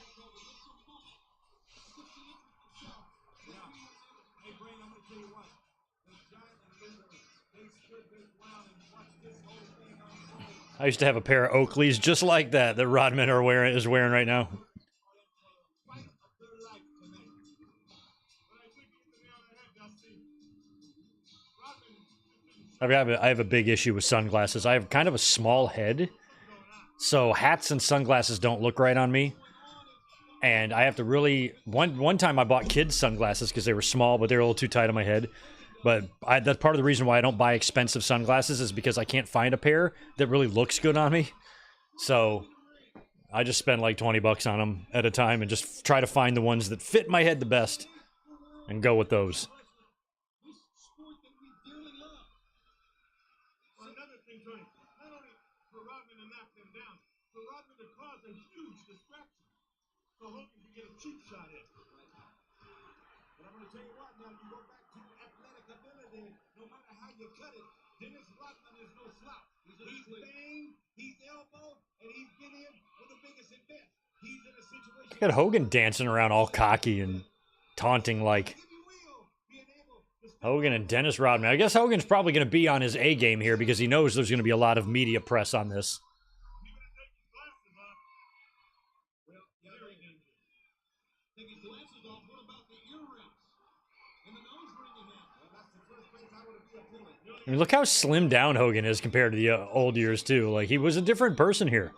I used to have a pair of Oakleys just like that Rodman is wearing right now. I have a big issue with sunglasses. I have kind of a small head, so hats and sunglasses don't look right on me. And I have to really... One time I bought kids' sunglasses because they were small, but they were a little too tight on my head. But that's part of the reason why I don't buy expensive sunglasses, is because I can't find a pair that really looks good on me. So I just spend like $20 on them at a time and just try to find the ones that fit my head the best and go with those. So Hogan can get a cheap shot in. But I'm going to tell you what, now you go back to athletic ability, no matter how you cut it, Dennis Rodman is no slouch. He's banged, he's elbowed, and he's been in with the biggest and best. He's in a situation... Look at Hogan dancing around all cocky and taunting like... Hogan and Dennis Rodman. I guess Hogan's probably going to be on his A game here because he knows there's going to be a lot of media press on this. I mean, look how slimmed down Hogan is compared to the old years, too. Like, he was a different person here.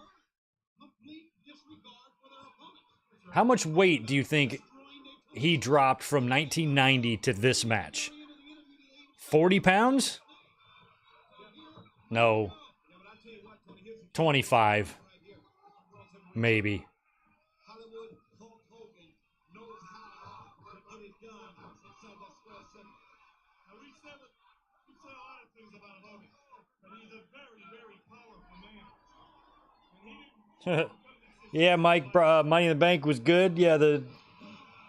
How much weight do you think he dropped from 1990 to this match? 40 pounds? No. 25. Maybe. Yeah, Mike, Money in the Bank was good. Yeah, the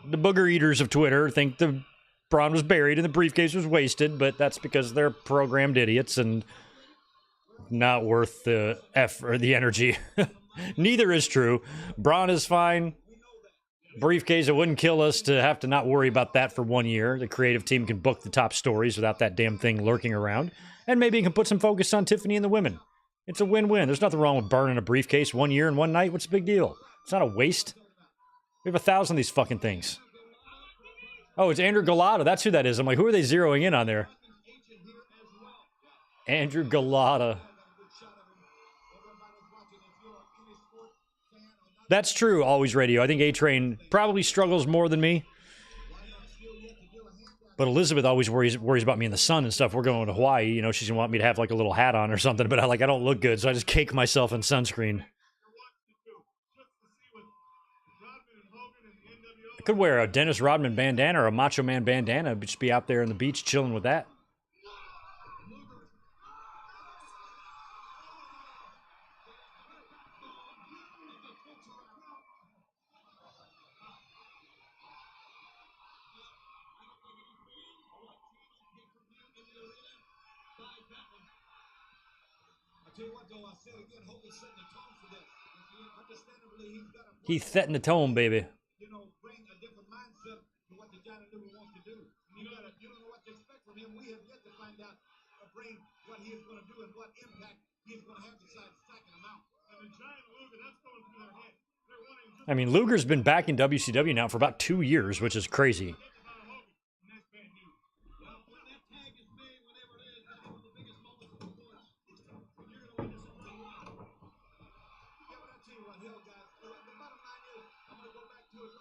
booger eaters of Twitter think the Braun was buried and the briefcase was wasted, but that's because they're programmed idiots and not worth the effort or the energy. Neither is true. Braun is fine. Briefcase, it wouldn't kill us to have to not worry about that for 1 year. The creative team can book the top stories without that damn thing lurking around. And maybe you can put some focus on Tiffany and the women. It's a win-win. There's nothing wrong with burning a briefcase 1 year and one night. What's the big deal? It's not a waste. We have 1,000 of these fucking things. Oh, it's Andrew Galata. That's who that is. I'm like, who are they zeroing in on there? Andrew Galata. That's true, Always Radio. I think A-Train probably struggles more than me. But Elizabeth always worries about me in the sun and stuff. We're going to Hawaii. You know, she's going to want me to have like a little hat on or something. But I don't look good, so I just cake myself in sunscreen. I could wear a Dennis Rodman bandana or a Macho Man bandana. Just be out there on the beach chilling with that. He's setting the tone, baby. bring a different mindset to what the Chattanooga wants to do. You don't know what to expect from him. We have yet to find out, bring what he is going to do and what impact he is going to have besides striking him out. And the giant Luger, that's going through their head. They're wanting just. I mean, Luger's been back in WCW now for about 2 years, which is crazy.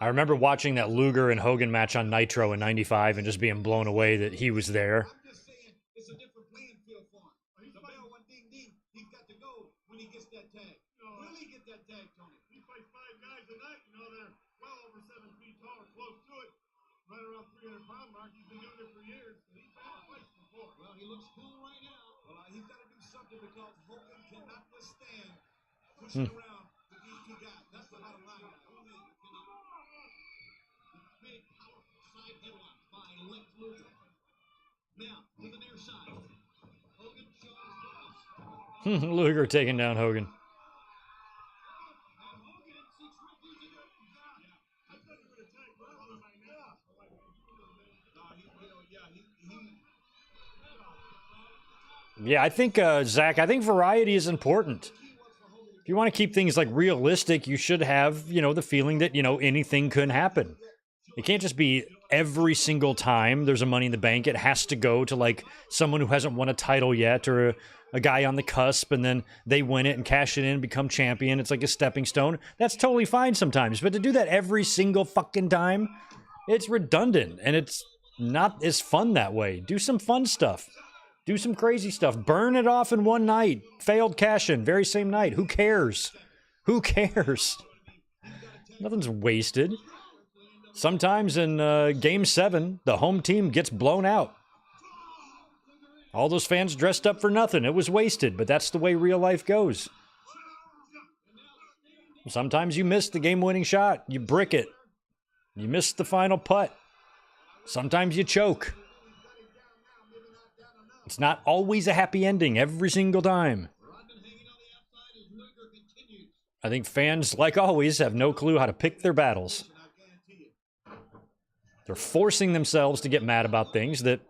I remember watching that Luger and Hogan match on Nitro in '95 and just being blown away that he was there. I'm just saying it's a different playing field for him. The bell went ding ding. He's got to go when he gets that tag. Will he get that tag, Tony? He fights 5 guys a night. They're well over 7 feet tall or close to it. Right around 300-pound mark. He's been doing it for years. He's been fights before. Well, he looks cool right now. Well, he's got to do something because Hogan cannot withstand pushing around with these two guys. That's the bottom line. Big, powerful side headlock by Lex Luger. Now, to the near side. Hogan shows the Luger taking down Hogan. Yeah, I think, Zach, I think variety is important. If you want to keep things like realistic, you should have, the feeling that, anything can happen. It can't just be every single time there's a Money in the Bank. It has to go to like someone who hasn't won a title yet or a guy on the cusp, and then they win it and cash it in and become champion. It's like a stepping stone. That's totally fine sometimes. But to do that every single fucking time, it's redundant and it's not as fun that way. Do some fun stuff. Do some crazy stuff. Burn it off in one night. Failed cash-in, very same night. Who cares? Who cares? Nothing's wasted. Sometimes in Game 7, the home team gets blown out. All those fans dressed up for nothing. It was wasted, but that's the way real life goes. Sometimes you miss the game-winning shot. You brick it. You miss the final putt. Sometimes you choke. It's not always a happy ending every single time. I think fans, like always, have no clue how to pick their battles. They're forcing themselves to get mad about things that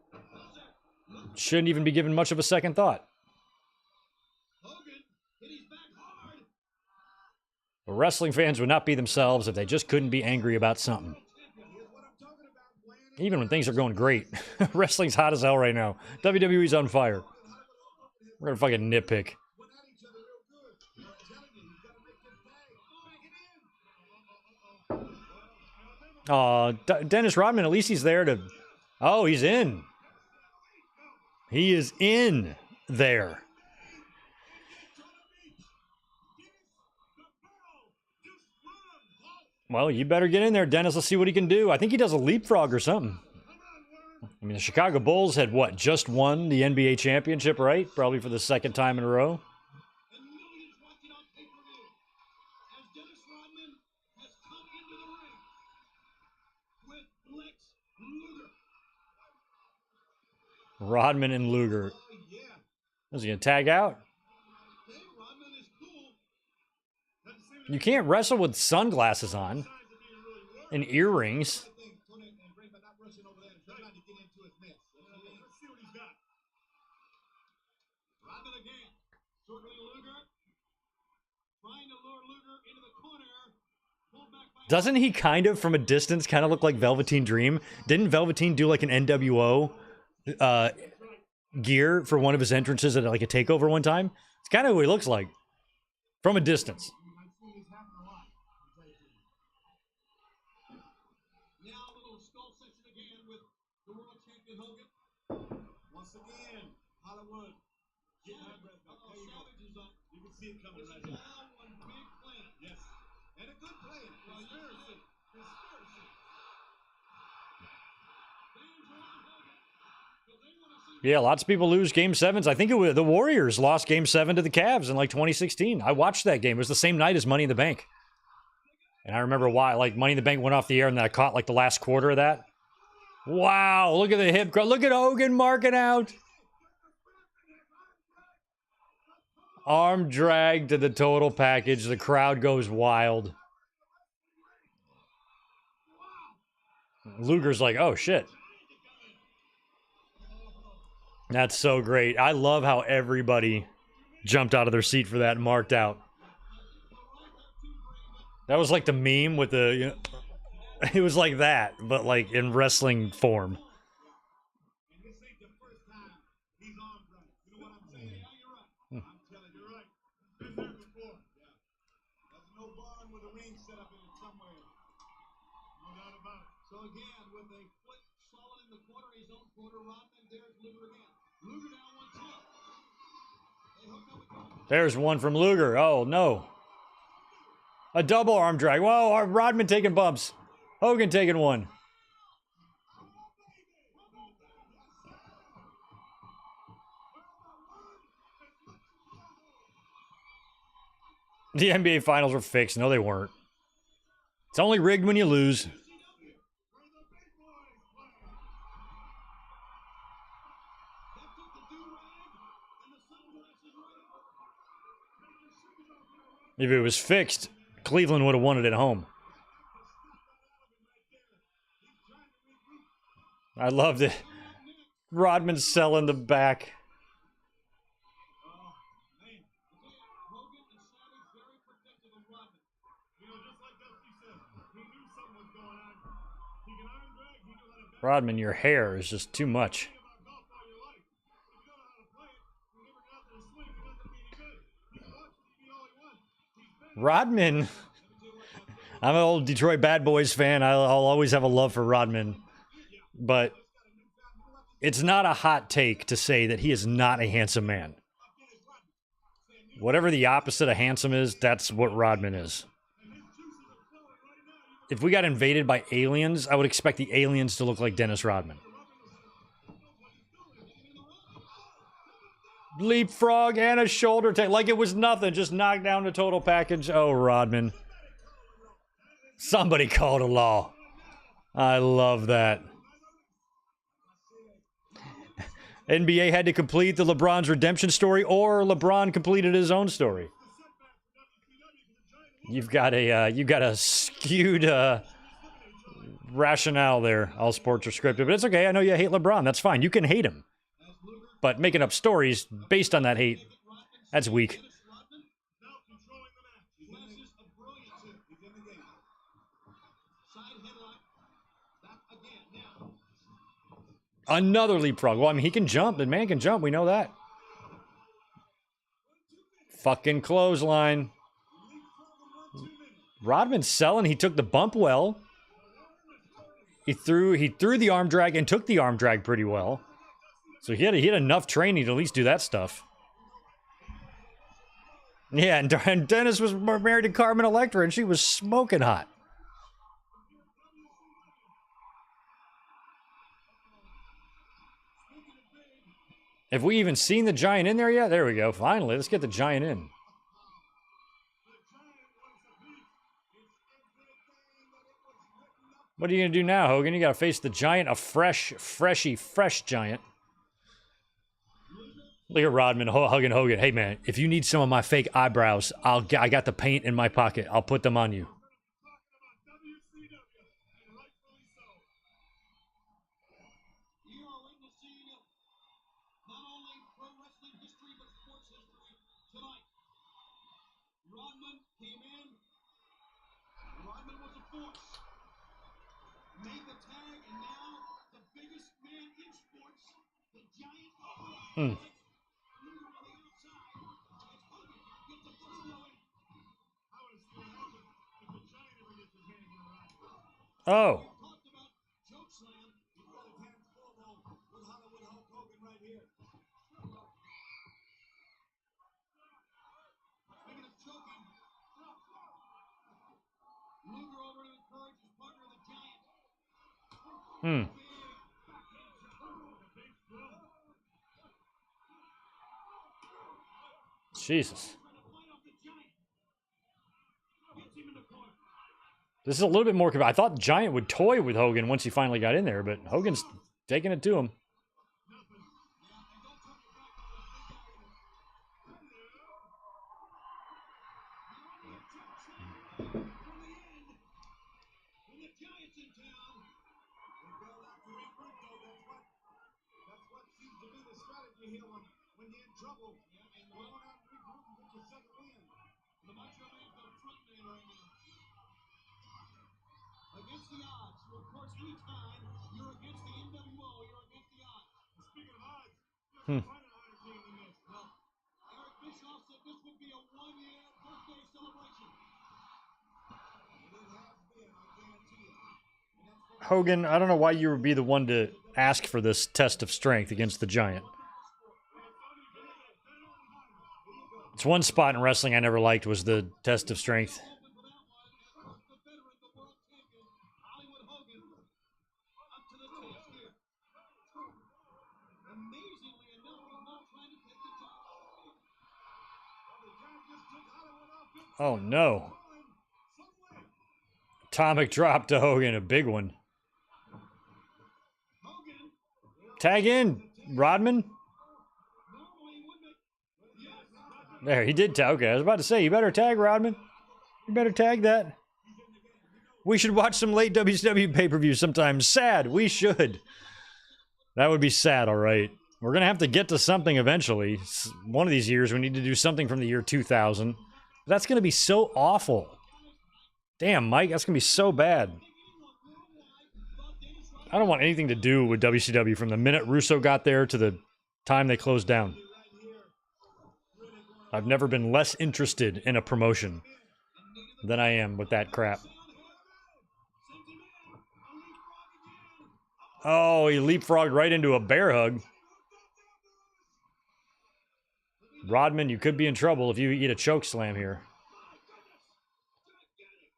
shouldn't even be given much of a second thought. But wrestling fans would not be themselves if they just couldn't be angry about something. Even when things are going great. Wrestling's hot as hell right now. WWE's on fire. We're gonna fucking nitpick. Dennis Rodman, at least he's there to... Oh, he's in. He is in there. Well, you better get in there, Dennis. Let's see what he can do. I think he does a leapfrog or something. I mean, the Chicago Bulls had, what, just won the NBA championship, right? Probably for the second time in a row. Rodman and Luger. Is he going to tag out? You can't wrestle with sunglasses on and earrings. Doesn't he kind of, from a distance, kind of look like Velveteen Dream? Didn't Velveteen do like an NWO gear for one of his entrances at like a takeover one time? It's kind of what he looks like from a distance. Once again, Hollywood. Get my breath back. There you go. You can see it coming right now. One big plan. Yes. And a good plan. Conspiracy. Yeah, lots of people lose Game 7s. I think it was the Warriors lost Game 7 to the Cavs in like 2016. I watched that game. It was the same night as Money in the Bank. And I remember why, like, Money in the Bank went off the air and then I caught like the last quarter of that. Wow, look at the hip crowd. Look at Hogan marking out. Arm drag to the total package. The crowd goes wild. Luger's like, oh shit. That's so great. I love how everybody jumped out of their seat for that and marked out. That was like the meme with the, you know, it was like that, but like in wrestling form. And this ain't the first time he's armed right. You know what I'm saying? Yeah, you're right. I'm telling you, you're right. He's been there before. Yeah. There's no barn with a ring set up in it somewhere. No doubt about it. So again, with a foot solid in the corner, his own corner, Rodman dares Luger again. Luger down 1-2. They hook up with There's one from Luger. Oh no. A double arm drag. Whoa, Rodman taking bumps. Hogan taking one. The NBA Finals were fixed. No, they weren't. It's only rigged when you lose. If it was fixed, Cleveland would have won it at home. I loved it. Rodman selling the back. Hogan and Savage very protective of Rodman. You know, just like LC said, he knew something was going on. He can arm drag, he knew how to back Rodman, your hair is just too much. about golf all your life. If you don't know how to play it, you never get out there to swing, it doesn't mean any good. He can watch TV all he wants. He's been Rodman. I'm an old Detroit Bad Boys fan. I'll always have a love for Rodman. But it's not a hot take to say that he is not a handsome man. Whatever the opposite of handsome is, that's what Rodman is. If we got invaded by aliens, I would expect the aliens to look like Dennis Rodman. Leapfrog and a shoulder take. Like it was nothing. Just knocked down the total package. Oh, Rodman. Somebody called a law. I love that. NBA had to complete the LeBron's redemption story, or LeBron completed his own story. You've got a skewed rationale there. All sports are scripted, but it's okay. I know you hate LeBron. That's fine. You can hate him, but making up stories based on that hate, that's weak. now controlling the match. Flashes of brilliance here. He's in the game. Side headlock. Back again. Now. Another leapfrog. Well, I mean, he can jump. The man can jump. We know that. Fucking clothesline. Rodman's selling. He took the bump well. He threw the arm drag and took the arm drag pretty well. So he had enough training to at least do that stuff. Yeah, and Dennis was married to Carmen Electra, and she was smoking hot. Have we even seen the Giant in there yet? There we go. Finally, let's get the Giant in. What are you going to do now, Hogan? You got to face the Giant, a fresh Giant. Look at Rodman hugging Hogan. Hey, man, if you need some of my fake eyebrows, I got the paint in my pocket. I'll put them on you. WCW, and rightfully so. You are witnessing not only pro wrestling history but sports history tonight. Rodman came in. Rodman was a force. Made the tag, and now the biggest man in sports, the Giant. Hmm. Luger on the outside. It's Hogan. Gets the first throw in. I would have seen Hogan if the Giant ever gets his hands on Rodman. Oh, Talked about choke slam. He's got his hands full though with Hollywood Hulk Hogan right here. Speaking of choking, Luger over to encourage his partner, the Giant. Jesus. Trying to fight off the Giant. Gets him in the corner. This is a little bit more. I thought Giant would toy with Hogan once he finally got in there, but Hogan's taking it to him. From the end, when the Giant's in town, you hear when you're in trouble. Go on out and regroup and get your second win. The Macho Man's the front man right now. Against the odds. So, of course, anytime you're against the NWO, you're against the odds. Speaking of odds, you're fighting a harder team than this. Well, Eric Bischoff said this would be a one-year birthday celebration. It has been, I guarantee it. And that's what Hogan, I don't know why you would be the one to ask for this test of strength against the Giant. It's one spot in wrestling I never liked was the test of strength. Open for that one. The veteran, the world champion, Hollywood Hogan, up to the test here. Amazingly enough, he's not trying to take the Giant away. the Giant just took Hollywood off big Oh no. somewhere. Atomic drop to Hogan, a big one. Hogan, Tag in, Rodman. normally he wouldn't. Yes. There, he did tag. Okay, I was about to say, you better tag Rodman. You better tag that. We should watch some late WCW pay-per-views sometimes. Sad, we should. That would be sad, all right. We're going to have to get to something eventually. One of these years, we need to do something from the year 2000. That's going to be so awful. Damn, Mike, that's going to be so bad. I don't want anything to do with WCW from the minute Russo got there to the time they closed down. I've never been less interested in a promotion than I am with that crap. Oh, he leapfrogged right into a bear hug. Rodman, you could be in trouble if you eat a choke slam here.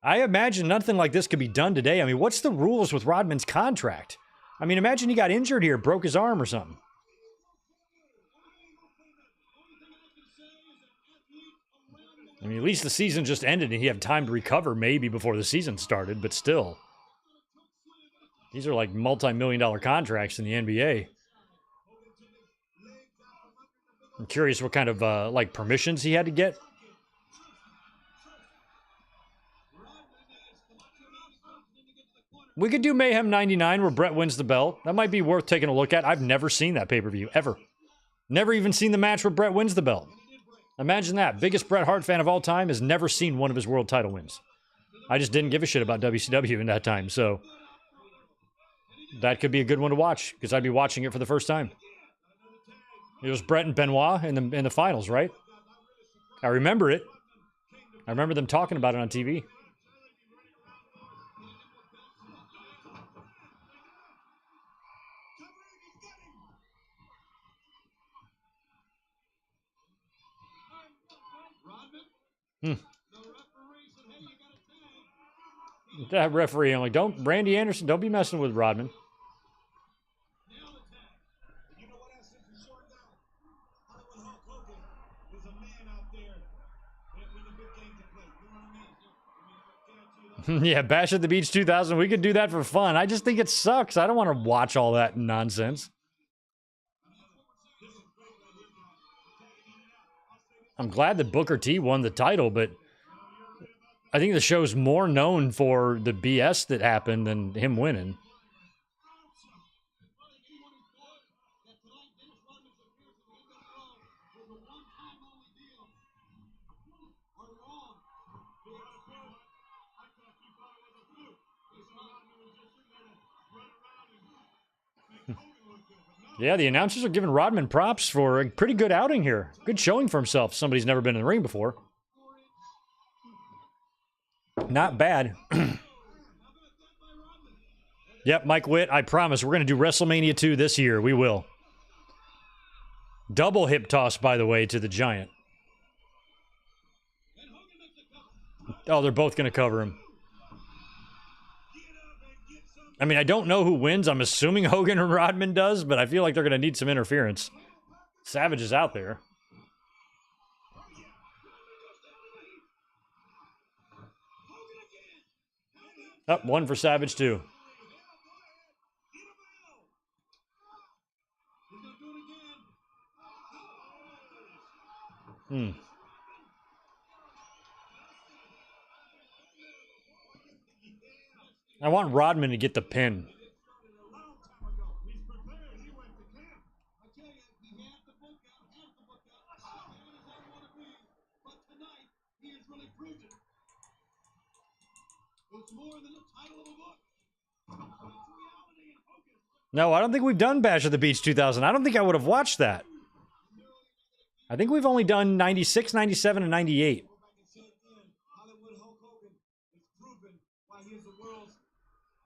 I imagine nothing like this could be done today. I mean, what's the rules with Rodman's contract? I mean, imagine he got injured here, broke his arm or something. I mean, at least the season just ended and he had time to recover maybe before the season started, but still. These are like multi-million-dollar contracts in the NBA. I'm curious what kind of, like, permissions he had to get. We could do Mayhem 99 where Brett wins the belt. That might be worth taking a look at. I've never seen that pay-per-view, ever. Never even seen the match where Brett wins the belt. Imagine that. Biggest Bret Hart fan of all time has never seen one of his world title wins. I just didn't give a shit about WCW in that time, so that could be a good one to watch because I'd be watching it for the first time. It was Bret and Benoit in the finals, right? I remember it. I remember them talking about it on TV. That referee, I'm like, Randy Anderson, don't be messing with Rodman. You know what else is for sure now? Hollywood Hulk Hogan is a man out there when the big games are played. You know what I mean? I guarantee you that. Yeah, Bash at the Beach 2000, we could do that for fun. I just think it sucks. I don't want to watch all that nonsense. I'm glad that Booker T won the title, but I think the show's more known for the BS that happened than him winning. Yeah, the announcers are giving Rodman props for a pretty good outing here. Good showing for himself. Somebody's never been in the ring before. Not bad. Yep, Mike Witt, I promise we're going to do WrestleMania 2 this year. We will. Double hip toss, by the way, to the Giant. Oh, they're both going to cover him. I mean, I don't know who wins. I'm assuming Hogan or Rodman does, but I feel like they're going to need some interference. Savage is out there. Up, one for Savage, too. I want Rodman to get the pin. He's prepared. He went to camp. I tell you, He had the book out, has the book out. Man is I want to be. But tonight, he has really proved it. It's more than the title of a book. It's reality in Hogan. No, I don't think we've done Bash at the Beach 2000. I don't think I would have watched that. I think we've only done 96, 97, and 98. Go back and say it again. Hollywood Hulk Hogan has proven why he is the world's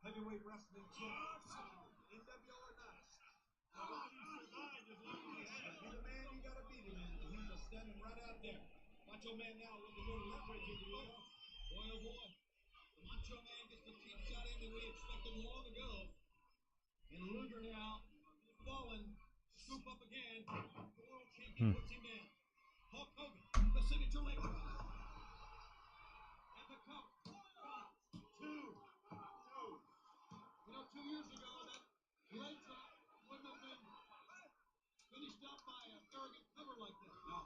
heavyweight wrestling champion. NWO or not. He's a man you gotta beat him in. He's just standing right out there. Macho Man now with a little leverage in the air. Boy, oh boy. The Macho Man gets the cheap shot in that we expected long ago. And Luger now, fallen, scoop up again. The world champion puts him down. Hulk Hogan, the signature leg. At the cup. 2. You know, 2 years ago, that leg drop wouldn't have been finished up by an arrogant cover like that. No.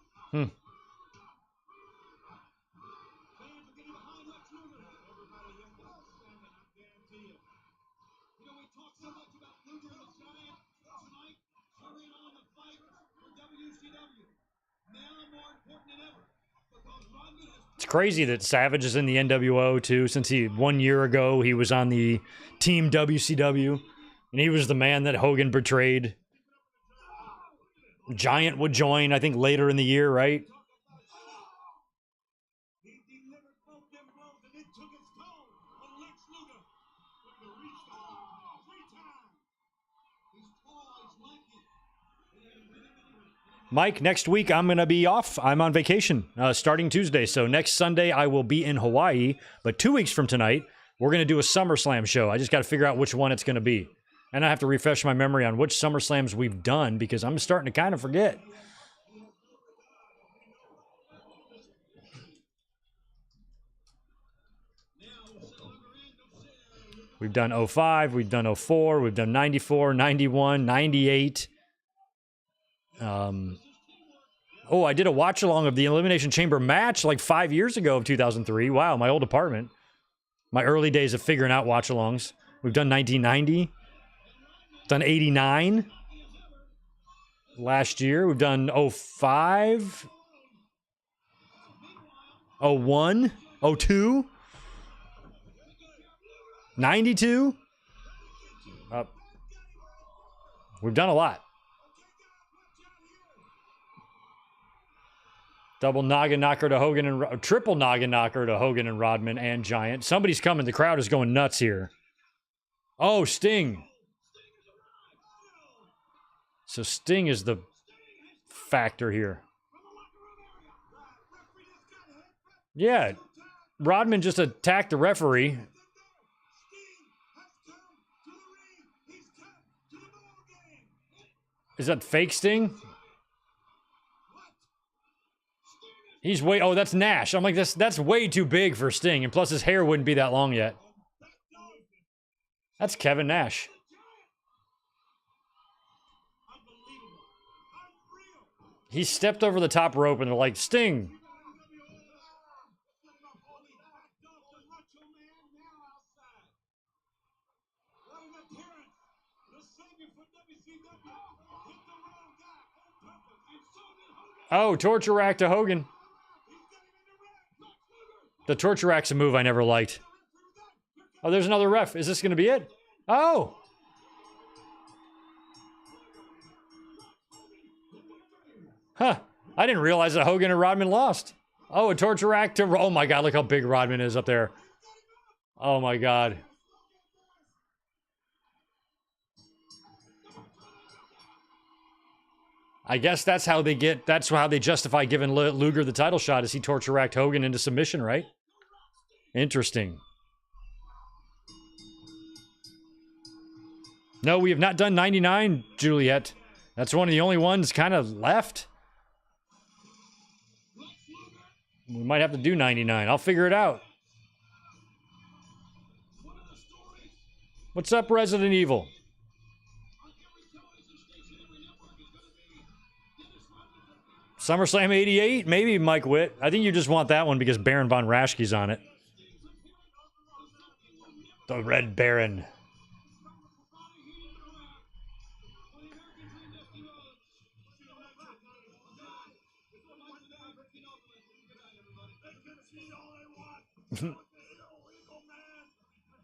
Fans are getting behind Lex Luger. Everybody here is standing, I guarantee you. You know, we talked so much about Luger and the Giant tonight. Hurrying on the fight for WCW. Now more important than ever. Because Rodman has It's crazy that Savage is in the NWO too, since 1 year ago he was on the Team WCW, and he was the man that Hogan betrayed. Giant would join, I think, later in the year, right? He delivered both them blows and it took its toll on Lex Luger. Luger reached out 3 times. he's tall, he's lanky. Mike, next week I'm going to be off. I'm on vacation starting Tuesday. So next Sunday I will be in Hawaii. But 2 weeks from tonight, we're going to do a SummerSlam show. I just got to figure out which one it's going to be. And I have to refresh my memory on which SummerSlams we've done because I'm starting to kind of forget. We've done 05, we've done 04, we've done 94, 91, 98. Oh, I did a watch along of the Elimination Chamber match like 5 years ago of 2003. Wow, my old apartment. My early days of figuring out watch alongs. We've done 1990. Done 89. Last year, we've done 05. 01. 02. 92. We've done a lot. Double noggin knocker to Hogan and triple noggin knocker to Hogan and Rodman and Giant. Somebody's coming. The crowd is going nuts here. Oh, Sting. So Sting is the factor here. Yeah. Rodman just attacked the referee. Is that fake Sting? He's way... Oh, that's Nash. I'm like, that's way too big for Sting. And plus, his hair wouldn't be that long yet. That's Kevin Nash. He stepped over the top rope and they're like, Sting. Oh, torture rack to Hogan. The torture rack's a move I never liked. Oh, there's another ref. Is this going to be it? Oh. Huh. I didn't realize that Hogan and Rodman lost. Oh, a torture rack to... Oh, my God. Look how big Rodman is up there. Oh, my God. I guess that's how they get... That's how they justify giving Luger the title shot, is he torture racked Hogan into submission, right? Interesting. No, we have not done 99, Juliet. That's one of the only ones kind of left. We might have to do 99. I'll figure it out. What's up, Resident Evil? SummerSlam 88? Maybe Mike Witt. I think you just want that one because Baron Von Raschke's on it. The Red Baron.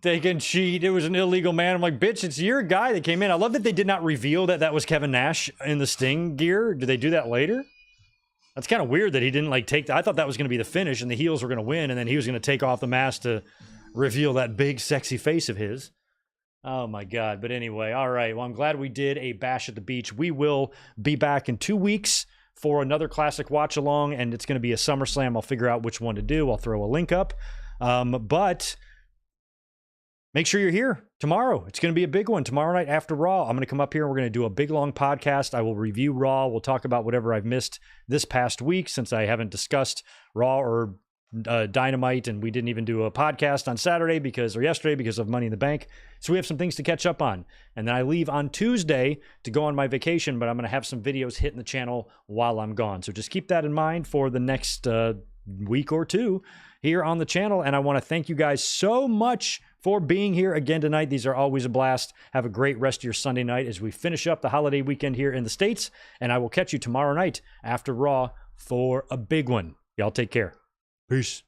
They can cheat. It was an illegal man. I'm like, bitch, it's your guy that came in. I love that they did not reveal that that was Kevin Nash in the Sting gear. Did they do that later? That's kind of weird that he didn't like take. I thought that was going to be the finish and the heels were going to win, and then he was going to take off the mask to reveal that big, sexy face of his. Oh my God. But anyway, all right. Well, I'm glad we did a Bash at the Beach. We will be back in 2 weeks for another classic watch along, and it's going to be a SummerSlam. I'll figure out which one to do. I'll throw a link up. But make sure you're here tomorrow. It's going to be a big one tomorrow night after Raw. I'm going to come up here and we're going to do a big, long podcast. I will review Raw. We'll talk about whatever I've missed this past week since I haven't discussed Raw or Dynamite, and we didn't even do a podcast on Saturday or yesterday because of Money in the Bank. So we have some things to catch up on. And then I leave on Tuesday to go on my vacation, but I'm going to have some videos hitting the channel while I'm gone. So just keep that in mind for the next week or two here on the channel. And I want to thank you guys so much for being here again tonight. These are always a blast. Have a great rest of your Sunday night as we finish up the holiday weekend here in the States. And I will catch you tomorrow night after Raw for a big one. Y'all take care. Peace.